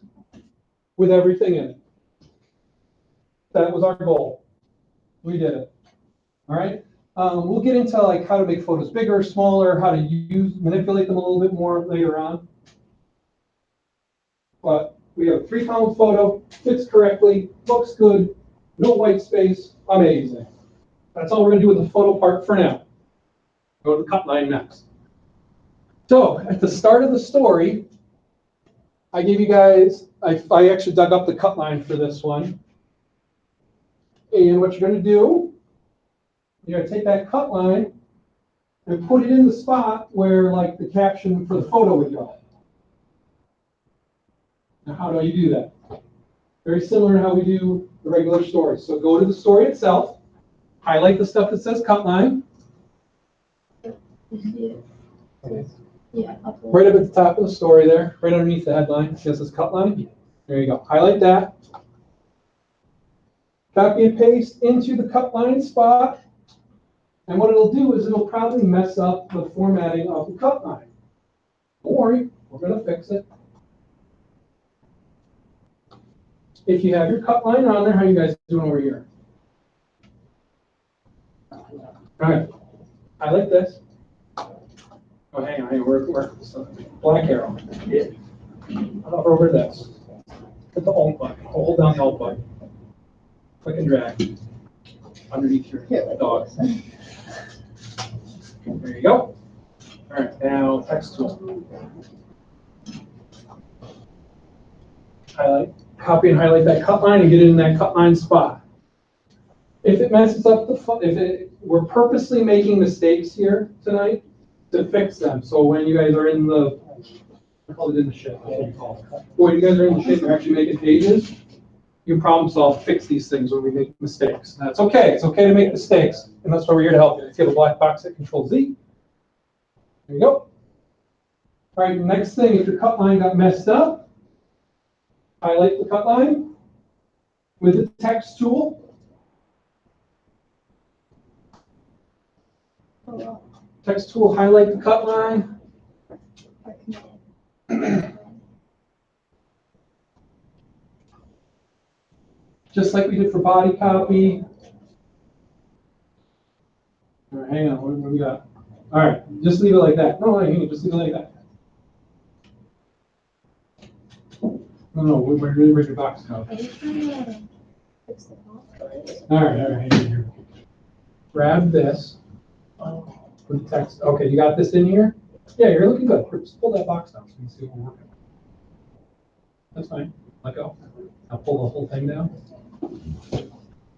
with everything in it. That was our goal. We did it. All right? We'll get into like how to make photos bigger, smaller, how to manipulate them a little bit more later on. But we have a 3-column photo, fits correctly, looks good, no white space, amazing. That's all we're going to do with the photo part for now. Go to the cut line next. So at the start of the story, I gave you guys, I actually dug up the cut line for this one. And what you're going to do, you're going to take that cut line and put it in the spot where like the caption for the photo would go. Now how do you do that? Very similar to how we do the regular story. So go to the story itself, highlight the stuff that says cut line. You see it? Okay. Yeah. Right up at the top of the story there, right underneath the headline, it says cut line. There you go. Highlight that. Copy and paste into the cut line spot. And what it'll do is it'll probably mess up the formatting of the cut line. Don't worry, we're going to fix it. If you have your cut line on there, how are you guys doing over here? All right. Highlight this. Oh, hang on, we're black arrow. Yeah. Hover over this. Hit the Alt button. Hold down the Alt button. Click and drag underneath your dog. There you go. All right, now text tool. Highlight, copy and highlight that cut line and get it in that cut line spot. If it messes up we're purposely making mistakes here tonight to fix them. So when you guys are in the, I call it in the shit, that's what you call it. When you guys are in the shit, you're actually making pages, you problem solve, fix these things when we make mistakes. That's okay, it's okay to make mistakes, and that's why we're here to help you. If you have a black box, hit Control Z. There you go. All right, next thing, if your cut line got messed up, highlight the cut line with the text tool. Text tool, highlight the cut line. Just like we did for body copy. All right, hang on, what do we got? All right, just leave it like that. No, hang on, just leave it like that. No, where's your box go? All right, hang on here. Grab this. Put the text. Okay, you got this in here? Yeah, you're looking good. Just pull that box down so we can see what we're working with. That's fine. Let go. I'll pull the whole thing down.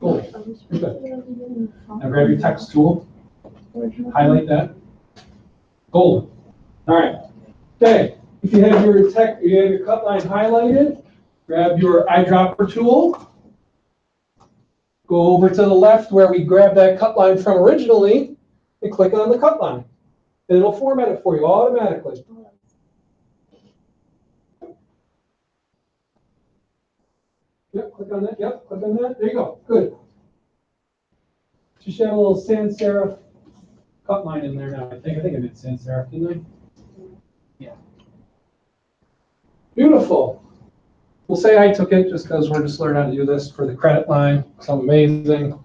Cool. You're good. Now grab your text tool. Highlight that. Golden. All right. Okay. If you have your cut line highlighted, grab your eyedropper tool. Go over to the left where we grabbed that cut line from originally and click on the cut line. And it'll format it for you automatically. Yep, click on that. Yep, click on that. There you go. Good. You should have a little sans serif cut line in there now. I think I did sans serif, didn't I? Yeah. Beautiful. We'll say I took it just because we're just learning how to do this for the credit line. It's amazing.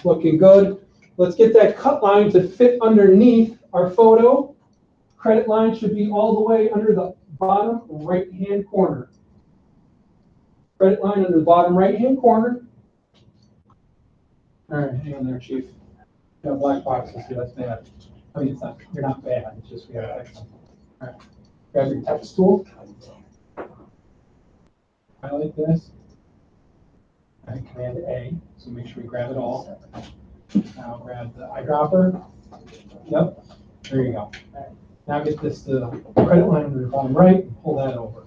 Looking good. Let's get that cut line to fit underneath our photo. Credit line should be all the way under the bottom right-hand corner. Credit line under the bottom right-hand corner. All right, hang on there, Chief. You have black boxes here, that's bad. I mean, it's not, you're not bad, it's just we have excellent. All right, grab your text tool. Highlight this. And Command A, so make sure we grab it all. Now grab the eyedropper. Yep, there you go. Now get this the credit line under the bottom right and pull that over.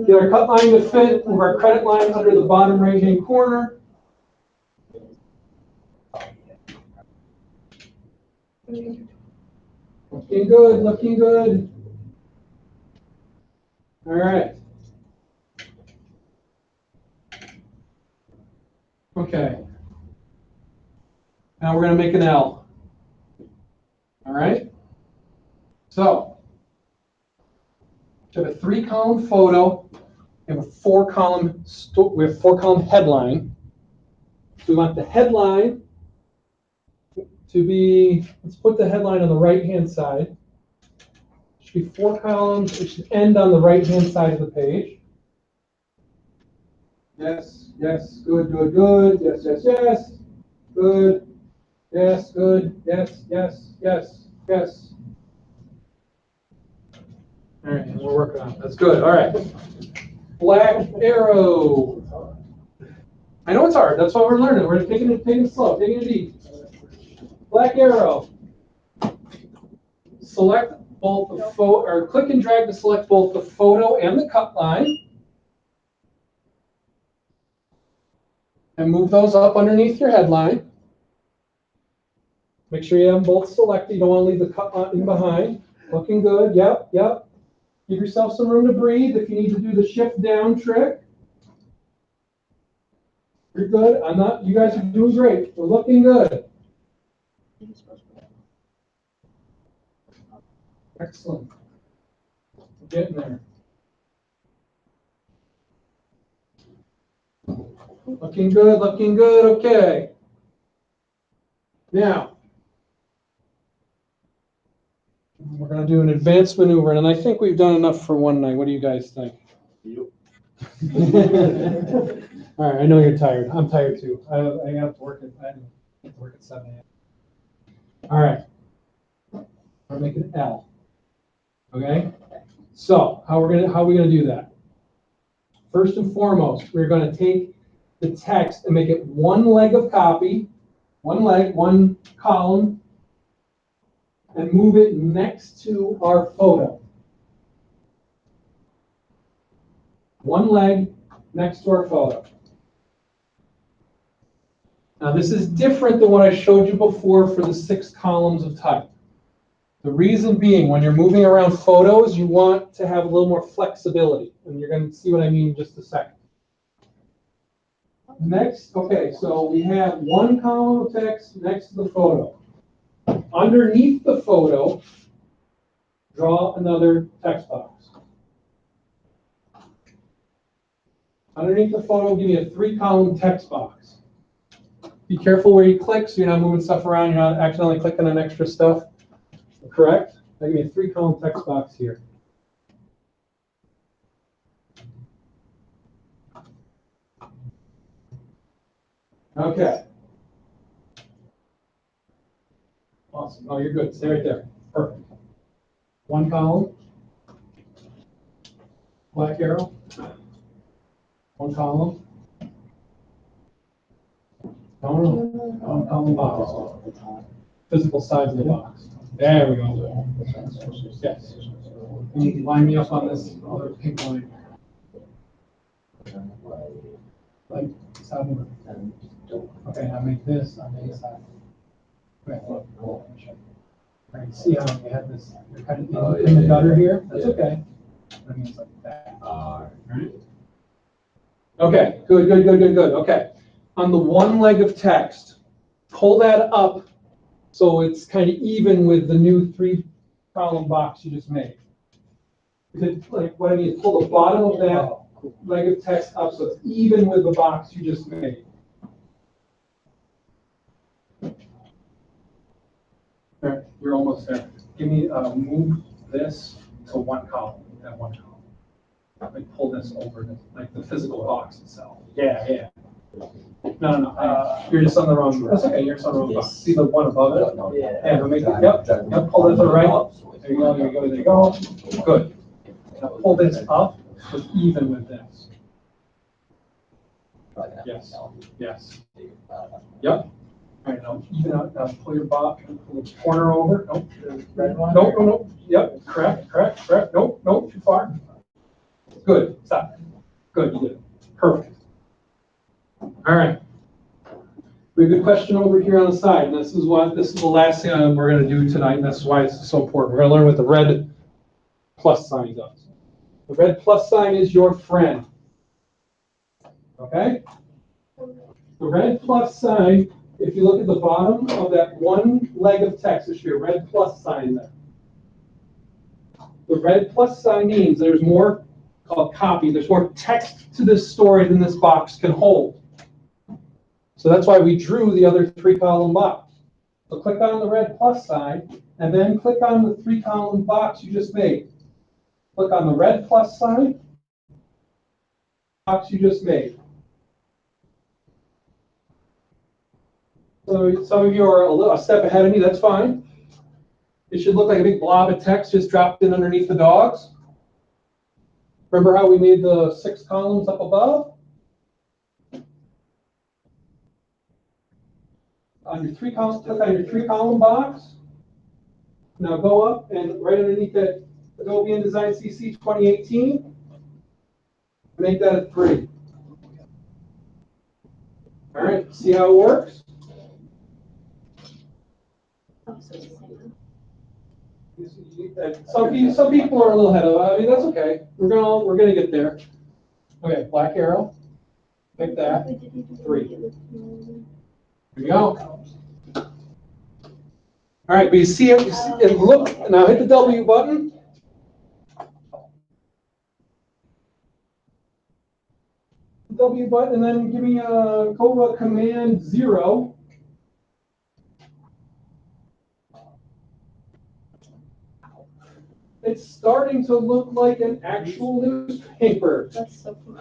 Get our cut line to fit, move our credit line under the bottom right hand corner. Looking good, looking good. All right. Okay. Now we're going to make an L. All right. So, we have a 3-column photo. We have a 4-column. We have 4-column headline. We want the headline to be. Let's put the headline on the right-hand side. It should be 4 columns. It should end on the right-hand side of the page. Yes. Yes. Good. Good. Good. Yes. Yes. Yes. Good. Yes. Good. Yes. Yes. Yes. Yes. All right, and we're working on it. That's good. All right. Black arrow. I know it's hard. That's why we're learning. We're taking it slow, taking it deep. Black arrow. Select both the photo, or click and drag to select both the photo and the cut line. And move those up underneath your headline. Make sure you have them both selected. You don't want to leave the cut line behind. Looking good. Yep, yep. Give yourself some room to breathe if you need to do the shift down trick. You're good. You guys are doing great. We're looking good. Excellent. We're getting there. Looking good, looking good. Okay. Now, we're going to do an advanced maneuver, and I think we've done enough for one night. What do you guys think? Yep. All right, I know you're tired. I'm tired too. I have to work at 7 a.m. All right. I'll make an L. Okay? So how are we gonna do that? First and foremost, we're gonna take the text and make it one leg of copy, one leg, one column, and move it next to our photo. One leg next to our photo. Now this is different than what I showed you before for the 6 columns of type. The reason being, when you're moving around photos, you want to have a little more flexibility. And you're going to see what I mean in just a second. Next, okay, so we have one column of text next to the photo. Underneath the photo, draw another text box. Underneath the photo, give me a 3-column text box. Be careful where you click so you're not moving stuff around, you're not accidentally clicking on extra stuff. Correct? Now give me a 3-column text box here. Okay. Awesome. Oh, you're good. Stay right there. Perfect. 1 column. Black arrow. 1 column. No. 1 column box. Physical size of the box. There we go. Yes. You can line me up on this other pink line. Like, okay, now make this on the side. Okay, look. All right, see how you have this, you're kind of in the gutter here? That's okay. That means like that. Right? Okay, good. Okay. On the one leg of text, pull that up so it's kind of even with the new 3-column box you just made. Like what I mean is pull the bottom of that leg of text up so it's even with the box you just made. All right, you're almost there. Give me move this to 1 column. That 1 column. Like pull this over this, like the physical box itself. Yeah. No. You're just on the wrong. That's okay. You're just on the wrong box. See the one above it? Yeah. Make it. Yep. Pull that to the right. There you go. Good. Now pull this up so it's even with this. Yes. Yep. All right. Now even out. Now pull your box. Pull the corner over. Nope. No. Yep. Correct. Nope. Too far. Good. Stop. Good. You did it. Perfect. All right. We have a question over here on the side, and this is the last thing we're going to do tonight, and that's why it's so important. We're going to learn what the red plus sign does. The red plus sign is your friend. Okay? The red plus sign, if you look at the bottom of that one leg of text, there should be a red plus sign there. The red plus sign means there's more called copy. There's more text to this story than this box can hold. So that's why we drew the other 3-column box. So click on the red plus sign, and then click on the 3-column box you just made. Click on the red plus sign, box you just made. So some of you are a step ahead of me, that's fine. It should look like a big blob of text just dropped in underneath the dogs. Remember how we made the 6 columns up above? On your 3-column, click on your 3-column box. Now go up and right underneath that Adobe InDesign CC 2018, make that a 3. All right, see how it works? Some people are a little ahead of it. I mean, that's okay. We're gonna get there. Okay, black arrow. Make that 3. Here we go. All right, but you see it, look, now hit the W button. W button, and then give me a Command 0. It's starting to look like an actual newspaper. That's so cool.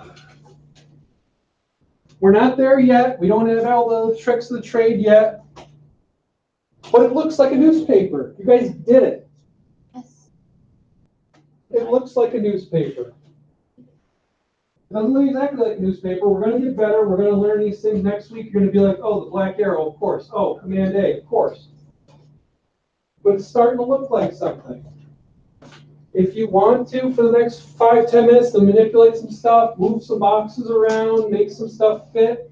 We're not there yet. We don't have all the tricks of the trade yet. But it looks like a newspaper. You guys did it. Yes. it looks like a newspaper. It doesn't look exactly like a newspaper. We're going to get better. We're going to learn these things next week. You're going to be like, oh, the black arrow, of course. Oh, Command A, of course. But it's starting to look like something. If you want to, for the next 5-10 minutes, to manipulate some stuff, move some boxes around, make some stuff fit,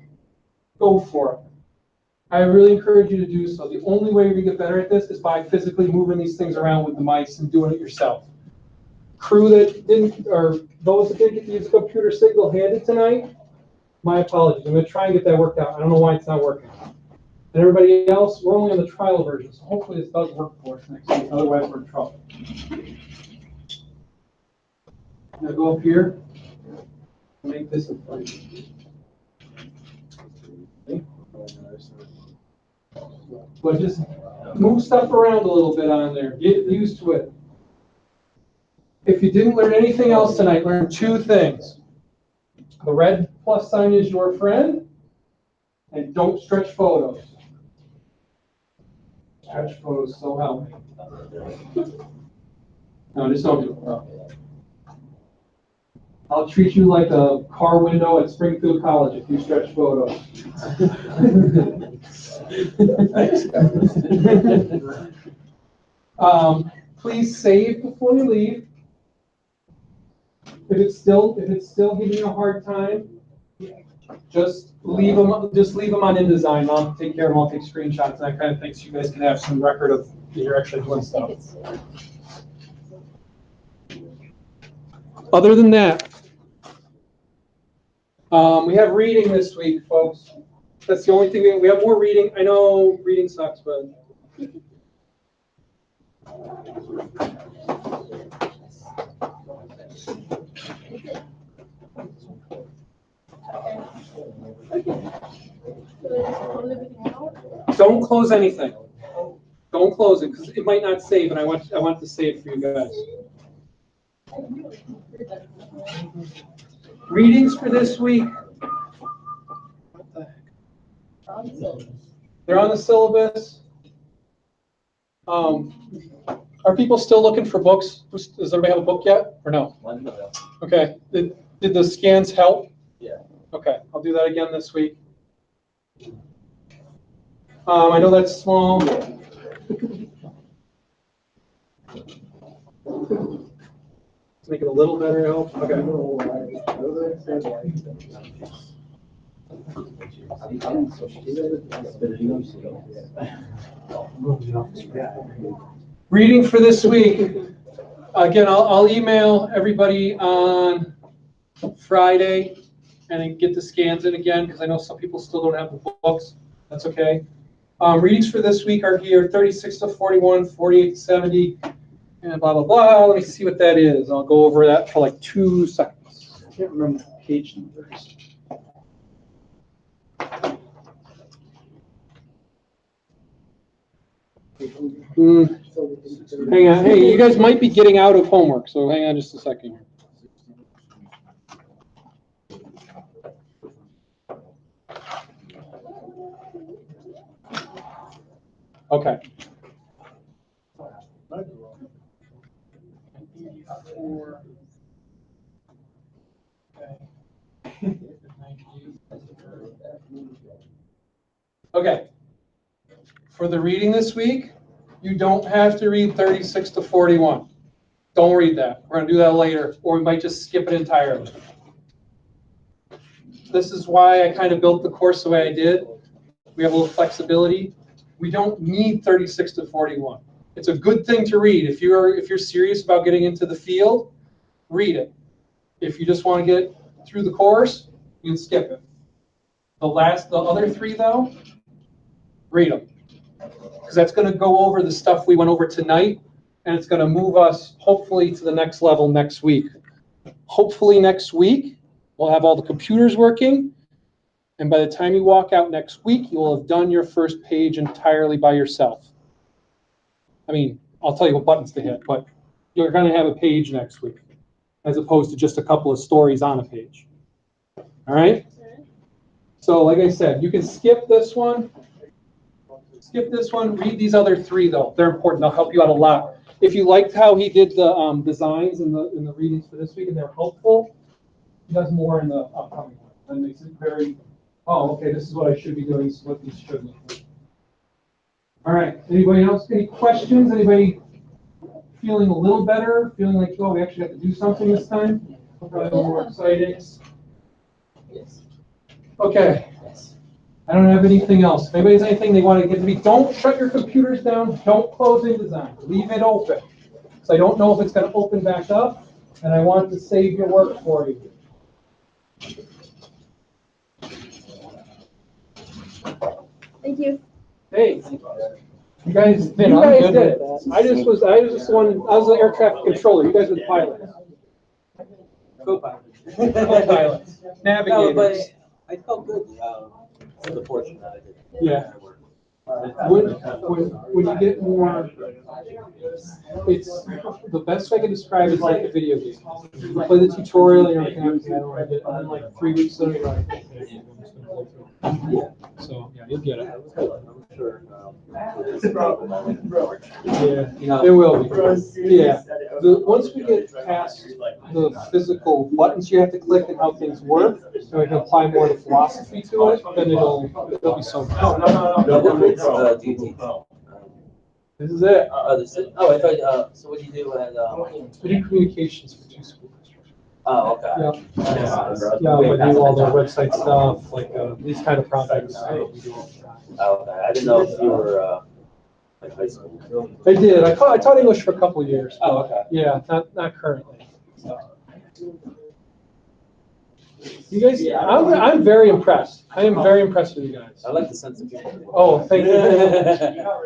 go for it. I really encourage you to do so. The only way you're going to get better at this is by physically moving these things around with the mice and doing it yourself. Crew that didn't, or those that didn't get to use the computer single-handed tonight, my apologies. I'm going to try and get that worked out. I don't know why it's not working. And everybody else, we're only on the trial version, so hopefully this does work for us next week. Otherwise, we're in trouble. Now go up here and make this a frame. But just move stuff around a little bit on there. Get used to it. If you didn't learn anything else tonight, learn 2 things. The red plus sign is your friend, and don't stretch photos. Stretch photos, so help me. No, just don't do it. I'll treat you like a car window at Springfield College if you stretch photos. Please save before you leave. If it's still giving you a hard time, just leave them on InDesign. I'll take care of them. I'll take screenshots and that kind of thing, so you guys can have some record of that you're actually doing stuff. Other than that, we have reading this week, folks. That's the only thing we have more reading. I know reading sucks, but don't close anything. Don't close it because it might not save, and I want to save for you guys. Readings for this week. What the heck? They're on the syllabus. Are people still looking for books? Does everybody have a book yet, or no? Okay. Did the scans help? Yeah. Okay, I'll do that again this week. I know that's small. Let's make it a little better help. Okay. Reading for this week. Again, I'll email everybody on Friday and then get the scans in again because I know some people still don't have the books. That's okay. Readings for this week are here 36 to 41, 48 to 70, and blah, blah, blah. Let me see what that is. I'll go over that for like 2 seconds. I can't remember the page numbers. Hang on. Hey, you guys might be getting out of homework, so hang on just a second here. Okay. Okay. For the reading this week, you don't have to read 36 to 41. Don't read that. We're going to do that later, or we might just skip it entirely. This is why I kind of built the course the way I did. We have a little flexibility. We don't need 36 to 41. It's a good thing to read. If you're serious about getting into the field, read it. If you just want to get through the course, you can skip it. The other 3 though, read them. Because that's going to go over the stuff we went over tonight, and it's going to move us hopefully to the next level next week. Hopefully next week, we'll have all the computers working, and by the time you walk out next week, you will have done your first page entirely by yourself. I mean, I'll tell you what buttons to hit, but you're going to have a page next week, as opposed to just a couple of stories on a page. All right? So like I said, you can skip this one. Skip this one. Read these other 3, though. They're important. They'll help you out a lot. if you liked how he did the designs in the readings for this week and they're helpful, he does more in the upcoming one. And makes it very, oh, okay, this is what I should be doing, this is what these should look like. All right, anybody else, any questions? Anybody feeling a little better? Feeling like, oh, we actually got to do something this time? Probably a little more exciting. Yes. Okay. I don't have anything else. If anybody has anything they want to get to me, don't shut your computers down. Don't close InDesign. Leave it open. So I don't know if it's going to open back up, and I want to save your work for you. Thank you. Hey, you guys did it. I was the air traffic controller. You guys were the pilots. Co-pilots. Navigators. No, but I felt good. For the portion that I did. Yeah. When you get more, it's the best way I can describe it is like a video game. You play the tutorial and you're like, okay, I don't want to get it. And then like 3 weeks later, you're like, okay, I'm just gonna play through it. So yeah, you'll get it. I'm sure. Yeah, it will be. Yeah. Once we get past the physical buttons you have to click and how things work, and we can apply more of the philosophy to it, then it'll be so good. Do you teach? This is it. Oh, I thought. So what do you do at? We do communications for 2 school districts. Oh, okay. Yeah, we do all their website stuff, like these kind of projects. We do all the time. Oh, okay. I didn't know if you were like high school. I did. I taught English for a couple of years. Oh, okay. Yeah, not currently. So. You guys, I'm very impressed. I am very impressed with you guys. I like the sense of humor. Oh, thank you.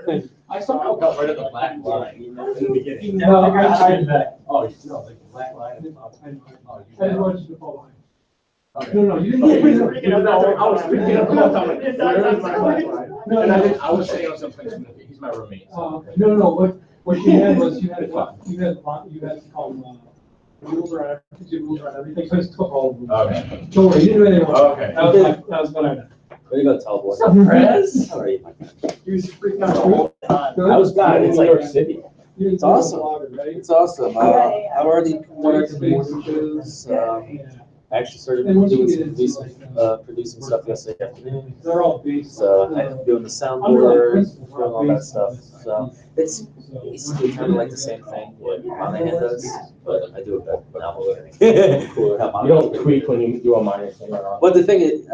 Thank you. I somehow got rid of the black line in the beginning. No, I did that. Oh, no, like the black line. I didn't want you to follow line. No, you didn't. I was freaking out about that. No, I was saying something. He's my roommate. No. What you had was you had to call rules around everything. So I just took all of them. Okay. Don't worry, you didn't do anything wrong. Okay. That was what I did. Where you go, tall boy? What's up, Prez? How are you? You was freaking out. I was glad. It's like New York City. It's awesome. It's awesome. I've already done some mortgages. I actually started doing some producing stuff yesterday afternoon. They're all based. So I'm doing the soundboard, doing all that stuff. So it's basically kind of like the same thing what Monahan does, but I do it better. Now. You don't tweak when you do a minor thing or not. But the thing is,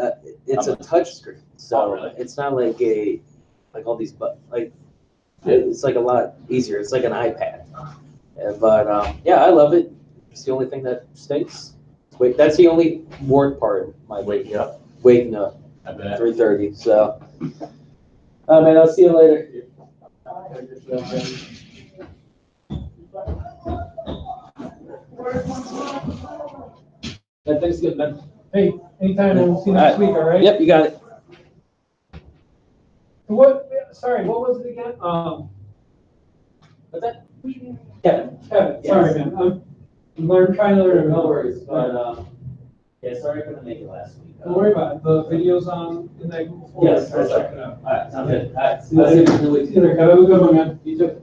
it's a touch screen, so it's not like all these it's like a lot easier. It's like an iPad. But yeah, I love it. It's the only thing that stinks. Wait, that's the only work part. My waking up. I bet. 3:30. So, man, I'll see you later. Thanks again, man. Hey, anytime, we'll see you next week, all right? Yep, you got it. Sorry, what was it again? What's that? Kevin, sorry, man. I'm trying to learn. No worries, but yeah, sorry I couldn't make it last week. Don't worry about it. The video's on in that Google folder. Yes, I'll check it out. All right, sounds good. All right, See you later. Have a good one, man. You too.